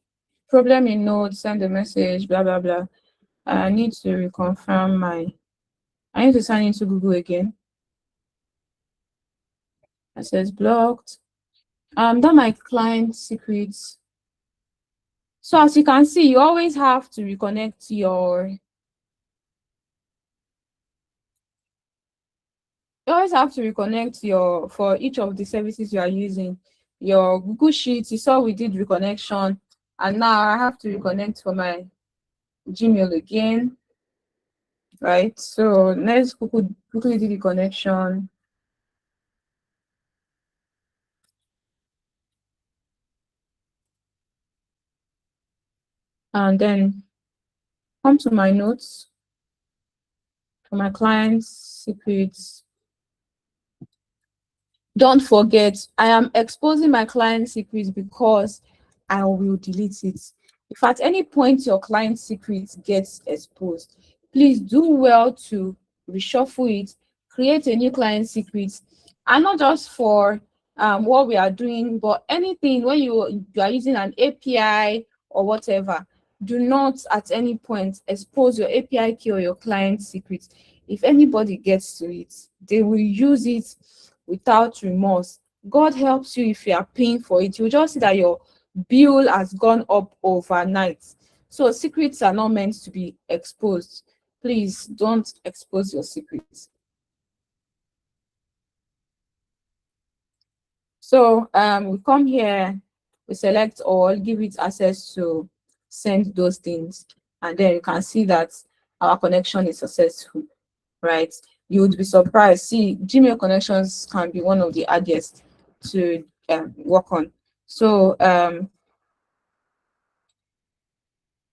Problem in Node, send a message, blah, blah, blah. I need to reconfirm I need to sign into Google again. Access blocked. That my client secrets. So as you can see, you always have to reconnect you always have to reconnect for each of the services you are using. Your Google Sheets, you saw we did reconnection, and now I have to reconnect for my Gmail again, right? So let's quickly do the connection. And then come to my notes for my client's secrets. Don't forget, I am exposing my client secrets because I will delete it. If at any point your client secret gets exposed, please do well to reshuffle it, create a new client secret, and not just for what we are doing, but anything when you are using an API or whatever. Do not at any point expose your API key or your client secret. If anybody gets to it, they will use it without remorse. God helps you if you are paying for it. You just see that your bill has gone up overnight. So secrets are not meant to be exposed. Please don't expose your secrets. So we come here, we select all, give it access to send those things. and then you can see that our connection is successful, right? You would be surprised. See, Gmail connections can be one of the hardest to work on. So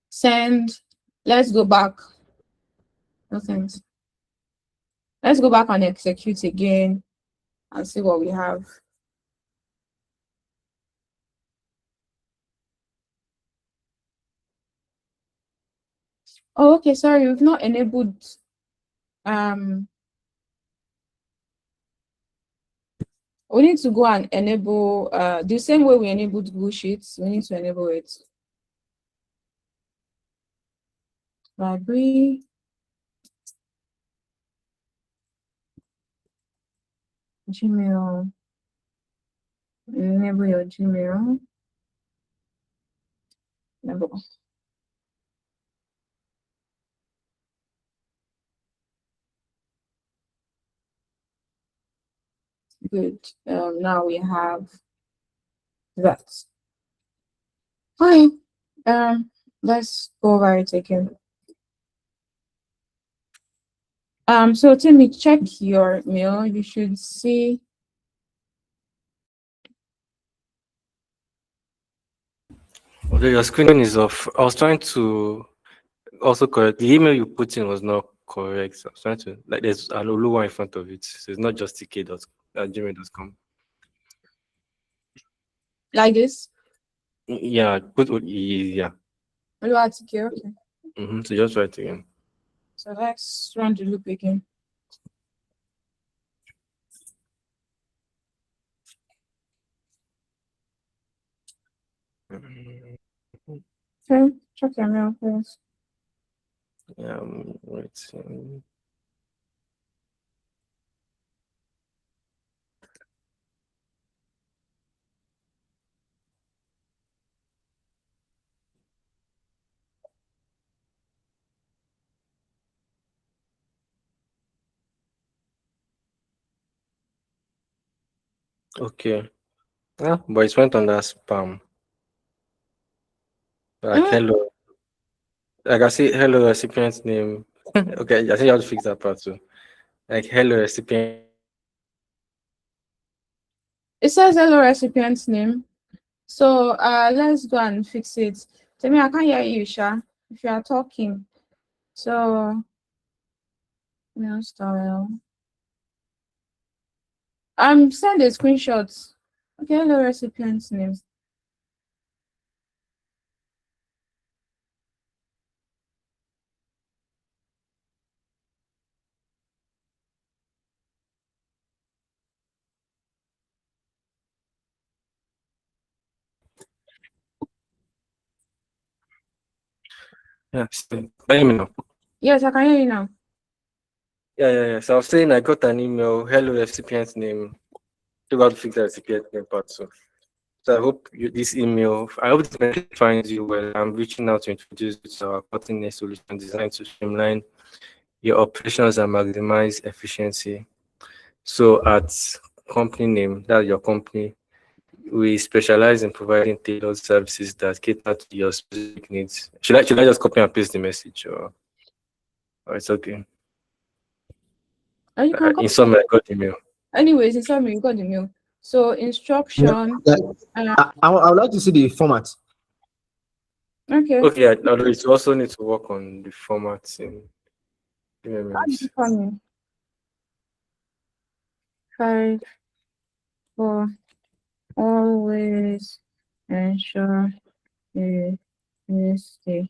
send, let's go back. No thanks. Let's go back and execute again and see what we have. Oh, okay, sorry, we've not enabled we need to go and enable the same way we enabled Google Sheets, we need to enable it. Library, Gmail, enable your Gmail. Enable. Good. Now we have that. Fine. Let's go over it again. So Timmy, check your mail. You should see. Okay, your screen is off. I was trying to also correct the email you put in was not correct. I was trying to, like, there's an Oluwa in front of it, so it's not just tk.gmail.com. Like this? Yeah, yeah. Okay. So just try it again. So let's run the loop again. Okay, check your mail first. Wait. Okay. Yeah, but it went under spam. Like, hello. Like, I see hello recipient's name. Okay, I think you have to fix that part too. Like, hello recipient. It says hello recipient's name. So let's go and fix it. Tell me, I can't hear you, Sha, if you are talking. So mail style. Send a screenshot. Okay, hello recipient's name. Yeah, can you hear me now? Yes, I can hear you now. Yeah. So I was saying I got an email, hello recipient's name. You got to fix the recipient name part too. So I hope this email, I hope this message finds you well. I'm reaching out to introduce you to our cutting-edge solution designed to streamline your operations and maximize efficiency. So at company name, that's your company, we specialize in providing tailored services that cater to your specific needs. Should I just copy and paste the message, or it's okay? You can In summary, I got the email. anyways, in summary, you got the mail. So instruction. I would like to see the format. Okay. Okay, although you also need to work on the formatting. Give me a minute. 5 4 always ensure you use the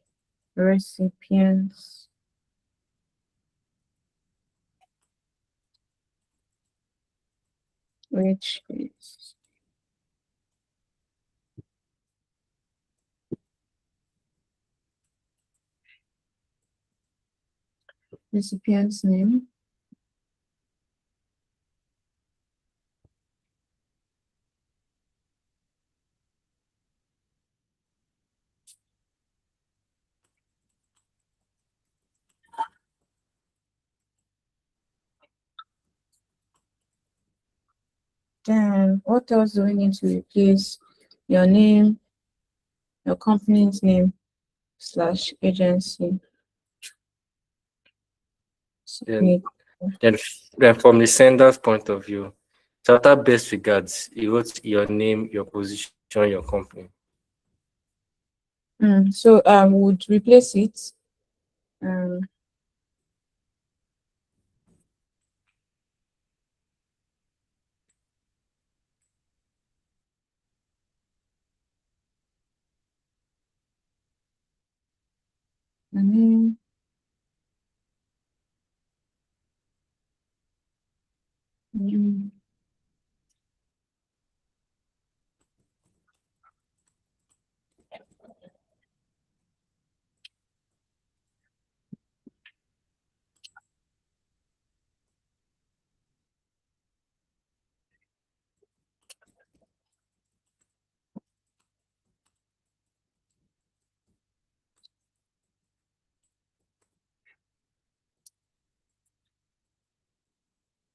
recipients which is recipient's name. Then what else do we need to replace? Your name, your company's name. /agency. Then, then from the sender's point of view, so after best regards, you wrote your name, your position, your company. So would replace it.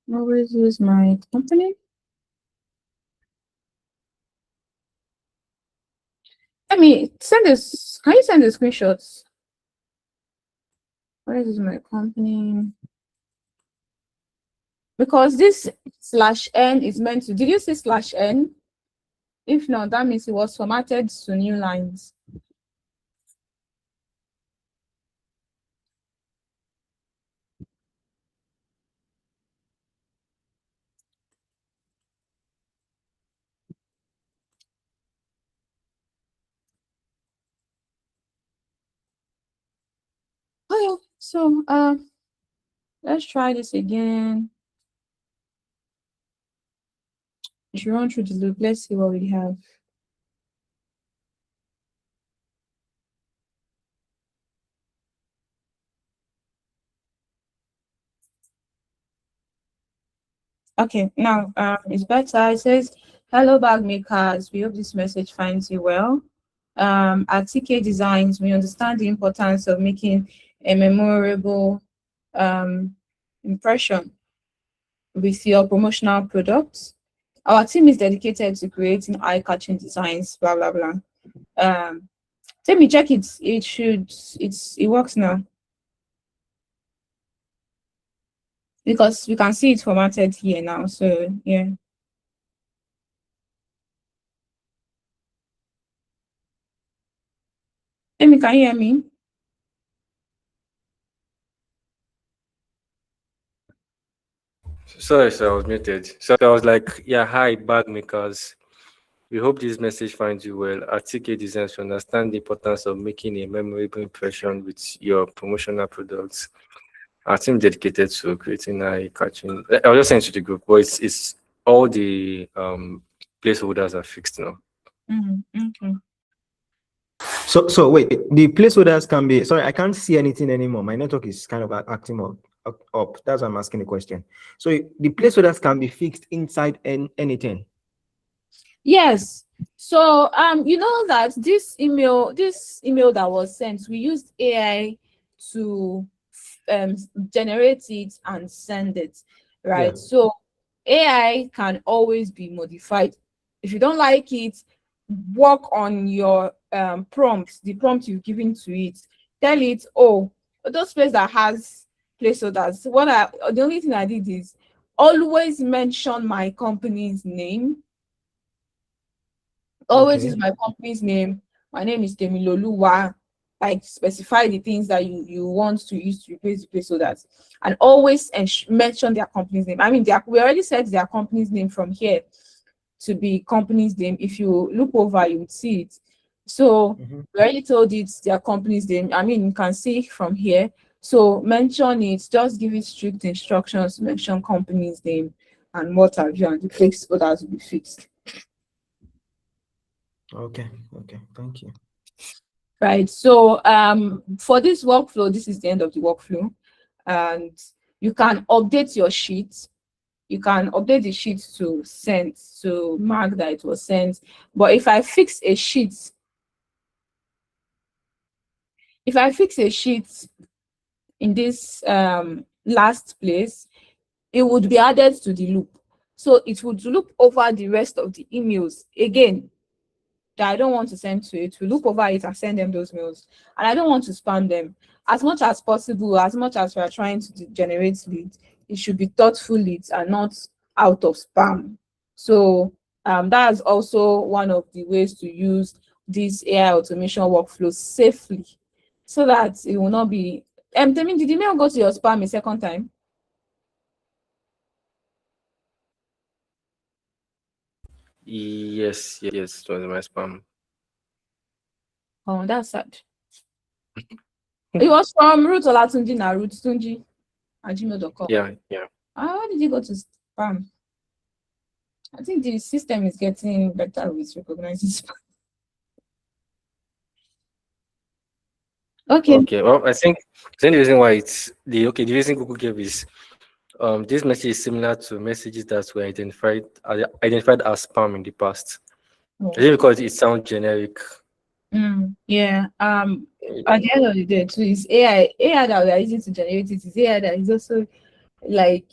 Always use my company. Let me send this. Can you send the screenshots? Where is my company? Because this /n is meant to. Did you see /n? If not, that means it was formatted to new lines. Oh yeah. So let's try this again. We should run through the loop. Let's see what we have. Okay, now it's better. It says, "Hello, bag makers. We hope this message finds you well. At TK Designs, we understand the importance of making a memorable impression with your promotional products. Our team is dedicated to creating eye-catching designs, blah, blah, blah. Let me check it. It works now. Because we can see it formatted here now. So yeah. Amy, can you hear me? Sorry, sir, I was muted. So I was like, yeah, hi, bag makers. We hope this message finds you well. At TK Designs, to understand the importance of making a memorable impression with your promotional products. Our team dedicated to creating eye-catching. I was just saying to the group, but it's all the placeholders are fixed now. Okay. So wait, the placeholders can be, sorry, I can't see anything anymore. My network is kind of acting up. That's why I'm asking the question. So the placeholders can be fixed inside anything. Yes. So you know that this email that was sent, we used AI to generate it and send it, right? Yeah. So AI can always be modified. If you don't like it, work on your prompt, the prompt you've given to it. Tell it, oh, those places that has placeholders. The only thing I did is always mention my company's name. Always use my company's name. My name is Temiloluwa. Like, specify the things that you want to use to replace the placeholders, and always mention their company's name. I mean, we already set their company's name from here to be company's name. If you look over, you would see it. So we already told it their company's name. I mean, you can see from here. So mention it. Just give it strict instructions. Mention company's name and what have you, and the placeholders will be fixed. Okay, thank you. Right. So for this workflow, this is the end of the workflow, and you can update your sheet. You can update the sheet to sent, to mark that it was sent. But if I fix a sheet in this last place, it would be added to the loop. So it would loop over the rest of the emails again. that I don't want to send to it, to look over it and send them those mails. And I don't want to spam them. As much as possible, as much as we are trying to generate leads, it should be thoughtful leads and not out of spam. So that's also one of the ways to use this AI automation workflow safely, so that it will not be. Temi, did the mail go to your spam a second time? Yes, yes, it was my spam. Oh, that's sad. It was from Ruth Olatunji na Ruth Tunji at gmail.com. Yeah. Why did you go to spam? I think the system is getting better with recognizing spam. Okay. Well, I think the reason why the reason Google gave is this message is similar to messages that were identified as spam in the past. Oh. I think because it sounds generic. Yeah. At the end of the day, too, it's AI that we are using to generate it. Is AI that is also like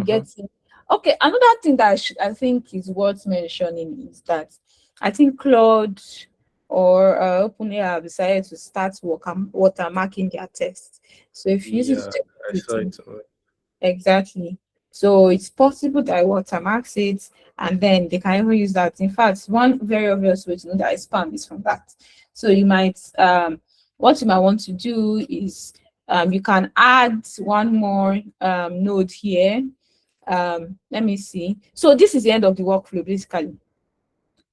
getting. Okay, another thing that I think is worth mentioning is that I think Claude or OpenAI have decided to start watermarking their tests. So if you use it to I saw it. exactly. So it's possible that it watermarks it, and then they can even use that. In fact, one very obvious way to know that it's spam is from that. So you might what you might want to do is you can add one more node here. Let me see. So this is the end of the workflow, basically.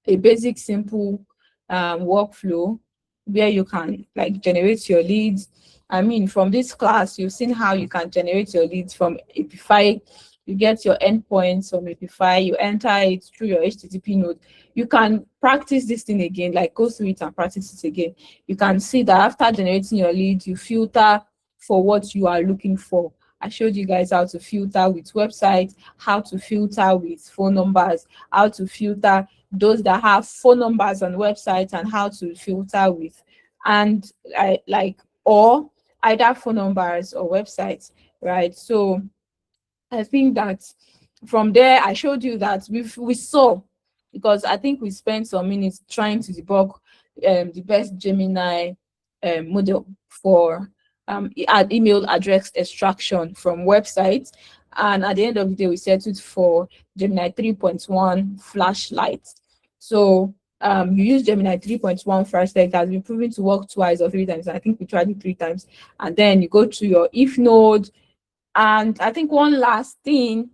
A basic, simple workflow where you can like generate your leads. I mean, from this class, you've seen how you can generate your leads from Apify. You get your endpoints from Apify, you enter it through your HTTP node. You can practice this thing again, like go through it and practice it again. You can see that after generating your lead, you filter for what you are looking for. I showed you guys how to filter with websites, how to filter with phone numbers, how to filter those that have phone numbers on websites, and how to filter with, and or either phone numbers or websites, right? So I think that from there, I showed you that we saw, because I think we spent some minutes trying to debug the best Gemini model for email address extraction from websites. And at the end of the day, we settled for Gemini 3.1 flashlight. So you use Gemini 3.1 flashlight, that has been proven to work twice or three times. I think we tried it 3 times. And then you go to your if node. And I think one last thing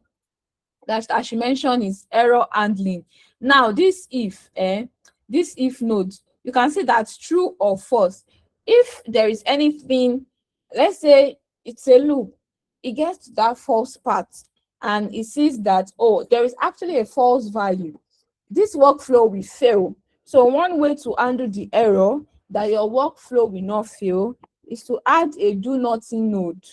that I should mention is error handling. Now, this if node, you can see that's true or false. If there is anything, let's say it's a loop, it gets to that false part and it sees that, oh, there is actually a false value, this workflow will fail. So one way to handle the error that your workflow will not fail is to add a do nothing node.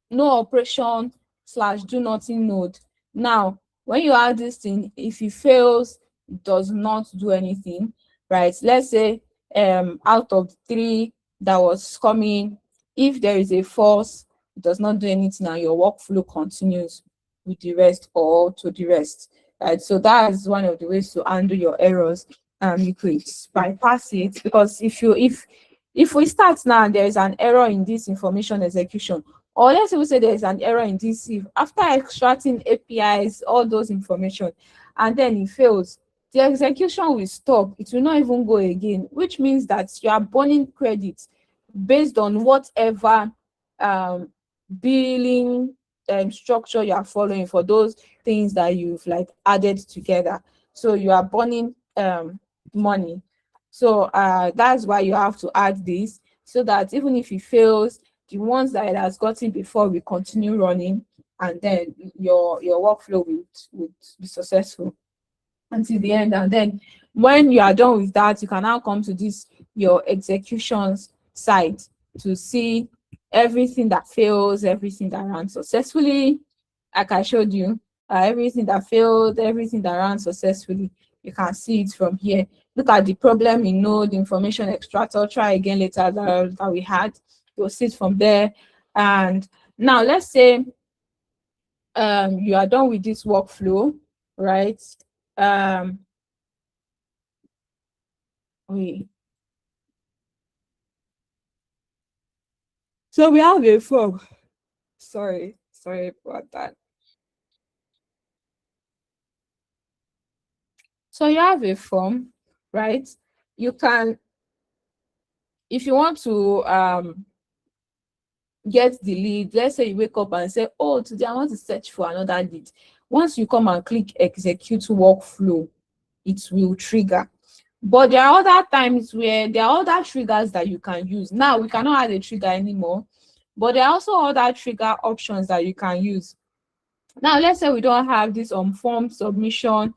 No operation / do nothing node. Now, when you add this thing, if it fails, it does not do anything, right? Let's say out of 3 that was coming, if there is a false, it does not do anything, and your workflow continues with the rest or to the rest, right? So that is one of the ways to handle your errors. You could bypass it, because if we start now and there is an error in this information execution, or let's say there is an error in this, after extracting APIs, all those information, and then it fails, the execution will stop. It will not even go again, which means that you are burning credits based on whatever billing structure you are following for those things that you've like added together. So you are burning money. So that's why you have to add this, so that even if it fails, the ones that it has gotten before will continue running, and then your workflow would be successful until the end. And then when you are done with that, you can now come to this your executions side to see everything that fails, everything that runs successfully. Like I showed you, everything that failed, everything that ran successfully, you can see it from here. Look at the problem in node information extractor. Try again later that we had. You'll see it from there. And now let's say you are done with this workflow, right? So we have a form. Sorry about that. So you have a form, right? You can, if you want to get the lead, let's say you wake up and say, oh, today I want to search for another lead. Once you come and click execute workflow, it will trigger. But there are other times where there are other triggers that you can use. Now we cannot add a trigger anymore, but there are also other trigger options that you can use. Now let's say we don't have this form submission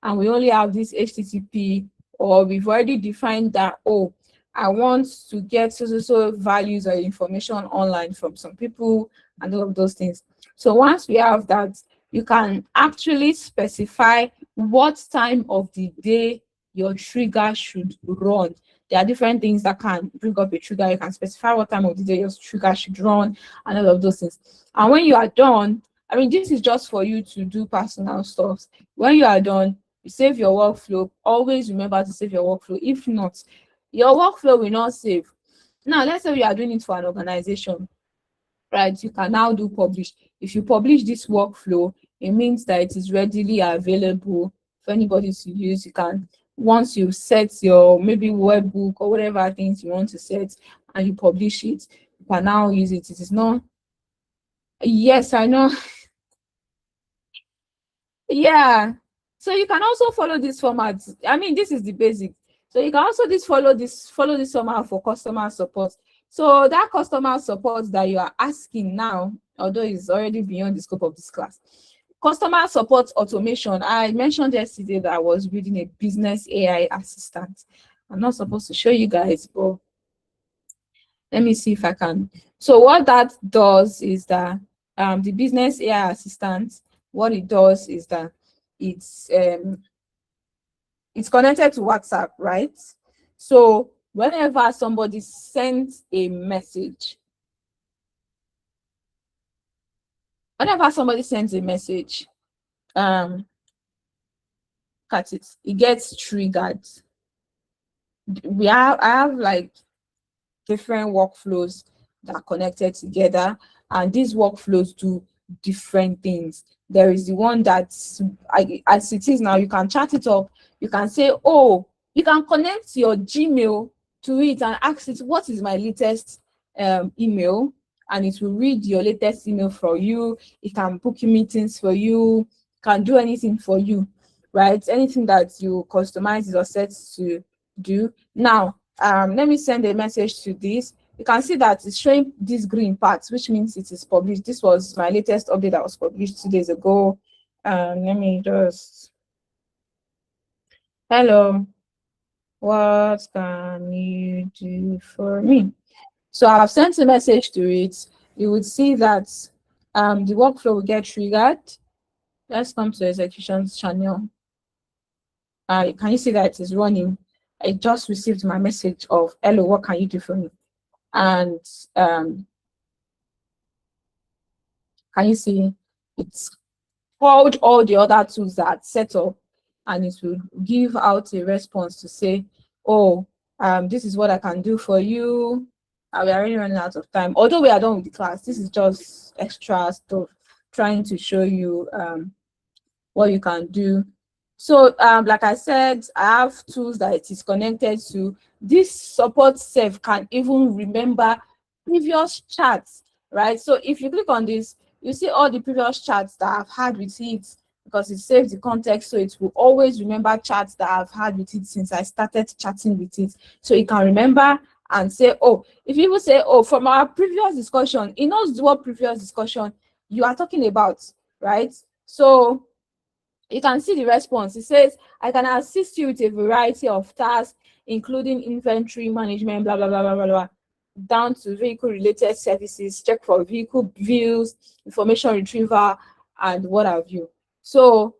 and we only have this HTTP, or we've already defined that, oh, I want to get so values or information online from some people and all of those things. So once we have that, you can actually specify what time of the day your trigger should run. There are different things that can bring up a trigger. You can specify what time of the day your trigger should run and all of those things. And when you are done, I mean, this is just for you to do personal stuff. When you are done, you save your workflow. Always remember to save your workflow. If not, your workflow will not save. Now, let's say you are doing it for an organization, right? You can now do publish. If you publish this workflow, it means that it is readily available for anybody to use. You can, once you set your maybe webbook or whatever things you want to set and you publish it, you can now use it. It is not, yes, I know. Yeah. So you can also follow this format. I mean, this is the basic. So you can also follow this format for customer support. So that customer support that you are asking now, although it's already beyond the scope of this class, customer support automation. I mentioned yesterday that I was building a business AI assistant. I'm not supposed to show you guys, but let me see if I can. So what that does is that the business AI assistant, what it does is that it's connected to WhatsApp, right? So whenever somebody sends a message, look at it, it gets triggered. I have like different workflows that are connected together, and these workflows do different things. There is the one that, as it is now, you can chat it up. You can say, oh, you can connect your Gmail to it and ask it, what is my latest email? And it will read your latest email for you. It can book meetings for you, can do anything for you, right? Anything that you customize or set to do. Now, let me send a message to this. You can see that it's showing these green parts, which means it is published. This was my latest update that was published 2 days ago. Let me just, hello, what can you do for me? So I've sent a message to it. You would see that the workflow will get triggered. Let's come to the execution channel. Can you see that it is running? I just received my message of, hello, what can you do for me? And can you see it's called all the other tools that are set up, and it will give out a response to say, oh, this is what I can do for you. We are already running out of time. Although we are done with the class, this is just extra stuff trying to show you what you can do. So like I said, I have tools that it is connected to. This support self can even remember previous chats, right? So if you click on this, you see all the previous chats that I've had with it, because it saves the context, so it will always remember chats that I've had with it since I started chatting with it. So it can remember and say, oh, if you say, oh, from our previous discussion, it knows what previous discussion you are talking about, right? So you can see the response. It says, I can assist you with a variety of tasks, including inventory management, blah, blah, blah, blah, blah, blah, down to vehicle-related services, check for vehicle views, information retrieval, and what have you. So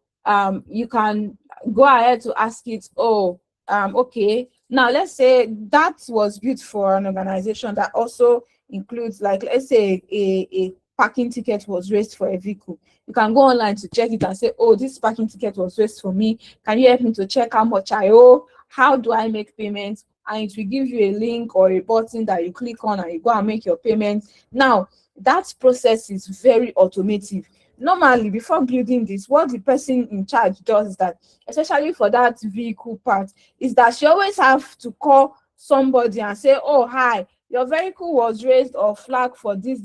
you can go ahead to ask it, oh, okay, now let's say that was built for an organization that also includes, like, let's say a parking ticket was raised for a vehicle. You can go online to check it and say, oh, this parking ticket was raised for me. Can you help me to check how much I owe? How do I make payments? And it will give you a link or a button that you click on and you go and make your payments. Now, that process is very automative. Normally, before building this, what the person in charge does is that, especially for that vehicle part, is that she always have to call somebody and say, oh, hi, your vehicle was raised or flagged for this.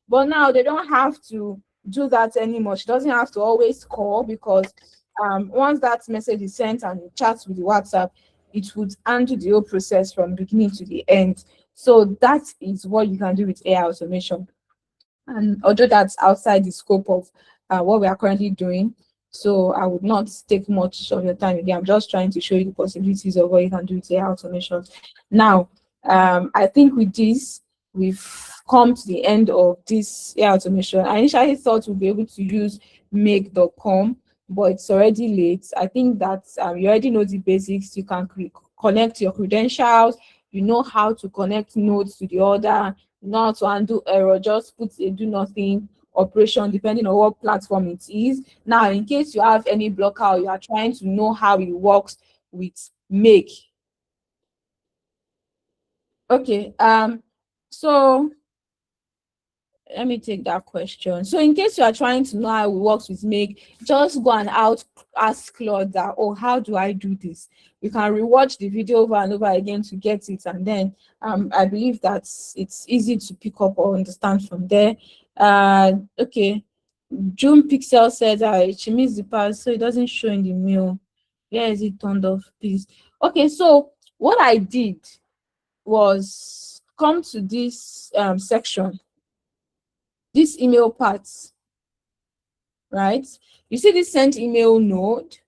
But now they don't have to do that anymore. She doesn't have to always call, because once that message is sent and you chat with the WhatsApp, it would undo the whole process from beginning to the end. So that is what you can do with AI automation. And although that's outside the scope of what we are currently doing, so I would not take much of your time again. I'm just trying to show you the possibilities of what you can do with AI automation. Now, I think with this, we've come to the end of this AI automation. I initially thought we'd be able to use make.com, but it's already late. I think that you already know the basics. You can connect your credentials. You know how to connect nodes to the other. You know how to undo error. Just put a do nothing operation depending on what platform it is. Now, in case you have any blocker or you are trying to know how it works with make. Okay, so let me take that question. So in case you are trying to know how it works with make, just go and ask Claude that, oh, how do I do this? You can rewatch the video over and over again to get it, and then I believe that it's easy to pick up or understand from there. Okay, June Pixel said she missed the part, so it doesn't show in the mail. Where is it turned off, please? Okay, so what I did was come to this section, this email part, right? You see this sent email node.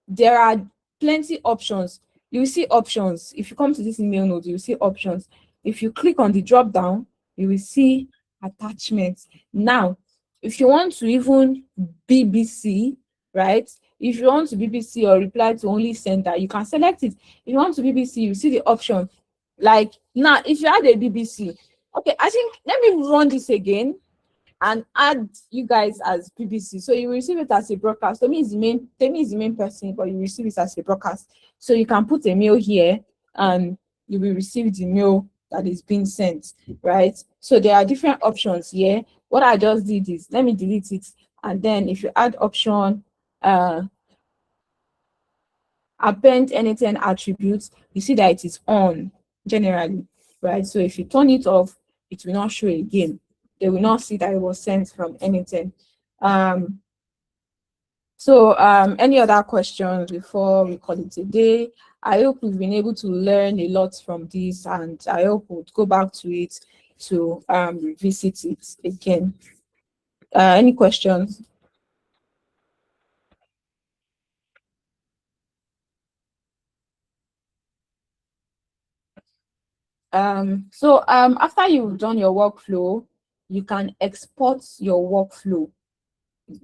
There are plenty options. You will see options. If you come to this email node, you will see options. If you click on the drop down, you will see attachments. Now, if you want to even BBC, right? If you want to BBC or reply to only sender, you can select it. If you want to BBC, you see the option. Like now, if you add a BBC, okay, I think let me run this again and add you guys as BBC. So you receive it as a broadcast. Temi is the main person, but you receive it as a broadcast. So you can put a mail here and you will receive the mail that is being sent, right? So there are different options here. What I just did is, let me delete it. And then if you add option, append anything attributes, you see that it is on generally, right? So if you turn it off, it will not show again. They will not see that it was sent from anything. Any other questions before we call it a day? I hope we've been able to learn a lot from this, and I hope we'll go back to it to revisit it again. Any questions? After you've done your workflow, you can export your workflow.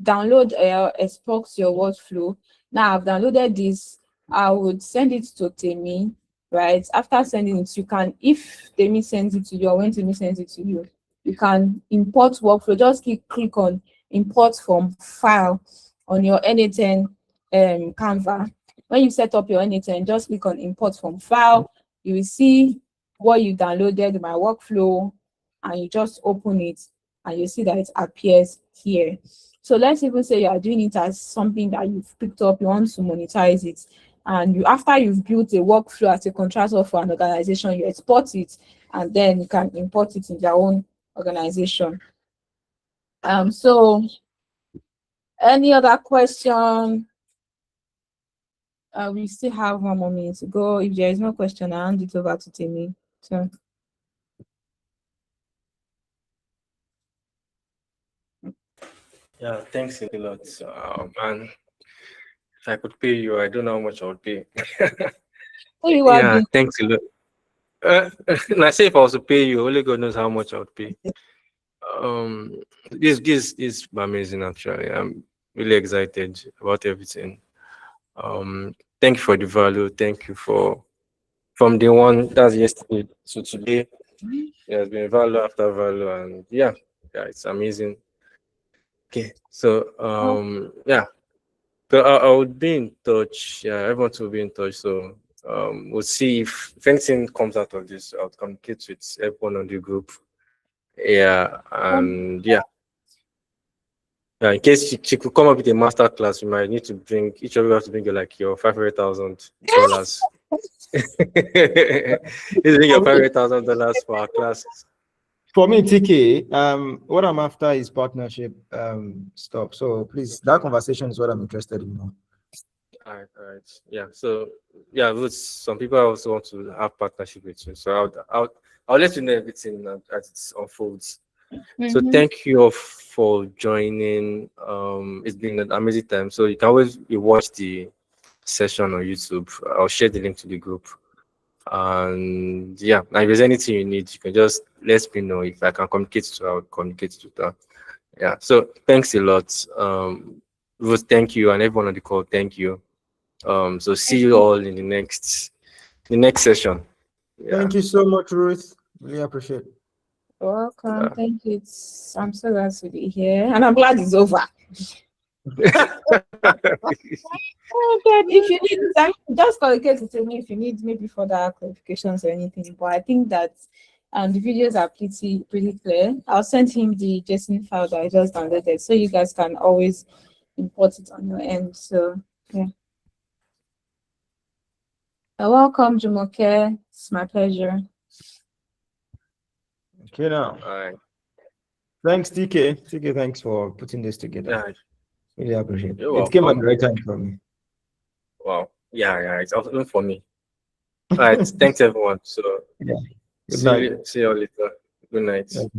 Download export your workflow. Now I've downloaded this. I would send it to Temi, right? After sending it, you can, if Temi sends it to you or when Temi sends it to you, you can import workflow. Just click on import from file on your N8N Canva. When you set up your N8N, just click on import from file. You will see what you downloaded, my workflow, and you just open it and you see that it appears here. So let's even say you are doing it as something that you've picked up, you want to monetize it, and after you've built a workflow as a contractor for an organization, you export it, and then you can import it in their own organization. So any other question? We still have 1 more minute to go. If there is no question, I'll hand it over to Temi. So. Yeah, thanks a lot. And if I could pay you, I don't know how much I would pay. Yeah, thanks a lot. And I say if I was to pay you, only God knows how much I would pay. This is amazing. Actually, I'm really excited about everything. Thank you for the value. Thank you for from day one. That's yesterday. So today, Yeah, it's been value after value, and yeah, it's amazing. Okay, so yeah, so I would be in touch. Yeah, everyone will be in touch. So we'll see if anything comes out of this. I'll communicate with everyone on the group. Yeah, and yeah. Yeah, in case she could come up with a master class, you might need to bring each of you have to bring like your $500,000. Please bring your $500,000 for our class. For me, TK, what I'm after is partnership stuff. So please, that conversation is what I'm interested in now. All right. Yeah. So yeah, some people also want to have partnership with you. So I'll let you know everything as it unfolds. So thank you all for joining. It's been an amazing time. So you can always watch the session on YouTube. I'll share the link to the group. And yeah, and if there's anything you need, you can just let me know. If I can communicate to her, I'll communicate to her. Yeah. So thanks a lot. Ruth, thank you, and everyone on the call, thank you. So see you all in the next session. Yeah. Thank you so much, Ruth. Really appreciate it. Welcome. Thank you. I'm so glad to be here, and I'm glad it's over. Oh God, if you need, just communicate to me if you need maybe further clarifications or anything. But I think that the videos are pretty clear. I'll send him the JSON file that I just downloaded, so you guys can always import it on your end. So yeah. Welcome, Jumoke. It's my pleasure. Okay, now. All right. Thanks, TK. TK, thanks for putting this together. Yeah. Really appreciate it. You're It came at welcome. the right time for me. Wow. Yeah. It's also for me. All right. Thanks, everyone. So Yeah. Good night. see you all later. Good night. Okay.